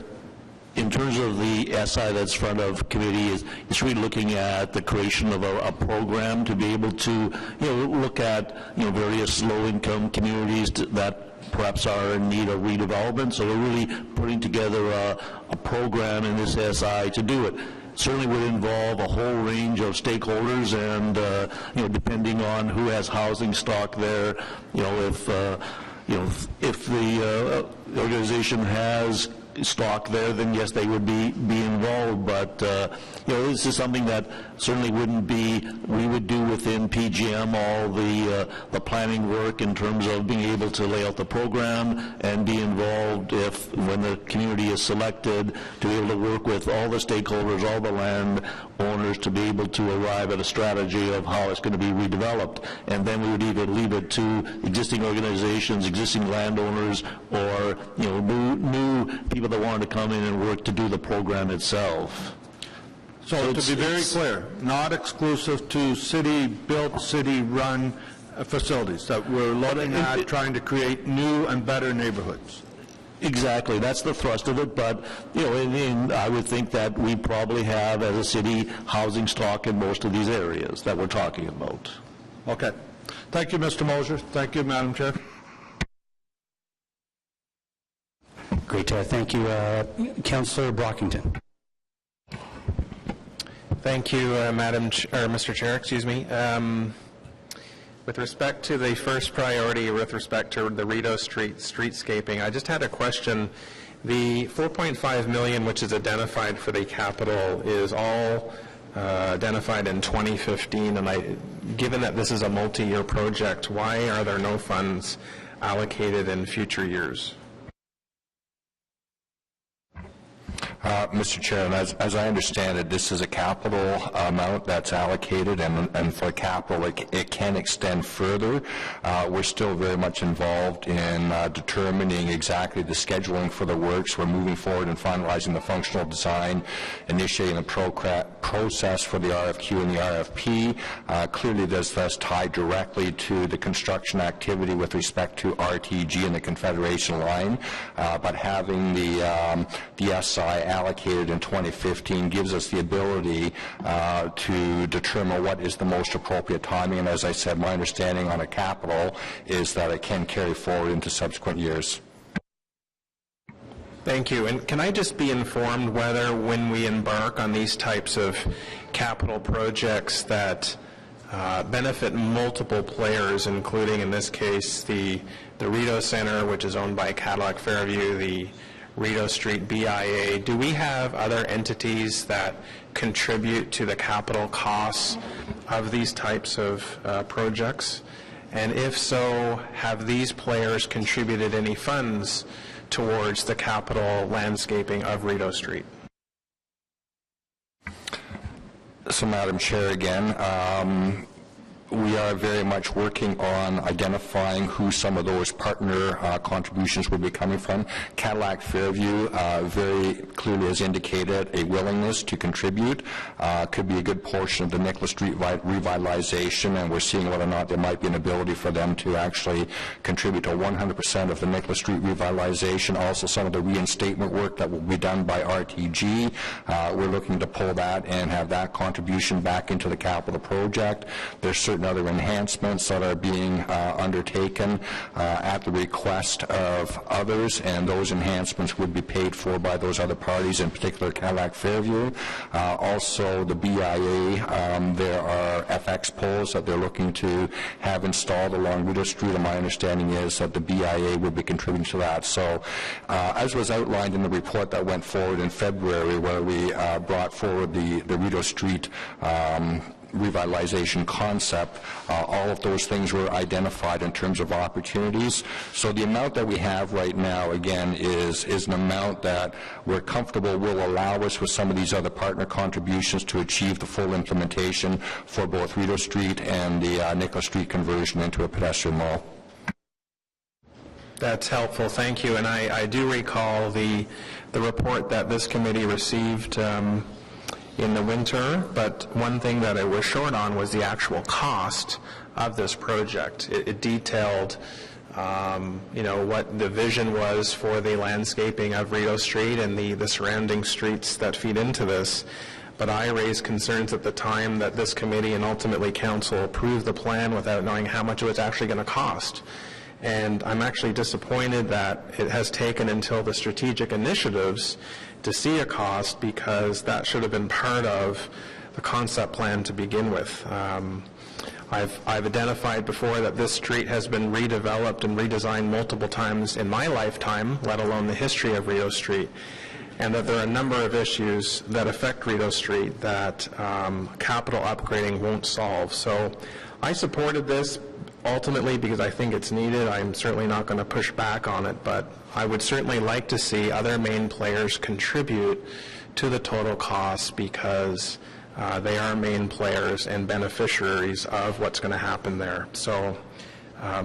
in terms of the SI that's front of committee, it's really looking at the creation of a program to be able to look at various low-income communities that perhaps are in need of redevelopment. So we're really putting together a program in this SI to do it. Certainly would involve a whole range of stakeholders, and depending on who has housing stock there, if the organization has stock there, then yes, they would be involved. But this is something that certainly wouldn't be, we would do within PGM all the planning work in terms of being able to lay out the program and be involved when the community is selected, to be able to work with all the stakeholders, all the land owners, to be able to arrive at a strategy of how it's going to be redeveloped. And then we would either leave it to existing organizations, existing landowners, or new people that wanted to come in and work to do the program itself. So to be very clear, not exclusive to city-built, city-run facilities, that we're looking at trying to create new and better neighborhoods. Exactly, that's the thrust of it, but, I would think that we probably have, as a city, housing stock in most of these areas that we're talking about. Okay. Thank you, Mr. Moser. Thank you, Madam Chair. Great, thank you. Councillor Brockington. Thank you, Mr. Chair, with respect to the first priority with respect to the Rideau Street streetscaping, I just had a question. The $4.5 million which is identified for the capital is all identified in 2015, and given that this is a multi-year project, why are there no funds allocated in future years? Mr. Chair, and as I understand it, this is a capital amount that's allocated, and for capital, it can extend further. We're still very much involved in determining exactly the scheduling for the works. We're moving forward and finalizing the functional design, initiating the process for the RFQ and the RFP. Clearly, this does tie directly to the construction activity with respect to RTG and the Confederation line, but having the SI allocated in 2015 gives us the ability to determine what is the most appropriate timing. And as I said, my understanding on a capital is that it can carry forward into subsequent years. Thank you. And can I just be informed whether when we embark on these types of capital projects that benefit multiple players, including in this case the Rideau Center, which is owned by Cadillac Fairview, the Rideau Street BIA, do we have other entities that contribute to the capital costs of these types of projects? And if so, have these players contributed any funds towards the capital landscaping of Rideau Street? So, Madam Chair, again, we are very much working on identifying who some of those partner contributions will be coming from. Cadillac Fairview very clearly has indicated a willingness to contribute. Could be a good portion of the Nicholas Street revitalization, and we're seeing whether or not there might be an ability for them to actually contribute to 100% of the Nicholas Street revitalization. Also, some of the reinstatement work that will be done by RTG. We're looking to pull that and have that contribution back into the capital project. There's certain other enhancements that are being undertaken at the request of others, and those enhancements would be paid for by those other parties, in particular Cadillac Fairview. Also, the BIA, there are FX poles that they're looking to have installed along Rideau Street, and my understanding is that the BIA would be contributing to that. So, as was outlined in the report that went forward in February, where we brought forward the Rideau Street revitalization concept, all of those things were identified in terms of opportunities. So the amount that we have right now, again, is an amount that we're comfortable will allow us with some of these other partner contributions to achieve the full implementation for both Rideau Street and the Nicholas Street conversion into a pedestrian mall. That's helpful, thank you. And I do recall the report that this committee received in the winter, but one thing that I was short on was the actual cost of this project. It detailed, what the vision was for the landscaping of Rideau Street and the surrounding streets that feed into this. But I raised concerns at the time that this committee and ultimately council approved the plan without knowing how much it was actually going to cost. And I'm actually disappointed that it has taken until the strategic initiatives to see a cost, because that should have been part of the concept plan to begin with. I've identified before that this street has been redeveloped and redesigned multiple times in my lifetime, let alone the history of Rideau Street, and that there are a number of issues that affect Rideau Street that capital upgrading won't solve. So I supported this ultimately because I think it's needed. I'm certainly not going to push back on it, but I would certainly like to see other main players contribute to the total cost, because they are main players and beneficiaries of what's going to happen there. So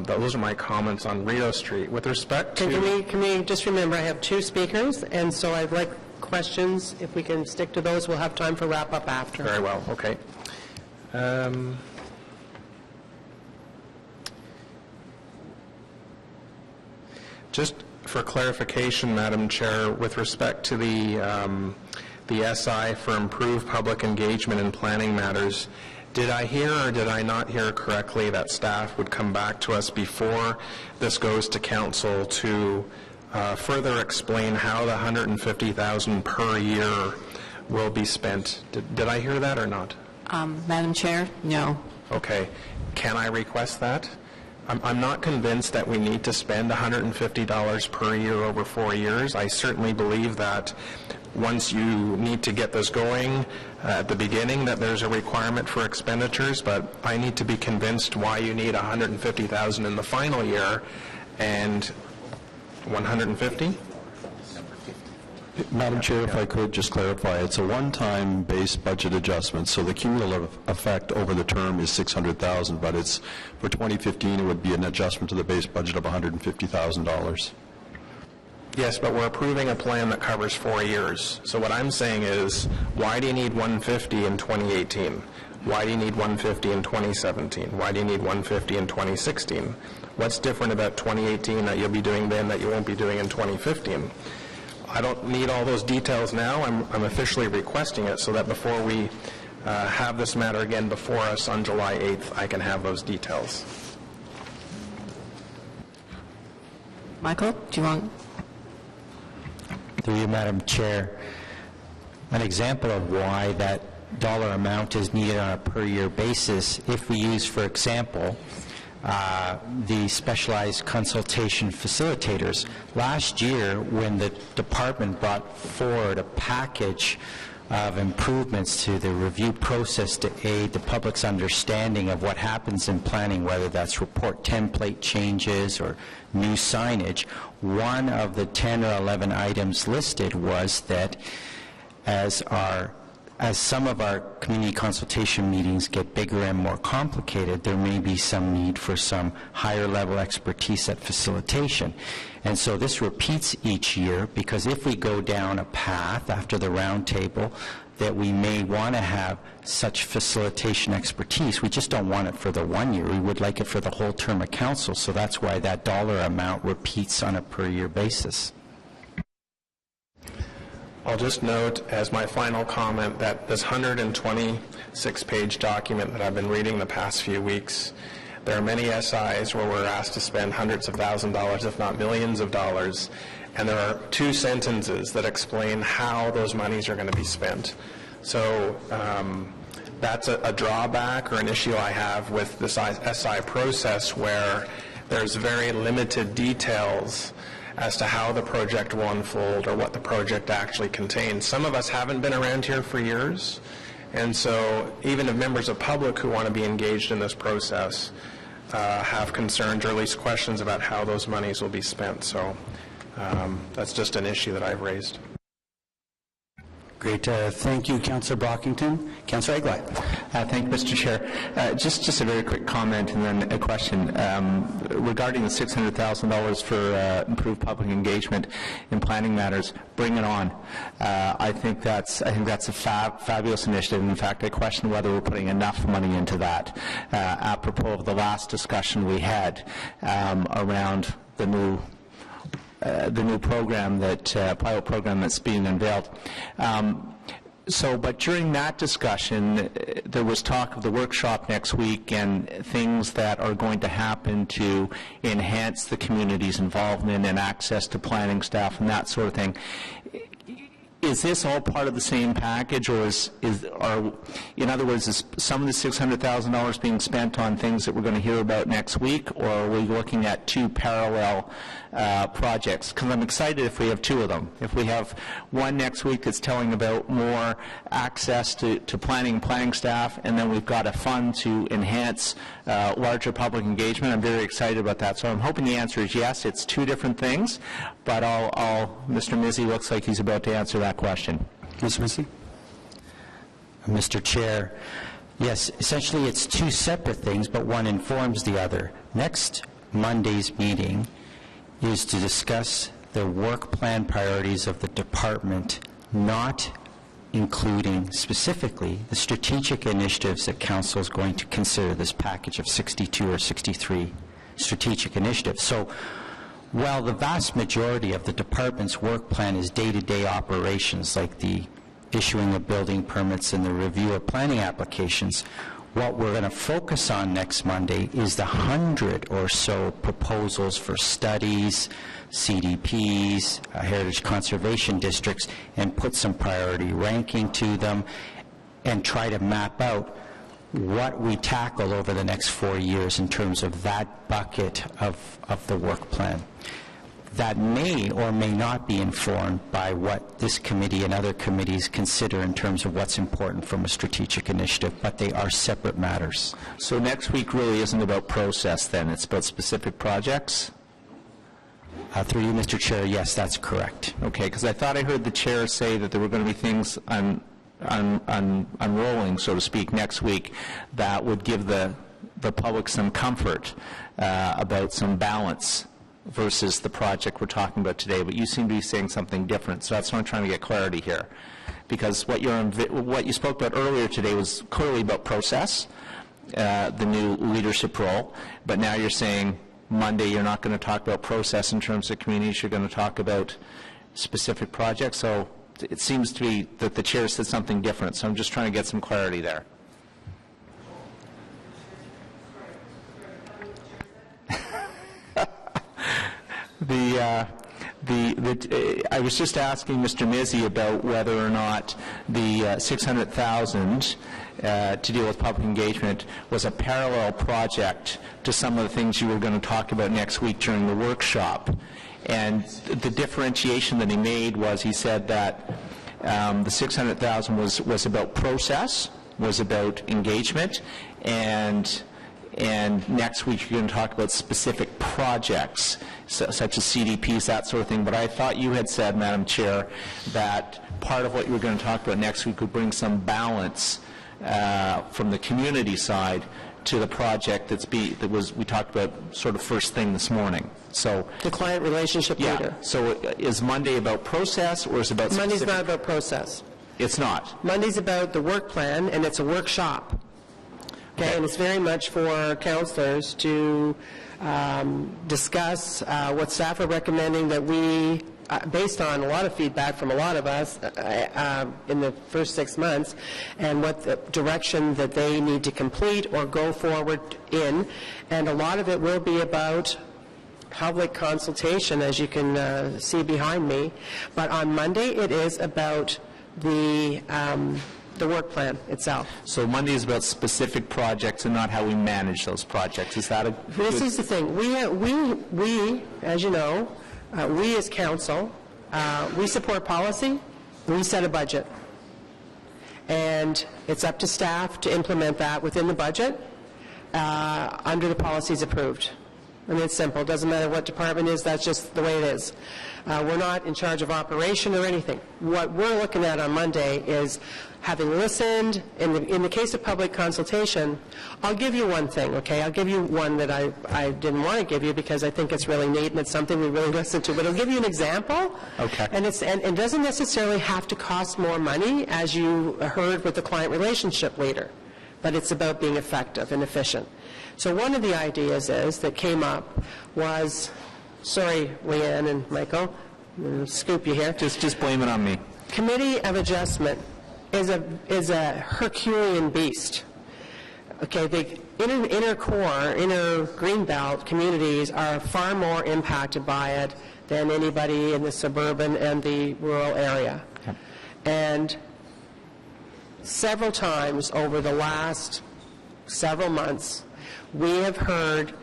those are my comments on Rideau Street. With respect to... Can we just remember, I have two speakers, and so I'd like questions. If we can stick to those, we'll have time for wrap-up after. Very well, okay. Just for clarification, Madam Chair, with respect to the SI for improved public engagement in planning matters, did I hear or did I not hear correctly that staff would come back to us before this goes to council to further explain how the $150,000 per year will be spent? Did I hear that or not? Madam Chair, no. Okay. Can I request that? I'm not convinced that we need to spend $150 per year over 4 years. I certainly believe that once you need to get this going at the beginning, that there's a requirement for expenditures, but I need to be convinced why you need $150,000 in the final year and 150? Madam Chair, if I could just clarify, it's a one-time base budget adjustment, so the cumulative effect over the term is $600,000, but it's for 2015 it would be an adjustment to the base budget of $150,000. Yes, but we're approving a plan that covers 4 years. So what I'm saying is, why do you need 150 in 2018? Why do you need 150 in 2017? Why do you need 150 in 2016? What's different about 2018 that you'll be doing then that you won't be doing in 2015? I don't need all those details now. I'm officially requesting it so that before we have this matter again before us on July 8th, I can have those details. Michael, do you want? Through you, Madam Chair, an example of why that dollar amount is needed on a per-year basis, if we use, for example, the specialized consultation facilitators. Last year, when the department brought forward a package of improvements to the review process to aid the public's understanding of what happens in planning, whether that's report template changes or new signage, one of the 10 or 11 items listed was that as some of our community consultation meetings get bigger and more complicated, there may be some need for some higher level expertise at facilitation. And so this repeats each year, because if we go down a path after the roundtable that we may want to have such facilitation expertise, we just don't want it for the 1 year. We would like it for the whole term of council. So that's why that dollar amount repeats on a per year basis. I'll just note as my final comment that this 126-page document that I've been reading the past few weeks, there are many SIs where we're asked to spend hundreds of thousands of dollars, if not millions of dollars, and there are 2 sentences that explain how those monies are going to be spent. So that's a drawback or an issue I have with this SI process, where there's very limited details as to how the project will unfold or what the project actually contains. Some of us haven't been around here for years, and so even if members of public who want to be engaged in this process have concerns or at least questions about how those monies will be spent. So that's just an issue that I've raised. Great. Thank you, Councillor Brockington. Councillor Egli. Thank you, Mr. Chair. Just a very quick comment and then a question. Regarding the $600,000 for improved public engagement in planning matters, bring it on. I think that's a fabulous initiative. In fact, I question whether we're putting enough money into that. Apropos of the last discussion we had around the new program, that pilot program that's being unveiled. But during that discussion, there was talk of the workshop next week and things that are going to happen to enhance the community's involvement and access to planning staff and that sort of thing. Is this all part of the same package, or in other words, is some of the $600,000 being spent on things that we're going to hear about next week, or are we looking at 2 parallel projects? Because I'm excited if we have 2 of them. If we have one next week that's telling about more access to planning staff, and then we've got a fund to enhance larger public engagement, I'm very excited about that. So I'm hoping the answer is yes, it's 2 different things, but Mr. Mizzi looks like he's about to answer that question. Mr. Mizzi? Mr. Chair, yes, essentially it's 2 separate things, but one informs the other. Next Monday's meeting is to discuss the work plan priorities of the department, not including specifically the strategic initiatives that Council is going to consider, this package of 62 or 63 strategic initiatives. So Well, the vast majority of the department's work plan is day-to-day operations, like the issuing of building permits and the review of planning applications. What we're going to focus on next Monday is the 100 or so proposals for studies, CDPs, heritage conservation districts, and put some priority ranking to them and try to map out what we tackle over the next 4 years in terms of that bucket of the work plan. That may or may not be informed by what this committee and other committees consider in terms of what's important from a strategic initiative, but they are separate matters. So next week really isn't about process then, it's about specific projects? Through you, Mr. Chair, yes, that's correct. Okay, because I thought I heard the chair say that there were going to be things unrolling, so to speak, next week that would give the public some comfort about some balance versus the project we're talking about today, but you seem to be saying something different, so that's why I'm trying to get clarity here. Because what you spoke about earlier today was clearly about process, the new leadership role, but now you're saying Monday you're not going to talk about process in terms of communities, you're going to talk about specific projects, so it seems to be that the chair said something different, so I'm just trying to get some clarity there. I was just asking Mr. Mizzi about whether or not the $600,000 to deal with public engagement was a parallel project to some of the things you were going to talk about next week during the workshop. And the differentiation that he made was he said that the $600,000 was about process, was about engagement, and next week you're going to talk about specific projects, such as CDPs, that sort of thing. But I thought you had said, Madam Chair, that part of what you were going to talk about next week would bring some balance from the community side to the project that we talked about sort of first thing this morning. So the client relationship leader. So is Monday about process or is it about Monday's specific? not about process. It's not. Monday's about the work plan, and it's a workshop. Okay, and it's very much for councillors to discuss what staff are recommending that we, based on a lot of feedback from a lot of us in the first 6 months, and what the direction that they need to complete or go forward in. And a lot of it will be about public consultation, as you can see behind me. But on Monday, it is about the work plan itself. So Monday is about specific projects and not how we manage those projects. Is that a This is the thing. We, as you know, we as council, we support policy, we set a budget. And it's up to staff to implement that within the budget under the policies approved. I mean, it's simple. It doesn't matter what department it is, that's just the way it is. We're not in charge of operation or anything. What we're looking at on Monday is, having listened, in the case of public consultation, I'll give you one thing, okay? I'll give you one that I didn't want to give you because I think it's really neat and it's something we really listen to. But I'll give you an example. Okay. And it doesn't necessarily have to cost more money, as you heard with the client relationship leader, but it's about being effective and efficient. So one of the ideas that came up was, sorry, Leanne and Michael, I'm going to scoop you here. Just blame it on me. Committee of Adjustment is a Herculean beast. Okay, the inner Greenbelt communities are far more impacted by it than anybody in the suburban and the rural area. Okay. And several times over the last several months, we have heard,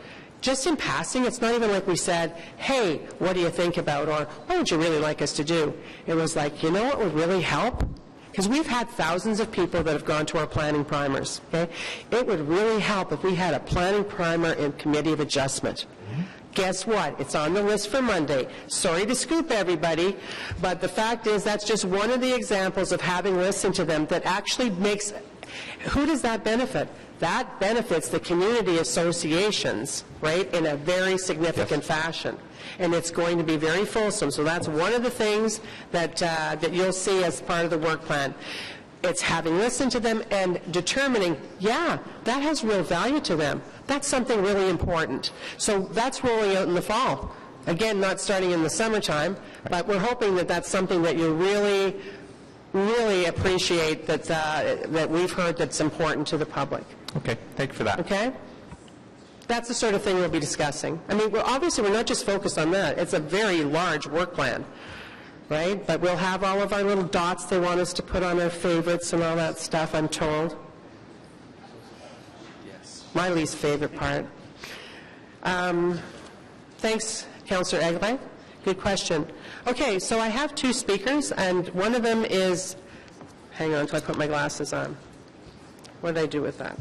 just in passing, it's not even like we said, hey, what do you think about, or what would you really like us to do? It was like, you know what would really help? Because we've had thousands of people that have gone to our planning primers, okay? It would really help if we had a planning primer and committee of adjustment. Mm-hmm. Guess what? It's on the list for Monday. Sorry to scoop everybody, but the fact is that's just one of the examples of having listened to them that actually makes, who does that benefit? That benefits the community associations, right, in a very significant fashion. And it's going to be very fulsome. So that's one of the things that you'll see as part of the work plan. It's having listened to them and determining, yeah, that has real value to them. That's something really important. So that's rolling out in the fall. Again, not starting in the summertime, but we're hoping that that's something that you really, really appreciate, that we've heard that's important to the public. Okay, thank you for that. Okay? That's the sort of thing we'll be discussing. I mean, obviously, we're not just focused on that. It's a very large work plan, right? But we'll have all of our little dots they want us to put on our favorites and all that stuff, I'm told. Yes. My least favorite part. Thanks, Councillor Egley. Good question. Okay, so I have two speakers, and one of them is, hang on until I put my glasses on. What did I do with that?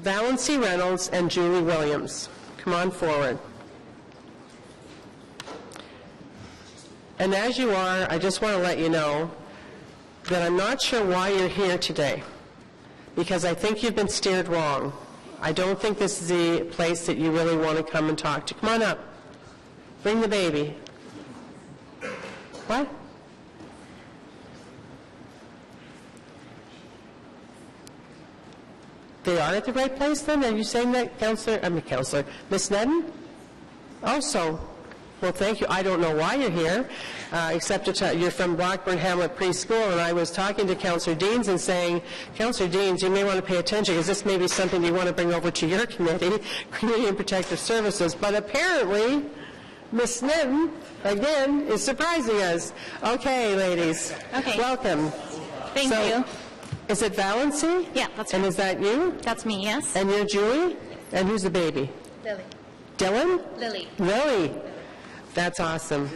Valency Reynolds and Julie Williams. Come on forward. And as you are, I just want to let you know that I'm not sure why you're here today, because I think you've been steered wrong. I don't think this is the place that you really want to come and talk to. Come on up. Bring the baby. What? They are at the right place then? Are you saying that, Councillor, Ms. Nedden? Also, well, thank you. I don't know why you're here, except you're from Blackburn Hamlet Preschool, and I was talking to Councillor Deans and saying, Councillor Deans, you may want to pay attention, because this may be something you want to bring over to your committee, Community and Protective Services. But apparently, Ms. Nedden, again, is surprising us. Okay, ladies. Okay. Welcome. Thank you. Is it Valency? Yeah, that's right. And is that you? That's me, yes. And you're Julie? And who's the baby? Lily. Dylan? Lily. Lily. That's awesome.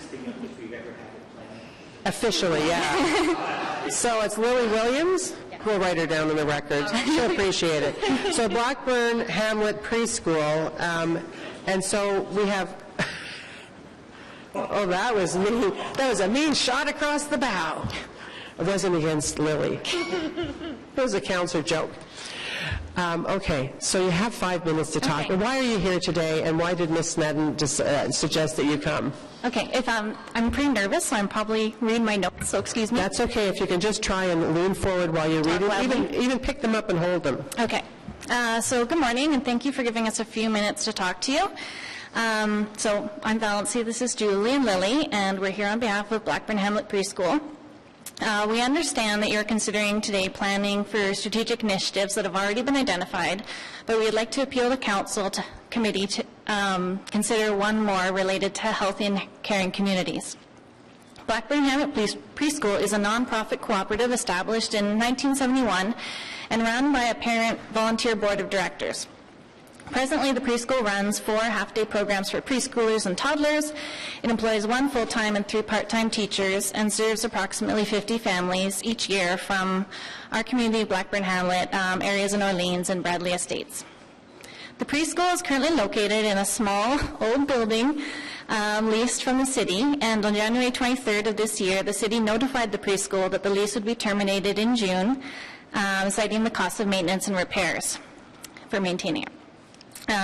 Officially, yeah. So it's Lily Williams? We'll write her down on the record. She'll appreciate it. So Blackburn Hamlet Preschool, and so we have... Oh, that was mean. That was a mean shot across the bow. It wasn't against Lily. It was a Councillor joke. Okay, so you have 5 minutes to talk. Okay. And why are you here today, and why did Ms. Nedden suggest that you come? Okay, if I'm pretty nervous, so I'm probably reading my notes, so excuse me. That's okay. If you can just try and lean forward while you read it, even pick them up and hold them. Okay. So good morning, and thank you for giving us a few minutes to talk to you. So I'm Valency, this is Julie and Lily, and we're here on behalf of Blackburn Hamlet Preschool. We understand that you're considering today planning for strategic initiatives that have already been identified, but we'd like to appeal to Council committee to consider one more related to healthy and caring communities. Blackburn Hamlet Preschool is a nonprofit cooperative established in 1971 and run by a parent volunteer board of directors. Presently, the preschool runs 4 half-day programs for preschoolers and toddlers. It employs 1 full-time and 3 part-time teachers and serves approximately 50 families each year from our community, Blackburn Hamlet, areas in Orleans and Bradley Estates. The preschool is currently located in a small, old building leased from the city, and on January 23rd of this year, the city notified the preschool that the lease would be terminated in June, citing the cost of maintenance and repairs for maintaining it.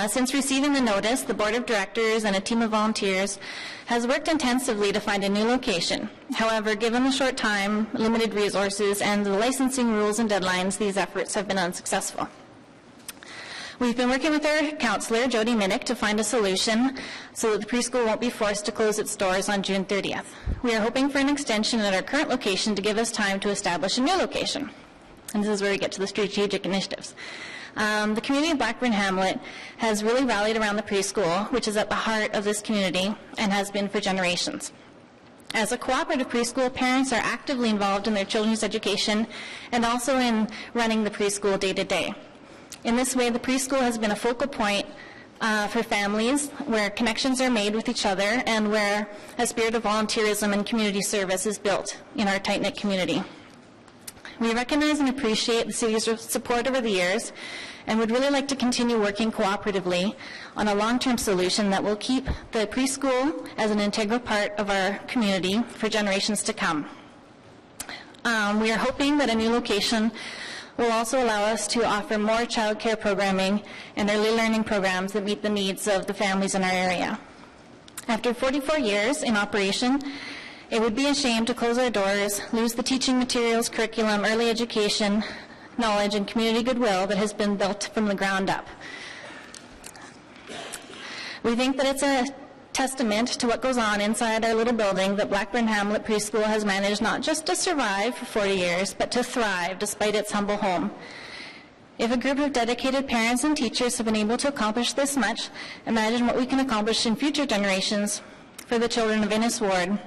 Since receiving the notice, the board of directors and a team of volunteers has worked intensively to find a new location. However, given the short time, limited resources, and the licensing rules and deadlines, these efforts have been unsuccessful. We've been working with our counselor, Jody Minnick, to find a solution so that the preschool won't be forced to close its doors on June 30th. We are hoping for an extension at our current location to give us time to establish a new location. And this is where we get to the strategic initiatives. The community of Blackburn Hamlet has really rallied around the preschool, which is at the heart of this community and has been for generations. As a cooperative preschool, parents are actively involved in their children's education and also in running the preschool day to day. In this way, the preschool has been a focal point for families where connections are made with each other and where a spirit of volunteerism and community service is built in our tight-knit community. We recognize and appreciate the city's support over the years and would really like to continue working cooperatively on a long-term solution that will keep the preschool as an integral part of our community for generations to come. We are hoping that a new location will also allow us to offer more child care programming and early learning programs that meet the needs of the families in our area. After 44 years in operation, it would be a shame to close our doors, lose the teaching materials, curriculum, early education, knowledge, and community goodwill that has been built from the ground up. We think that it's a testament to what goes on inside our little building that Blackburn Hamlet Preschool has managed not just to survive for 40 years, but to thrive despite its humble home. If a group of dedicated parents and teachers have been able to accomplish this much, imagine what we can accomplish in future generations for the children of Innes Ward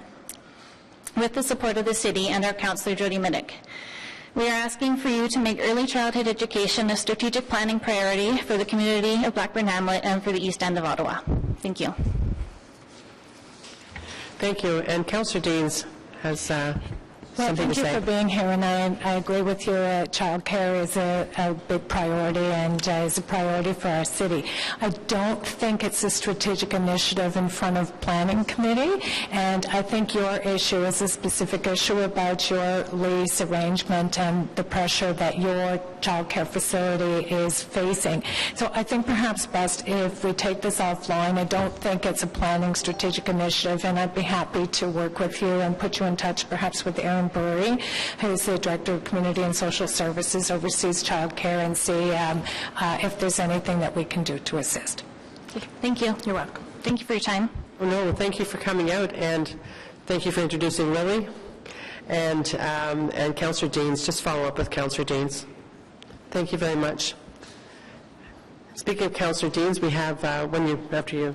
with the support of the city and our councillor Jody Middick. We are asking for you to make early childhood education a strategic planning priority for the community of Blackburn Hamlet and for the East End of Ottawa. Thank you. Thank you. And Councillor Deans has something to say. Thank you for being here, and I agree with you. Child care is a big priority and is a priority for our city. I don't think it's a strategic initiative in front of Planning Committee, and I think your issue is a specific issue about your lease arrangement and the pressure that your child care facility is facing. So I think perhaps best if we take this offline. I don't think it's a planning strategic initiative, and I'd be happy to work with you and put you in touch perhaps with Aaron Burry, who's the Director of Community and Social Services, oversees child care, and see if there's anything that we can do to assist. Thank you. You're welcome. Thank you for your time. Well, no, thank you for coming out, and thank you for introducing Lily. And Councillor Deans, just follow up with Councillor Deans. Thank you very much. Speaking of Councillor Deans, we have, after you.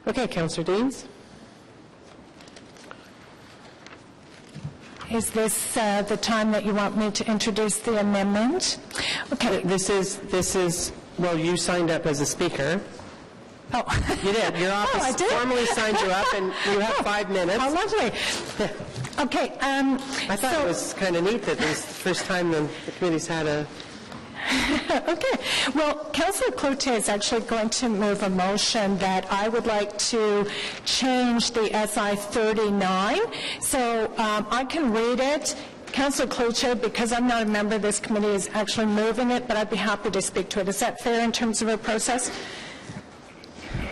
Okay, Councillor Deans. Is this the time that you want me to introduce the amendment? Okay. This is, well, you signed up as a speaker. Oh. You did. Your office I did? formally signed you up, and you have 5 minutes. How lovely. Okay. I thought it was kind of neat that this is the first time the committee's had a... Okay. Well, Councillor Cloutier is actually going to move a motion that I would like to change the SI 39. So I can read it. Councillor Cloutier, because I'm not a member of this committee, is actually moving it, but I'd be happy to speak to it. Is that fair in terms of our process?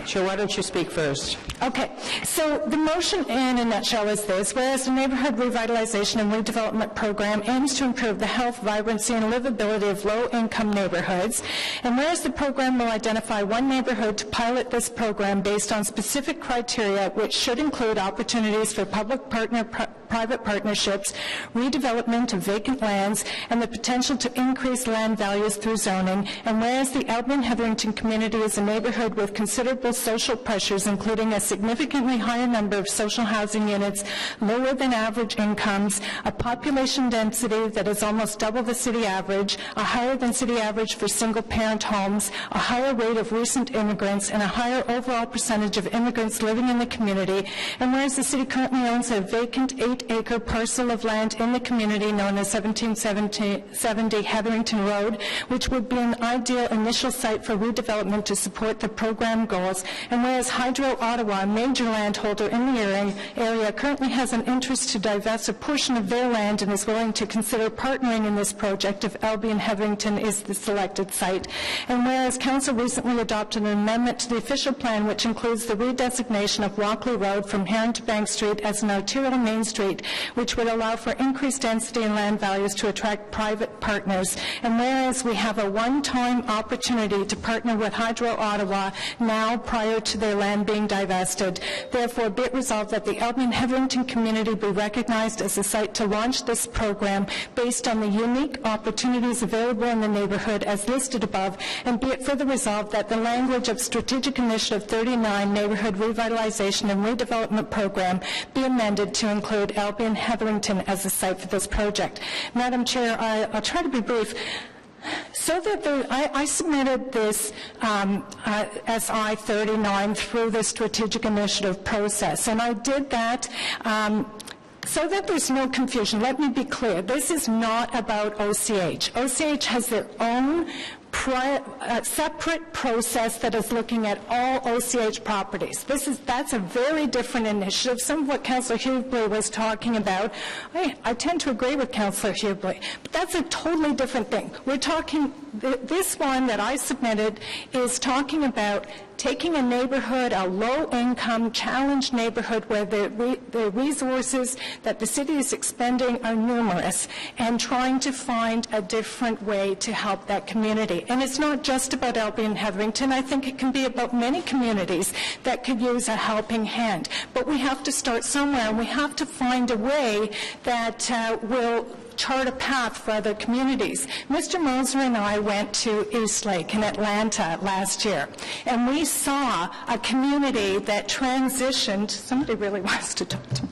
Sure, why don't you speak first? Okay, so the motion in a nutshell is this: whereas the Neighborhood Revitalization and Redevelopment Program aims to improve the health, vibrancy, and livability of low-income neighborhoods, and whereas the program will identify one neighborhood to pilot this program based on specific criteria, which should include opportunities for public-private partnerships, redevelopment of vacant lands, and the potential to increase land values through zoning, and whereas the Albion-Hetherington community is a neighborhood with considerable social pressures, including a significantly higher number of social housing units, lower than average incomes, a population density that is almost double the city average, a higher than city average for single-parent homes, a higher rate of recent immigrants, and a higher overall percentage of immigrants living in the community, and whereas the city currently owns a vacant 8-acre parcel of land in the community known as 1770 Hetherington Road, which would be an ideal initial site for redevelopment to support the program goals, and whereas Hydro Ottawa, a major landholder in the area, currently has an interest to divest a portion of their land and is willing to consider partnering in this project if Albion-Hetherington is the selected site, and whereas Council recently adopted an amendment to the official plan which includes the redesignation of Walkley Road from Heron to Bank Street as an arterial main street, which would allow for increased density and land values to attract private partners, and whereas we have a one-time opportunity to partner with Hydro Ottawa now prior to their land being divested. Therefore, be it resolved that the Albion-Hetherington community be recognized as a site to launch this program based on the unique opportunities available in the neighborhood as listed above, and be it further resolved that the language of Strategic Initiative 39 Neighborhood Revitalization and Redevelopment Program be amended to include Albion-Hetherington as a site for this project. Madam Chair, I'll try to be brief. So that I submitted this SI 39 through the strategic initiative process, and I did that so that there's no confusion. Let me be clear. This is not about OCH. OCH has their own separate process that is looking at all OCH properties. That's a very different initiative. Some of what Councillor Hubley was talking about, I tend to agree with Councillor Hubley, but that's a totally different thing. We're talking, this one that I submitted is talking about taking a neighborhood, a low-income, challenged neighborhood where the resources that the city is expending are numerous, and trying to find a different way to help that community. And it's not just about Albion Heatherington. I think it can be about many communities that could use a helping hand. But we have to start somewhere, and we have to find a way that will chart a path for other communities. Mr. Moser and I went to Eastlake in Atlanta last year, and we saw a community that transitioned. Somebody really wants to talk to me.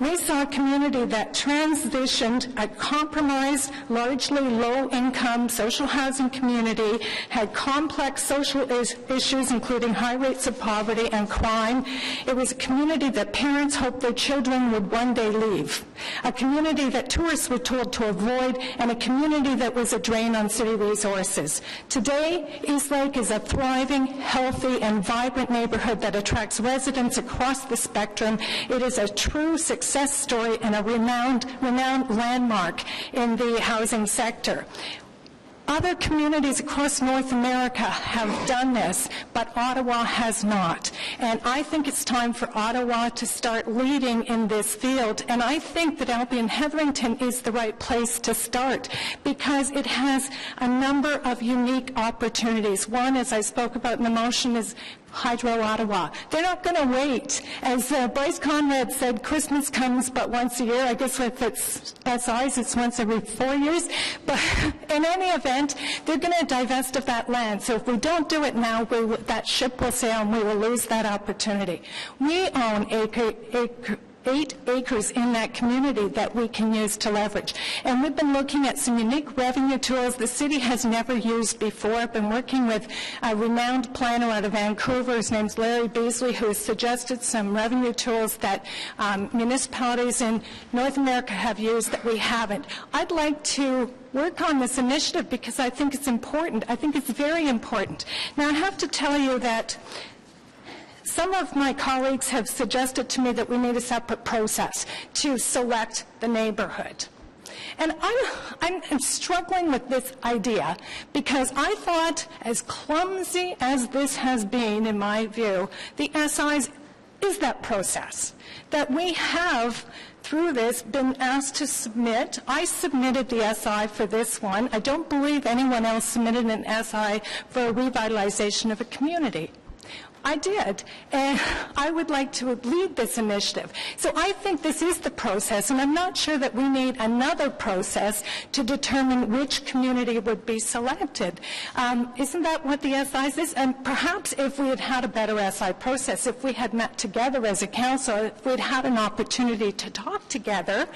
We saw a community that transitioned, a compromised, largely low-income social housing community, had complex social issues, including high rates of poverty and crime. It was a community that parents hoped their children would one day leave, a community that tourists were told to avoid, and a community that was a drain on city resources. Today, Eastlake is a thriving, healthy, and vibrant neighborhood that attracts residents across the spectrum. It is a true success story and a renowned landmark in the housing sector. Other communities across North America have done this, but Ottawa has not. And I think it's time for Ottawa to start leading in this field. And I think that Albion Heatherington is the right place to start because it has a number of unique opportunities. One, as I spoke about in the motion, is Hydro Ottawa. They're not going to wait. As Bryce Conrad said, Christmas comes but once a year. I guess with its SIs, it's once every 4 years. But in any event, they're going to divest of that land. So if we don't do it now, that ship will sail and we will lose that opportunity. We own 8 acres in that community that we can use to leverage. And we've been looking at some unique revenue tools the city has never used before. I've been working with a renowned planner out of Vancouver. His name's Larry Beasley, who has suggested some revenue tools that municipalities in North America have used that we haven't. I'd like to work on this initiative because I think it's important. I think it's very important. Now, I have to tell you that some of my colleagues have suggested to me that we need a separate process to select the neighborhood. And I'm struggling with this idea because I thought, as clumsy as this has been, in my view, the SIs is that process that we have through this been asked to submit. I submitted the SI for this one. I don't believe anyone else submitted an SI for a revitalization of a community. I did, and I would like to lead this initiative. So I think this is the process, and I'm not sure that we need another process to determine which community would be selected. Isn't that what the SIs is? And perhaps if we had had a better SI process, if we had met together as a council, if we'd had an opportunity to talk together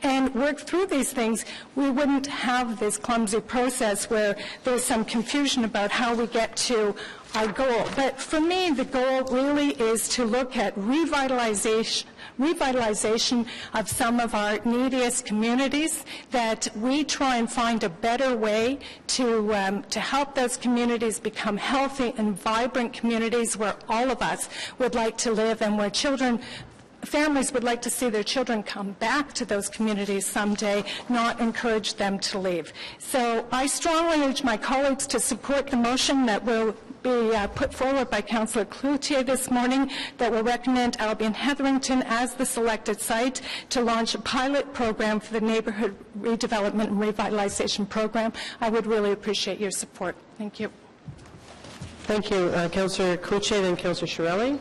and work through these things, we wouldn't have this clumsy process where there's some confusion about how we get to our goal. But for me, the goal really is to look at revitalization of some of our neediest communities, that we try and find a better way to help those communities become healthy and vibrant communities where all of us would like to live and where families would like to see their children come back to those communities someday, not encourage them to leave. So I strongly urge my colleagues to support the motion that will be put forward by Councillor Cloutier this morning that will recommend Albion Heatherington as the selected site to launch a pilot program for the neighbourhood redevelopment and revitalization program. I would really appreciate your support. Thank you. Thank you, Councillor Cloutier, then Councillor Chiarelli.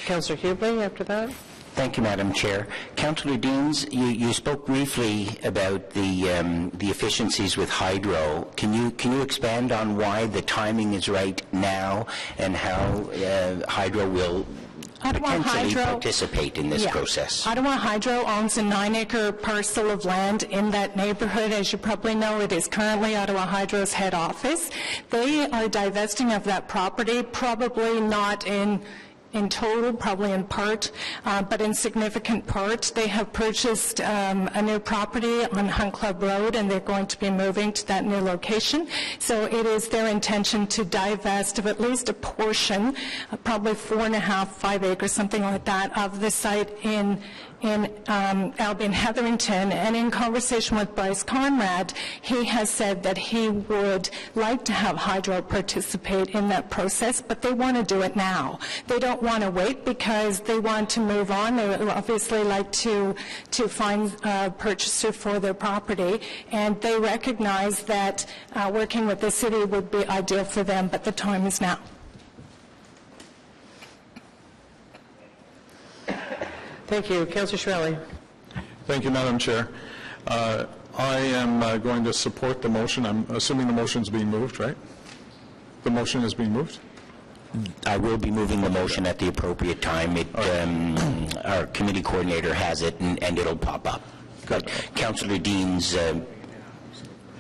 Councillor Hubley after that. Thank you, Madam Chair. Councillor Deans, you spoke briefly about the efficiencies with hydro. Can you expand on why the timing is right now and how hydro will potentially participate in this process? Ottawa Hydro owns a 9-acre parcel of land in that neighbourhood. As you probably know, it is currently Ottawa Hydro's head office. They are divesting of that property, probably not in in total, probably in part, but in significant part. They have purchased a new property on Hunt Club Road, and they're going to be moving to that new location. So it is their intention to divest of at least a portion, probably 4.5, 5 acres, something like that, of the site in Albion Hetherington. And in conversation with Bryce Conrad, he has said that he would like to have Hydro participate in that process, but they want to do it now. They don't want to wait because they want to move on. They would obviously like to find a purchaser for their property, and they recognize that working with the city would be ideal for them, but the time is now. Thank you. Councillor Shirelli. Thank you, Madam Chair. I am going to support the motion. I'm assuming the motion is being moved, right? The motion is being moved? I will be moving the motion at the appropriate time. Our committee coordinator has it, and it'll pop up. But Councillor Dean's...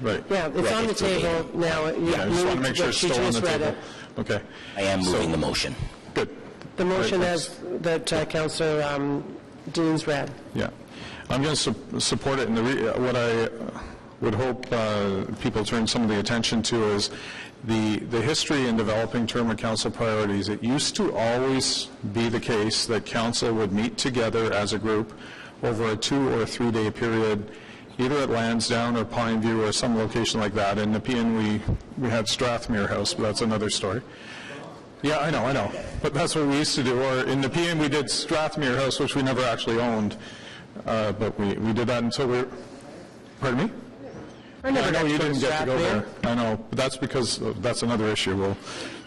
right. Yeah, it's on the table now. I just want to make sure it's still on the table. Okay. I am moving the motion. Good. The motion as that Councillor Dean's read. Yeah. I'm going to support it, and what I would hope people turn some of the attention to is the history in developing term of council priorities. It used to always be the case that council would meet together as a group over a 2 or 3 day period, either at Lansdowne or Pineview or some location like that. In Nepean, we had Strathmere House, but that's another story. Yeah, I know. But that's what we used to do. Or in Nepean, we did Strathmere House, which we never actually owned. But we did that until we... Pardon me? I know you didn't get to go there. I know. But that's because that's another issue. We'll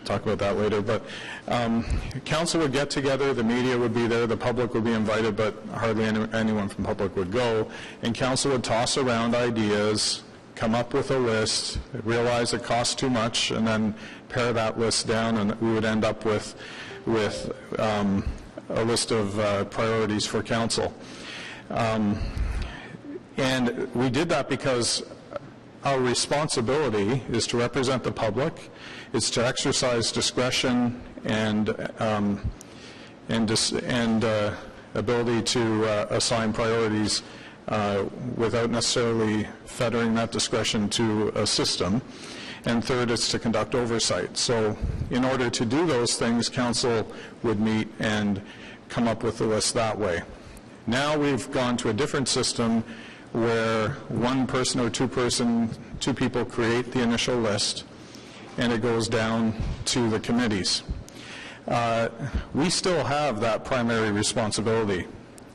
talk about that later. But council would get together, the media would be there, the public would be invited, but hardly anyone from public would go. And council would toss around ideas, come up with a list, realize it costs too much, and then pare that list down, and we would end up with a list of priorities for council. And we did that because our responsibility is to represent the public, it's to exercise discretion and ability to assign priorities without necessarily fettering that discretion to a system. And third, it's to conduct oversight. So in order to do those things, council would meet and come up with the list that way. Now we've gone to a different system where one person or two people create the initial list, and it goes down to the committees. We still have that primary responsibility,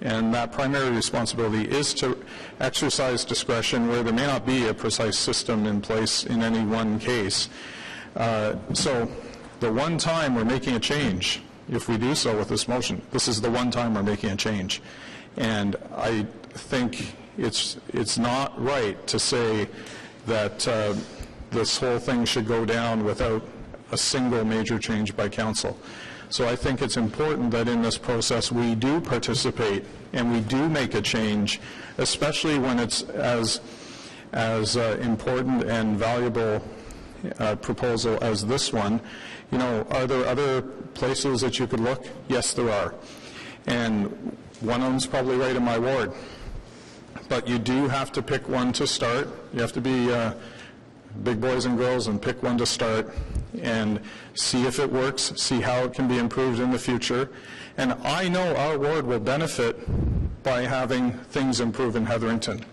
and that primary responsibility is to exercise discretion where there may not be a precise system in place in any one case. So the one time we're making a change, if we do so with this motion, this is the one time we're making a change. And I think it's not right to say that this whole thing should go down without a single major change by council. So I think it's important that in this process we do participate and we do make a change, especially when it's as important and valuable proposal as this one. You know, are there other places that you could look? Yes, there are. And one of them's probably right in my ward. But you do have to pick one to start. You have to be big boys and girls and pick one to start and see if it works, see how it can be improved in the future. And I know our ward will benefit by having things improve in Hetherington.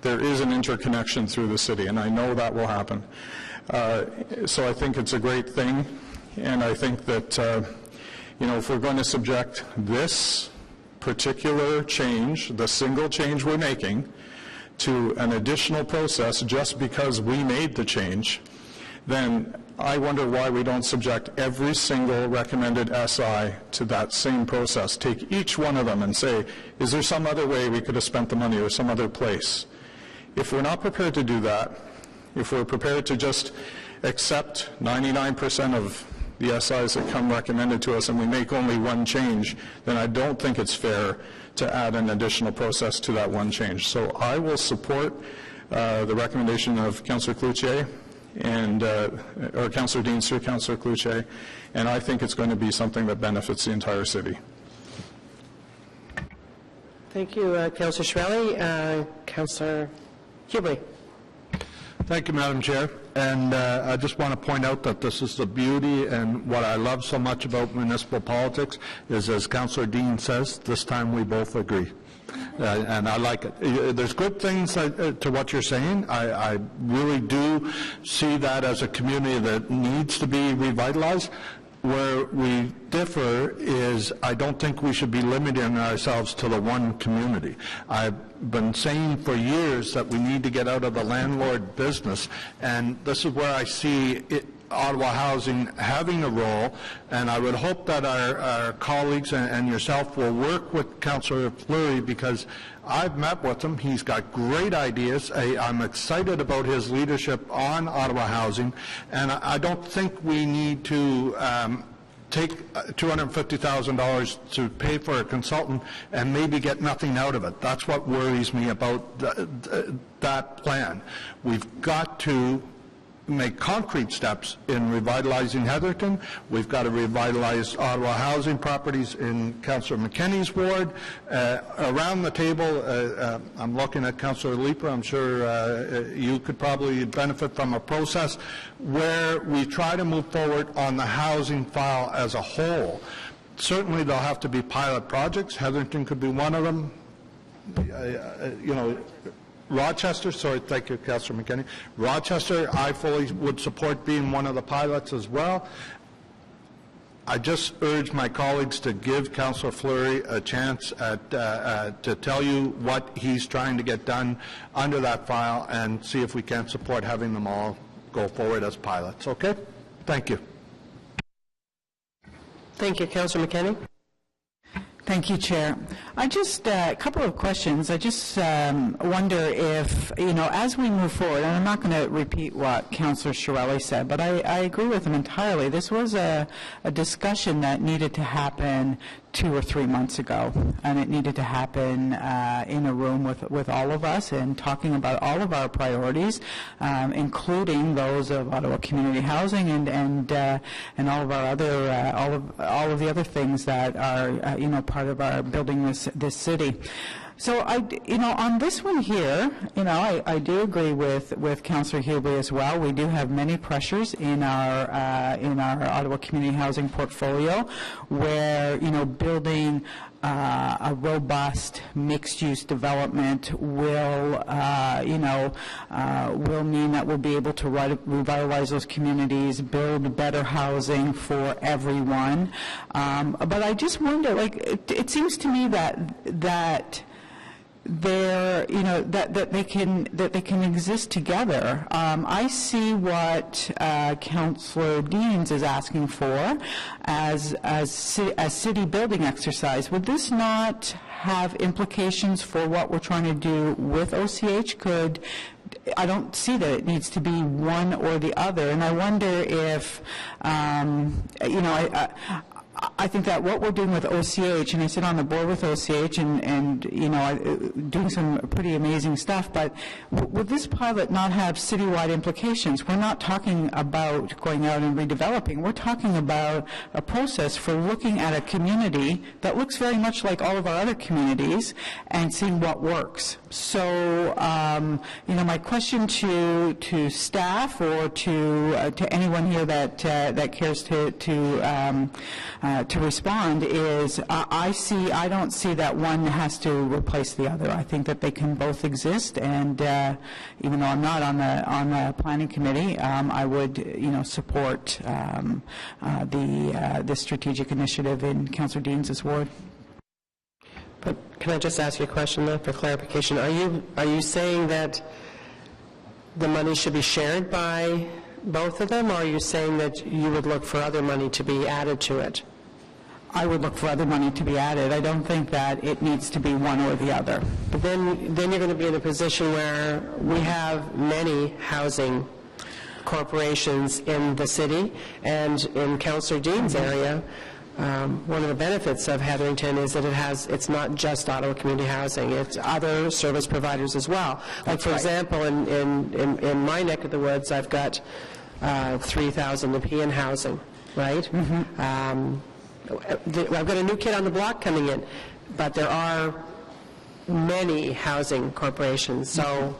There is an interconnection through the city, and I know that will happen. So I think it's a great thing, and I think that, if we're going to subject this particular change, the single change we're making, to an additional process just because we made the change, then I wonder why we don't subject every single recommended SI to that same process. Take each one of them and say, is there some other way we could have spent the money or some other place? If we're not prepared to do that, if we're prepared to just accept 99% of the SIs that come recommended to us and we make only one change, then I don't think it's fair to add an additional process to that one change. So I will support the recommendation of Councillor Cloutier, and or Councillor Dean through Councillor Cloutier, and I think it's going to be something that benefits the entire city. Thank you, Councillor Chiarelli. Councillor Hubley. Thank you, Madam Chair. And I just want to point out that this is the beauty and what I love so much about municipal politics is, as Councillor Dean says, this time we both agree. And I like it. There's good things to what you're saying. I really do see that as a community that needs to be revitalized. Where we differ is I don't think we should be limiting ourselves to the one community. I've been saying for years that we need to get out of the landlord business, and this is where I see Ottawa Housing having a role, and I would hope that our colleagues and yourself will work with Councillor Fleury, because I've met with him. He's got great ideas. I'm excited about his leadership on Ottawa Housing, and I don't think we need to take $250,000 to pay for a consultant and maybe get nothing out of it. That's what worries me about that plan. We've got to make concrete steps in revitalizing Heatherton. We've got to revitalize Ottawa Housing properties in Councillor McKenney's ward. Around the table, I'm looking at Councillor Leeper. I'm sure you could probably benefit from a process where we try to move forward on the housing file as a whole. Certainly there'll have to be pilot projects. Heatherton could be one of them. You know, Rochester, sorry, thank you, Councillor McKenney. Rochester, I fully would support being one of the pilots as well. I just urge my colleagues to give Councillor Fleury a chance to tell you what he's trying to get done under that file and see if we can support having them all go forward as pilots, okay? Thank you. Thank you, Councillor McKenney. Thank you, Chair. I just, a couple of questions. I just wonder if, you know, as we move forward, and I'm not going to repeat what Councillor Chiarelli said, but I agree with him entirely. This was a discussion that needed to happen 2 or 3 months ago, and it needed to happen in a room with all of us and talking about all of our priorities, including those of Ottawa Community Housing and all of our other all of the other things that are you know, part of our building this city. So you know, on this one here, you know, I do agree with Councillor Hubley as well. We do have many pressures in our Ottawa Community Housing portfolio, where, you know, building a robust mixed-use development will, you know, will mean that we'll be able to revitalize those communities, build better housing for everyone. But I just wonder, like, it seems to me that they're, you know, that they can exist together. I see what Councillor Deans is asking for as city building exercise. Would this not have implications for what we're trying to do with OCH? I don't see that it needs to be one or the other, and I wonder if, you know, I think that what we're doing with OCH, and I sit on the board with OCH and you know, doing some pretty amazing stuff, but would this pilot not have citywide implications? We're not talking about going out and redeveloping. We're talking about a process for looking at a community that looks very much like all of our other communities and seeing what works. So, you know, my question to staff or to anyone here that cares to respond is, I don't see that one has to replace the other. I think that they can both exist, and even though I'm not on the planning committee, I would, you know, support the strategic initiative in Councillor Deans' ward. But can I just ask you a question, though, for clarification? Are you saying that the money should be shared by both of them, or are you saying that you would look for other money to be added to it? I would look for other money to be added. I don't think that it needs to be one or the other. But then you're going to be in a position where we have many housing corporations in the city, and in Councillor Dean's area, one of the benefits of Heatherington is that it's not just Ottawa Community Housing, it's other service providers as well. Like, for example, in my neck of the woods, I've got 3,000 Nepean housing, right? I've got a new kid on the block coming in, but there are many housing corporations. So,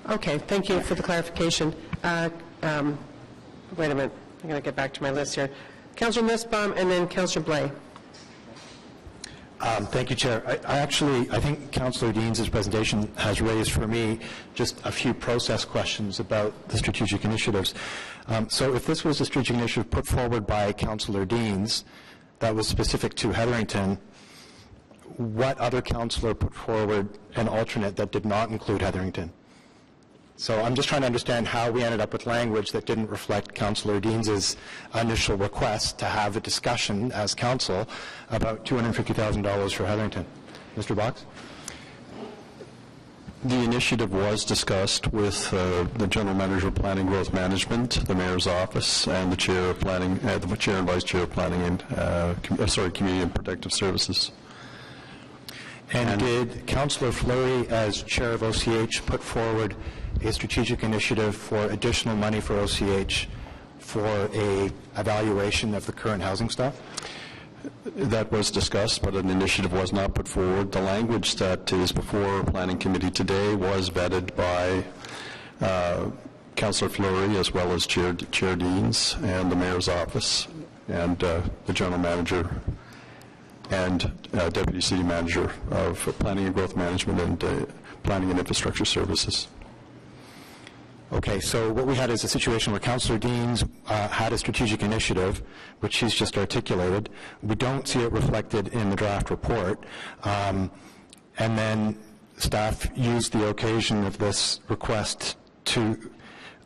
okay, thank you for the clarification. Wait a minute, I'm going to get back to my list here. Councillor Nussbaum and then Councillor Blais. Thank you, Chair. I think Councillor Deans' presentation has raised for me just a few process questions about the strategic initiatives. So if this was a strategic initiative put forward by Councillor Deans that was specific to Heatherington, what other councillor put forward an alternate that did not include Heatherington? So I'm just trying to understand how we ended up with language that didn't reflect Councillor Deans' initial request to have a discussion as council about $250,000 for Heatherington. Mr. Box? The initiative was discussed with the General Manager of Planning Growth Management, the Mayor's Office, and the Chair of Planning, the Chair and Vice Chair of Planning and Community and Protective Services. And did Councillor Fleury, as Chair of OCH, put forward a strategic initiative for additional money for OCH for a evaluation of the current housing stock? That was discussed, but an initiative was not put forward. The language that is before Planning Committee today was vetted by Councillor Fleury as well as Chair Deans and the Mayor's Office and the General Manager and Deputy City Manager of Planning and Growth Management and Planning and Infrastructure Services. Okay, so what we had is a situation where Councillor Deans had a strategic initiative, which she's just articulated. We don't see it reflected in the draft report. And then staff used the occasion of this request to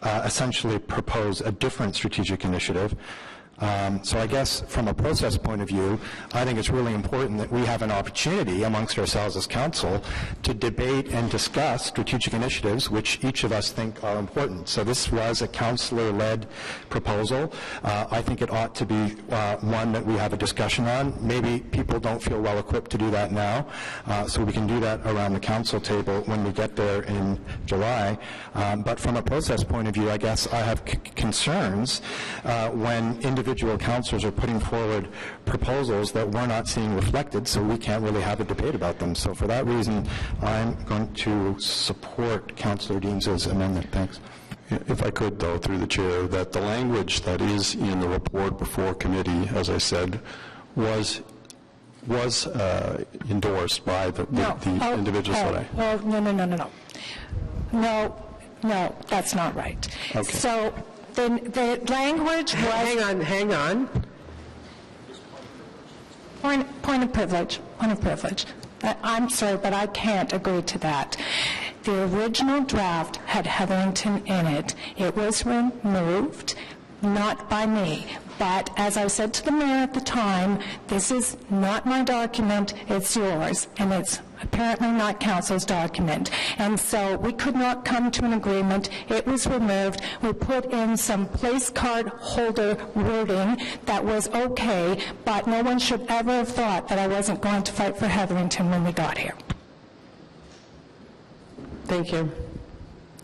essentially propose a different strategic initiative. So I guess from a process point of view, I think it's really important that we have an opportunity amongst ourselves as council to debate and discuss strategic initiatives which each of us think are important. So this was a councillor-led proposal. I think it ought to be one that we have a discussion on. Maybe people don't feel well equipped to do that now, so we can do that around the council table when we get there in July. But from a process point of view, I guess I have concerns when individual councillors are putting forward proposals that we're not seeing reflected, so we can't really have a debate about them. So for that reason, I'm going to support Councillor Deans' amendment. Thanks. If I could, though, through the Chair, that the language that is in the report before committee, as I said, was endorsed by the individuals that I... No, that's not right. Okay. So the language was... Hang on. Point of privilege. I'm sorry, but I can't agree to that. The original draft had Heatherington in it. It was removed, not by me. But as I said to the mayor at the time, this is not my document, it's yours, and it's apparently not council's document. And so we could not come to an agreement. It was removed. We put in some place card holder wording that was okay, but no one should ever have thought that I wasn't going to fight for Heatherington when we got here. Thank you.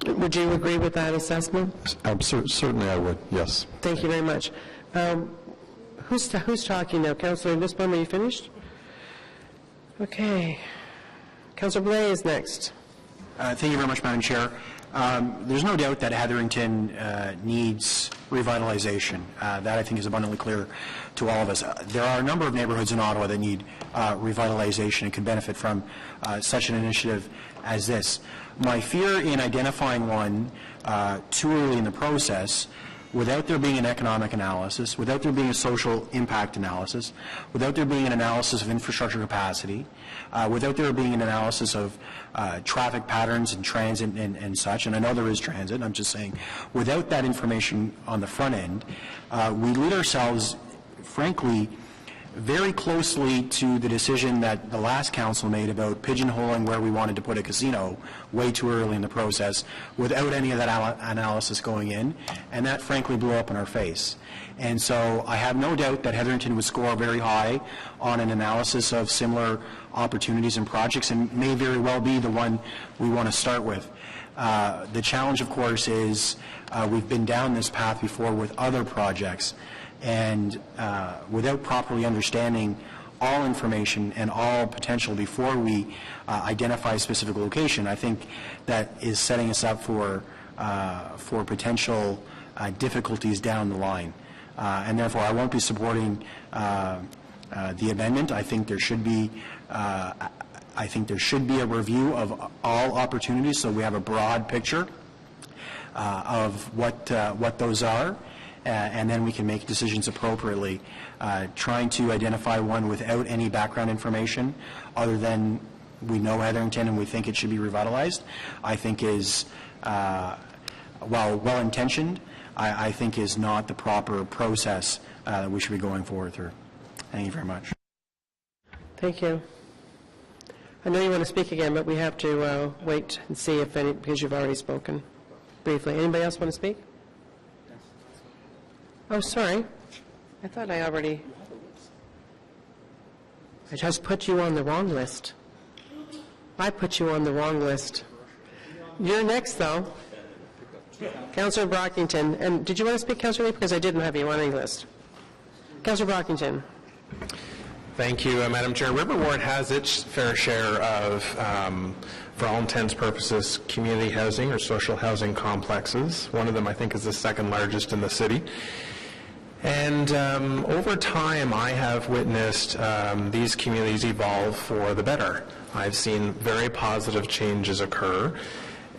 Would you agree with that assessment? Certainly I would, yes. Thank you very much. Who's talking now? Councillor Nussbaum, are you finished? Okay. Councillor Blais is next. Thank you very much, Madam Chair. There's no doubt that Heatherington needs revitalization. That, I think, is abundantly clear to all of us. There are a number of neighborhoods in Ottawa that need revitalization and can benefit from such an initiative as this. My fear in identifying one too early in the process, without there being an economic analysis, without there being a social impact analysis, without there being an analysis of infrastructure capacity, without there being an analysis of traffic patterns and transit and such, and I know there is transit, I'm just saying, without that information on the front end, we lead ourselves, frankly, very closely to the decision that the last council made about pigeonholing where we wanted to put a casino way too early in the process without any of that analysis going in, and that frankly blew up in our face. And so I have no doubt that Heatherington would score very high on an analysis of similar opportunities and projects, and may very well be the one we want to start with. The challenge, of course, is we've been down this path before with other projects, and without properly understanding all information and all potential before we identify a specific location, I think that is setting us up for potential difficulties down the line. And therefore, I won't be supporting the amendment. I think there should be a review of all opportunities, so we have a broad picture of what those are, and then we can make decisions appropriately. Trying to identify one without any background information, other than we know Heatherington and we think it should be revitalized, I think is, while well-intentioned, I think is not the proper process that we should be going forward through. Thank you very much. Thank you. I know you want to speak again, but we have to wait and see if any, because you've already spoken briefly. Anybody else want to speak? Oh, sorry. I thought I already... I just put you on the wrong list. I put you on the wrong list. You're next, though. Councillor Brockington. And did you want to speak, Councillor Lee? Because I didn't have you on any list. Councillor Brockington. Thank you, Madam Chair. River Ward has its fair share of, for all intents and purposes, community housing or social housing complexes. One of them, I think, is the second largest in the city. And over time, I have witnessed these communities evolve for the better. I've seen very positive changes occur.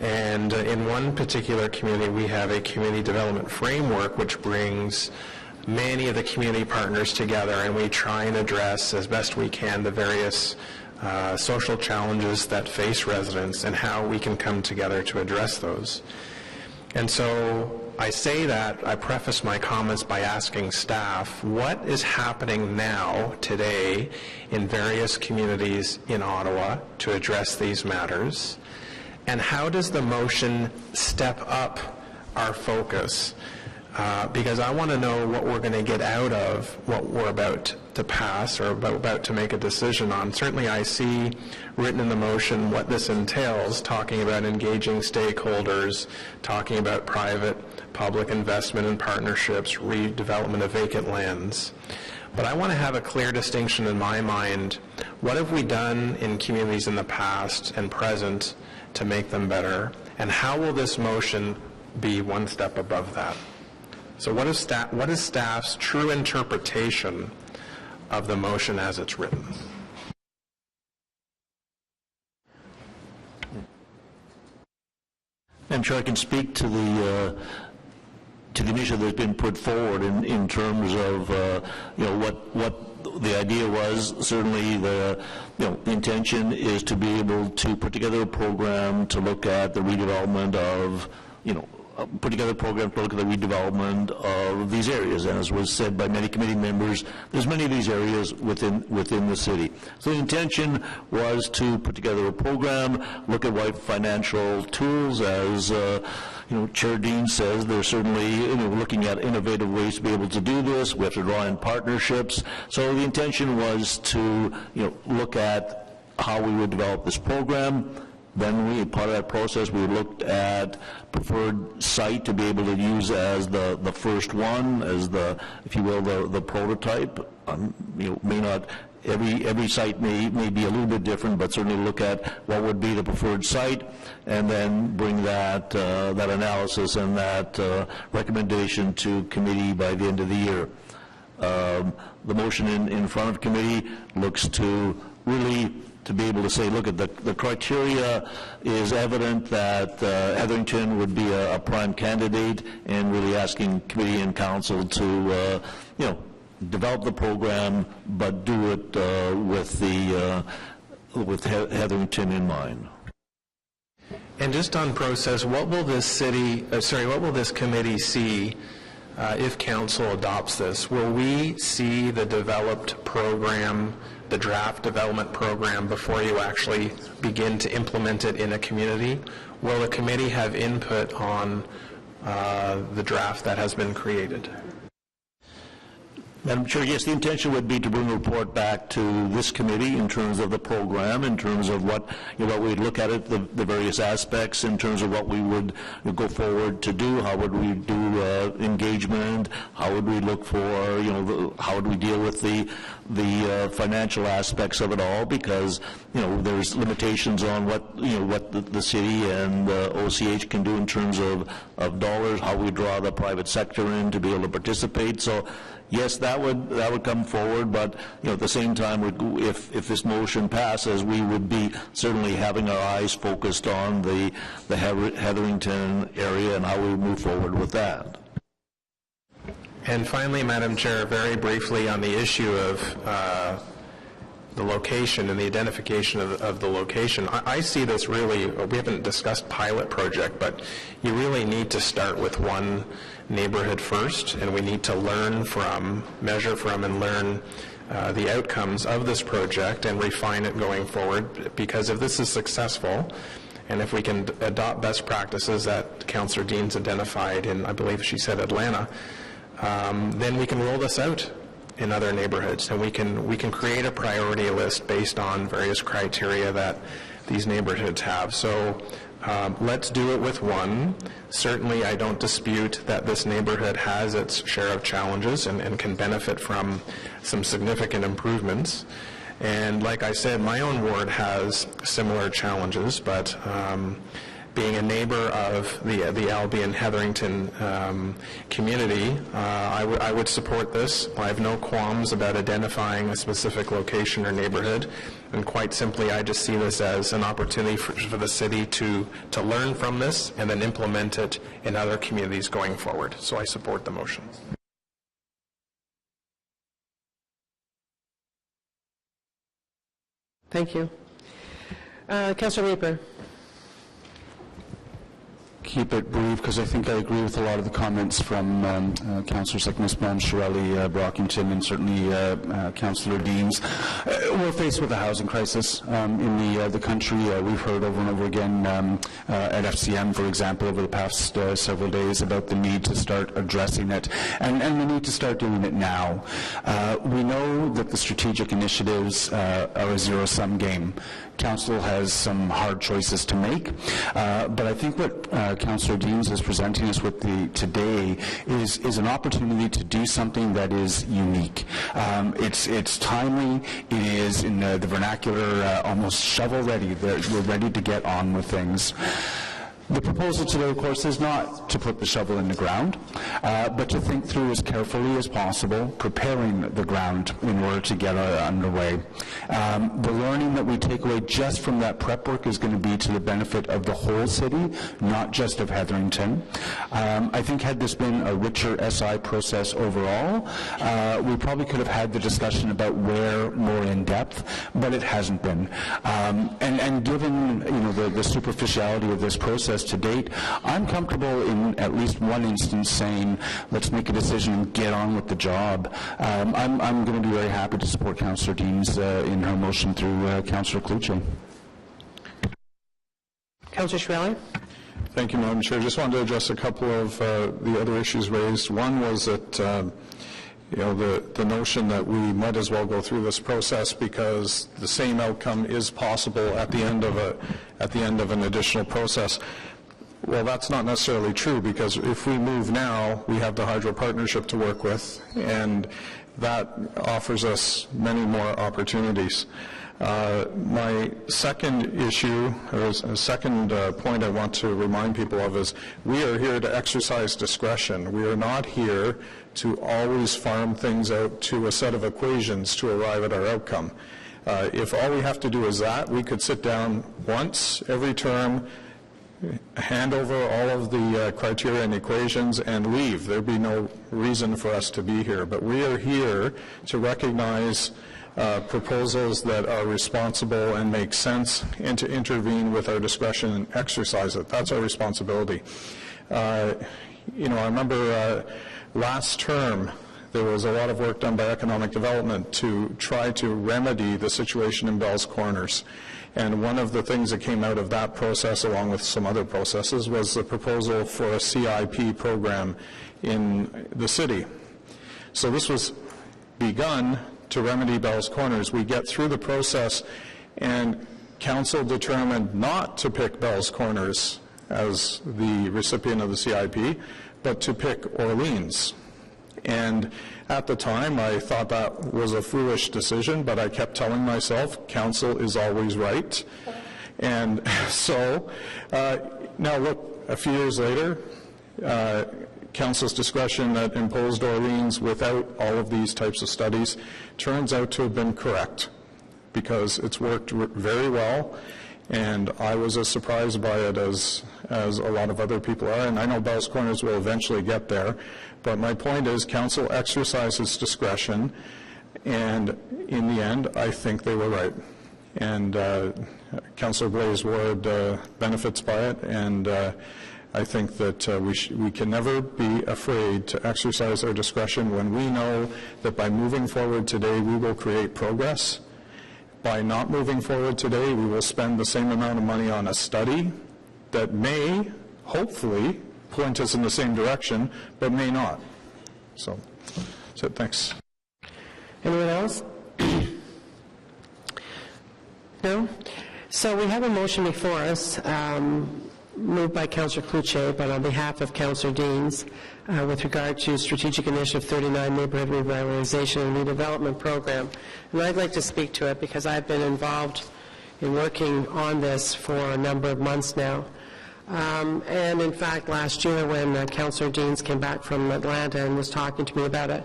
And in one particular community, we have a community development framework which brings many of the community partners together, and we try and address as best we can the various social challenges that face residents and how we can come together to address those. And so I say that, I preface my comments by asking staff, what is happening now, today, in various communities in Ottawa to address these matters? And how does the motion step up our focus? Because I want to know what we're going to get out of what we're about to pass or about to make a decision on. Certainly I see written in the motion what this entails, talking about engaging stakeholders, talking about private-public investment and partnerships, redevelopment of vacant lands. But I want to have a clear distinction in my mind. What have we done in communities in the past and present to make them better? And how will this motion be one step above that? So what is staff's true interpretation of the motion as it's written? I'm sure I can speak to the initiative that's been put forward in terms of what the idea was. Certainly the intention is to be able to put together a program to look at the redevelopment of put together a program to look at the redevelopment of these areas. And as was said by many committee members, there's many of these areas within the city. So the intention was to put together a program, look at what financial tools, as Chair Dean says, they're certainly looking at innovative ways to be able to do this. We have to draw in partnerships. So the intention was to look at how we would develop this program. Then part of that process, we looked at preferred site to be able to use as the first one, as if you will, the prototype. May not, every site may be a little bit different, but certainly look at what would be the preferred site, and then bring that analysis and that recommendation to committee by the end of the year. The motion in front of committee looks to really to be able to say, look, at the criteria is evident that Heatherington would be a prime candidate, and really asking committee and council to, develop the program, but do it with Heatherington in mind. And just on process, what will this committee see if council adopts this, will we see the developed program, the draft development program, before you actually begin to implement it in a community? Will the committee have input on the draft that has been created? Madam Chair, yes, the intention would be to bring a report back to this committee in terms of the program, in terms of what we'd look at it, the various aspects, in terms of what we would go forward to do, how would we do engagement, how would we look for, how would we deal with the financial aspects of it all, because, there's limitations on what the city and OCH can do in terms of dollars, how we draw the private sector in to be able to participate. So, yes, that would come forward, but at the same time, if this motion passes, we would be certainly having our eyes focused on the Heatherington area and how we move forward with that. And finally, Madam Chair, very briefly on the issue of the location and the identification of the location. I see this really, we haven't discussed pilot project, but you really need to start with one neighborhood first, and we need to learn from, measure from, and learn the outcomes of this project and refine it going forward, because if this is successful, and if we can adopt best practices that Councillor Dean's identified in, I believe she said Atlanta, then we can roll this out in other neighborhoods, and we can create a priority list based on various criteria that these neighborhoods have. So let's do it with one. Certainly, I don't dispute that this neighborhood has its share of challenges and can benefit from some significant improvements. And like I said, my own ward has similar challenges, but being a neighbor of the Albion Heatherington community, I would support this. I have no qualms about identifying a specific location or neighborhood, and quite simply, I just see this as an opportunity for the city to learn from this and then implement it in other communities going forward. So I support the motion. Thank you. Councillor Leeper. Keep it brief, because I think I agree with a lot of the comments from councillors like Ms. Shirelli, Brockington, and certainly Councillor Deans. We're faced with a housing crisis in the country. We've heard over and over again at FCM, for example, over the past several days about the need to start addressing it, and the need to start doing it now. We know that the strategic initiatives are a zero-sum game. Council has some hard choices to make, but I think what Councillor Deans is presenting us with today is an opportunity to do something that is unique. It's timely. It is, in the vernacular, almost shovel-ready. We're ready to get on with things. The proposal today, of course, is not to put the shovel in the ground, but to think through as carefully as possible, preparing the ground in order to get underway. The learning that we take away just from that prep work is going to be to the benefit of the whole city, not just of Heatherington. I think had this been a richer SI process overall, we probably could have had the discussion about where more in depth, but it hasn't been. And given the superficiality of this process to date, I'm comfortable in at least one instance saying, let's make a decision and get on with the job. I'm going to be very happy to support Councillor Deans in her motion through Councillor Cloutier. Councillor Shirelli. Thank you, Madam Chair. Just wanted to address a couple of the other issues raised. One was that the notion that we might as well go through this process because the same outcome is possible at the end of an additional process. Well, that's not necessarily true, because if we move now, we have the Hydro Partnership to work with, and that offers us many more opportunities. My second issue, or a second point I want to remind people of is we are here to exercise discretion. We are not here to always farm things out to a set of equations to arrive at our outcome. If all we have to do is that, we could sit down once every term, hand over all of the criteria and equations, and leave. There'd be no reason for us to be here. But we are here to recognize proposals that are responsible and make sense, and to intervene with our discretion and exercise it. That's our responsibility. I remember Last term, there was a lot of work done by Economic Development to try to remedy the situation in Bell's Corners. And one of the things that came out of that process, along with some other processes, was the proposal for a CIP program in the city. So this was begun to remedy Bell's Corners. We get through the process, and council determined not to pick Bell's Corners as the recipient of the CIP, but to pick Orleans. And at the time, I thought that was a foolish decision, but I kept telling myself, council is always right. And so, now look, a few years later, council's discretion that imposed Orleans without all of these types of studies turns out to have been correct, because it's worked very well, and I was as surprised by it as a lot of other people are, and I know Bell's Corners will eventually get there. But my point is, council exercises discretion, and in the end, I think they were right. And Councillor Blaise Ward benefits by it, and I think that we can never be afraid to exercise our discretion when we know that by moving forward today, we will create progress. By not moving forward today, we will spend the same amount of money on a study that may, hopefully, point us in the same direction, but may not. So thanks. Anyone else? No? So we have a motion before us, moved by Councillor Cloutier, but on behalf of Councillor Deans, with regard to Strategic Initiative 39 Neighborhood Revitalization and Redevelopment Program. And I'd like to speak to it because I've been involved in working on this for a number of months now. And in fact, last year when Councillor Deans came back from Atlanta and was talking to me about it,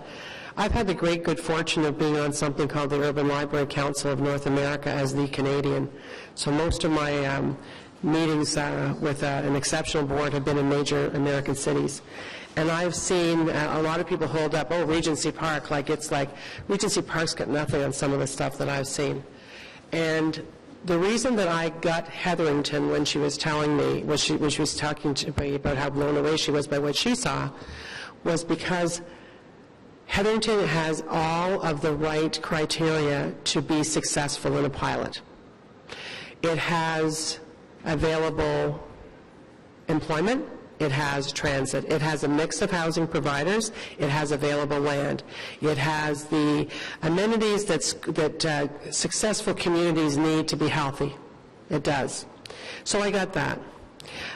I've had the great good fortune of being on something called the Urban Library Council of North America as the Canadian. So most of my meetings with an exceptional board have been in major American cities. And I've seen a lot of people hold up, oh, Regency Park, like it's like, Regency Park's got nothing on some of the stuff that I've seen. And the reason that I got Hetherington when she was telling me, when she was talking to me about how blown away she was by what she saw, was because Hetherington has all of the right criteria to be successful in a pilot. It has available employment, it has transit, it has a mix of housing providers, it has available land, it has the amenities that successful communities need to be healthy. It does. So I got that.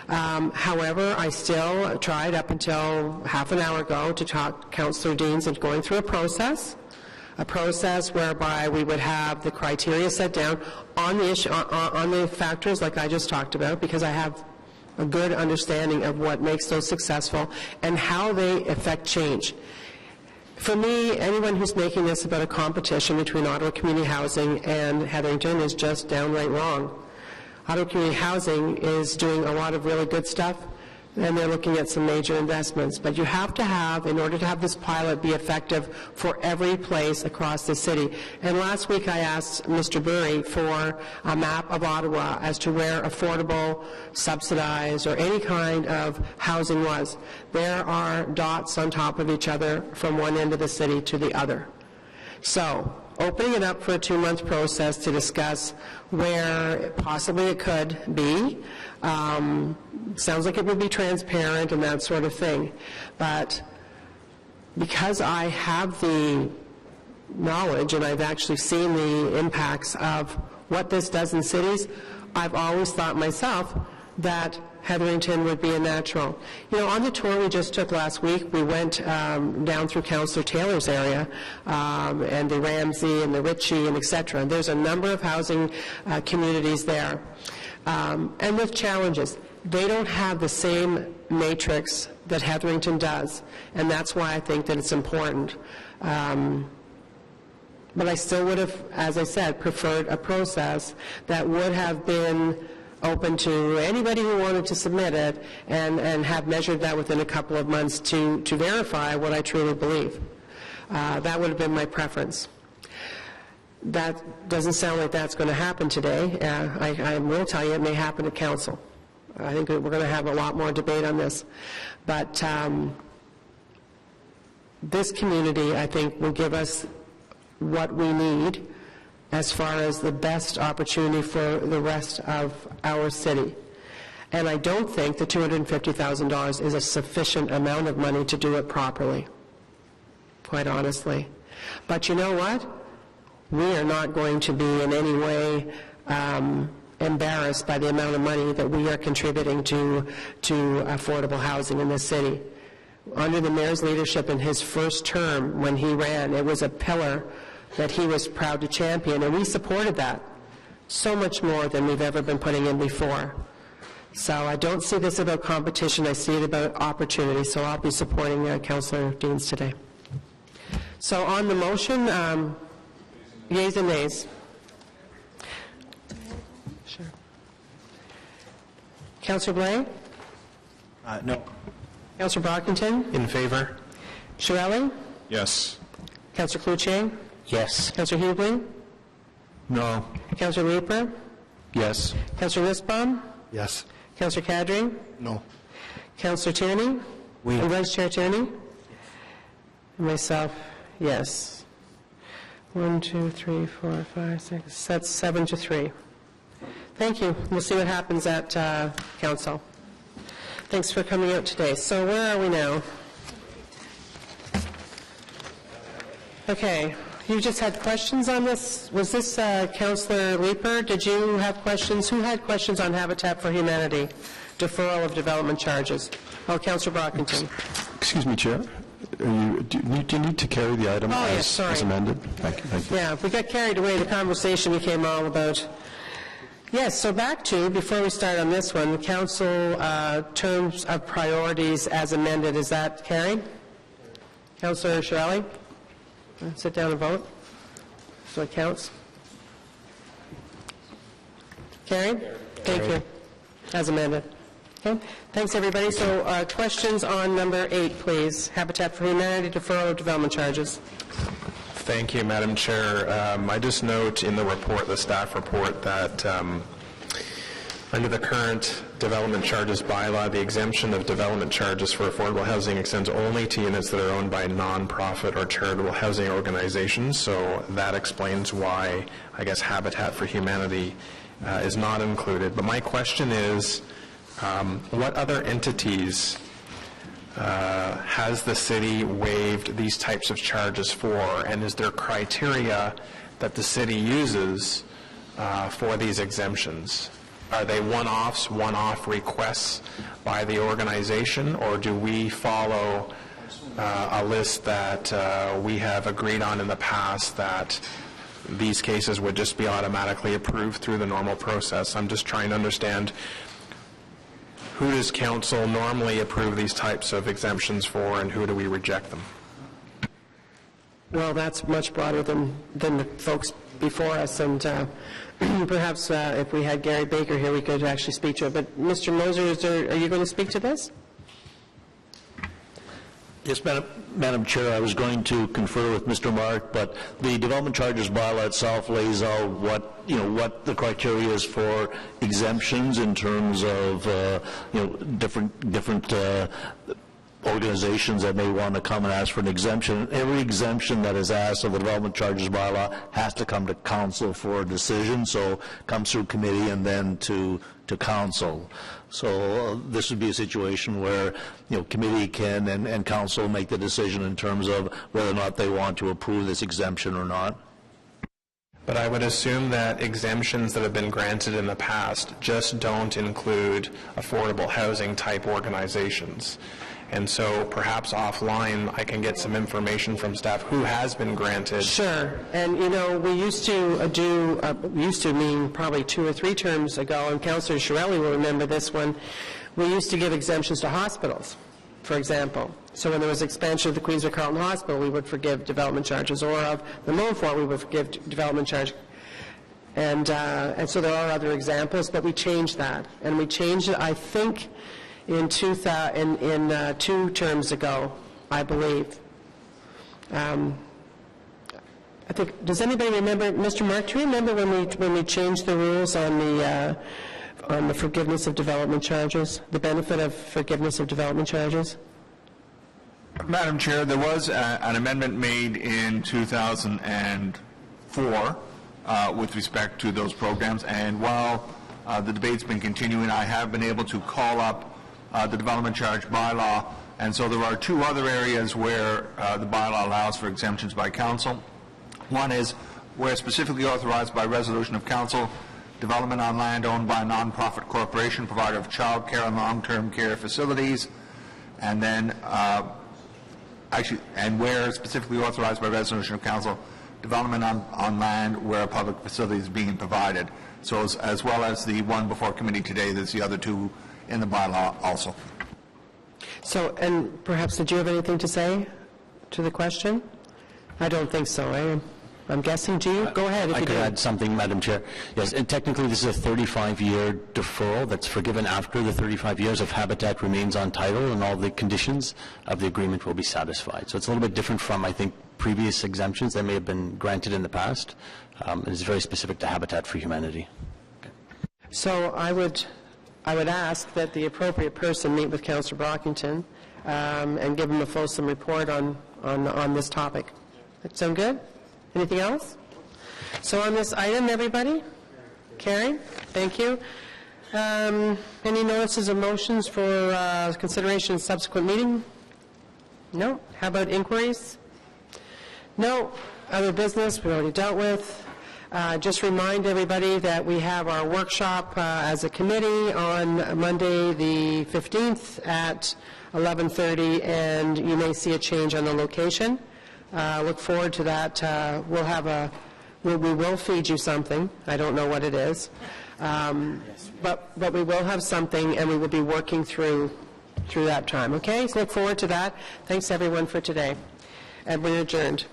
However, I still tried up until half an hour ago to talk Councillor Deans into going through a process whereby we would have the criteria set down on the issue, on the factors like I just talked about, because I have a good understanding of what makes those successful and how they affect change. For me, anyone who's making this about a competition between Ottawa Community Housing and Hetherington is just downright wrong. Ottawa Community Housing is doing a lot of really good stuff, and they're looking at some major investments. But you have to have, in order to have this pilot be effective for every place across the city. And last week I asked Mr. Burry for a map of Ottawa as to where affordable, subsidized, or any kind of housing was. There are dots on top of each other from one end of the city to the other. So, opening it up for a 2-month process to discuss where possibly it could be. Sounds like it would be transparent and that sort of thing. But because I have the knowledge and I've actually seen the impacts of what this does in cities, I've always thought myself that Hetherington would be a natural. You know, on the tour we just took last week, we went down through Councillor Taylor's area and the Ramsey and the Ritchie and et cetera. There's a number of housing communities there. And with challenges, they don't have the same matrix that Hetherington does, and that's why I think that it's important. But I still would have, as I said, preferred a process that would have been open to anybody who wanted to submit it and have measured that within a couple of months to verify what I truly believe. That would have been my preference. That doesn't sound like that's going to happen today. I will tell you it may happen at council. I think we're going to have a lot more debate on this. But this community, I think, will give us what we need as far as the best opportunity for the rest of our city. And I don't think the $250,000 is a sufficient amount of money to do it properly, quite honestly. But you know what? We are not going to be in any way embarrassed by the amount of money that we are contributing to affordable housing in this city. Under the mayor's leadership in his first term when he ran, it was a pillar that he was proud to champion, and we supported that so much more than we've ever been putting in before. So I don't see this about competition, I see it about opportunity, so I'll be supporting Councillor Deans today. So on the motion, yeas and nays. Sure. Councillor Blais? No. Councillor Brockington? In favor? Chiarelli? Yes. Councillor Cloutier? Yes. Councillor Hubling? No. Councillor Leeper? Yes. Councillor Nussbaum? Yes. Councillor Kadri? No. Councillor Tierney? Oui. And Vice Chair Tierney? And myself, yes. 1, 2, 3, 4, 5, 6, that's 7-3. Thank you. We'll see what happens at council. Thanks for coming out today. So where are we now? Okay. You just had questions on this? Was this Councillor Leeper? Did you have questions? Who had questions on Habitat for Humanity? Deferral of development charges. Oh, Councillor Brockington. Excuse me, Chair. Do you need to carry the item yes, as amended? Thank you. Yeah, we got carried away. The conversation became all about... Yes, so back to, before we start on this one, the council terms of priorities as amended. Is that carried? Councillor Chiarelli? Sit down and vote. So it counts. Carried? Thank you. As amended. Okay. Thanks, everybody. So questions on number 8, please. Habitat for Humanity, deferral of development charges. Thank you, Madam Chair. I just note in the report, the staff report, that under the current development charges bylaw, the exemption of development charges for affordable housing extends only to units that are owned by non-profit or charitable housing organizations. So that explains why, I guess, Habitat for Humanity is not included. But my question is, what other entities has the city waived these types of charges for, and is there criteria that the city uses for these exemptions? Are they one-offs, one-off requests by the organization, or do we follow a list that we have agreed on in the past that these cases would just be automatically approved through the normal process? I'm just trying to understand, who does council normally approve these types of exemptions for, and who do we reject them? Well, that's much broader than the folks before us, and perhaps if we had Gary Baker here, we could actually speak to it. But Mr. Moser, are you going to speak to this? Yes, Madam Chair, I was going to confer with Mr. Mark, but the development charges bylaw itself lays out what the criteria is for exemptions in terms of different organizations that may want to come and ask for an exemption. Every exemption that is asked of the development charges bylaw has to come to council for a decision, so comes through committee and then to council. So this would be a situation where committee can and council make the decision in terms of whether or not they want to approve this exemption or not. But I would assume that exemptions that have been granted in the past just don't include affordable housing type organizations. And so perhaps offline I can get some information from staff who has been granted. Sure. And, we used to mean probably 2 or 3 terms ago, and Councillor Chiarelli will remember this one, we used to give exemptions to hospitals, for example. So when there was expansion of the Queensway Carleton Hospital, we would forgive development charges, or of the Montfort, we would forgive development charges. And so there are other examples, but we changed that. And we changed it, I think, in 2 terms ago, I believe. I think, does anybody remember, Mr. Mark, do you remember when we changed the rules on the forgiveness of development charges, the benefit of forgiveness of development charges? Madam Chair, there was an amendment made in 2004 with respect to those programs, and while the debate's been continuing, I have been able to call up the development charge bylaw, and so there are two other areas where the bylaw allows for exemptions by council. One is where specifically authorized by resolution of council, development on land owned by a non-profit corporation, provider of child care and long-term care facilities, and then and where specifically authorized by resolution of council, development on land where a public facility is being provided. So as well as the one before committee today, there's the other two in the bylaw also. So, and perhaps, did you have anything to say to the question? I don't think so. I'm guessing, G. Go ahead if I you could do. add something, Madam Chair. Yes, and technically this is a 35-year deferral that's forgiven after the 35 years if Habitat remains on title and all the conditions of the agreement will be satisfied. So it's a little bit different from, I think, previous exemptions that may have been granted in the past. It's very specific to Habitat for Humanity. So I would ask that the appropriate person meet with Councillor Brockington and give him a fulsome report on this topic. That sound good? Anything else? So on this item, everybody? Carrie? Thank you. Any notices or motions for consideration in subsequent meeting? No? How about inquiries? No. Other business we already dealt with. Just remind everybody that we have our workshop as a committee on Monday the 15th at 11:30, and you may see a change on the location. Look forward to that. We will feed you something. I don't know what it is. But we will have something, and we will be working through that time. Okay? So look forward to that. Thanks, everyone, for today. And we're adjourned.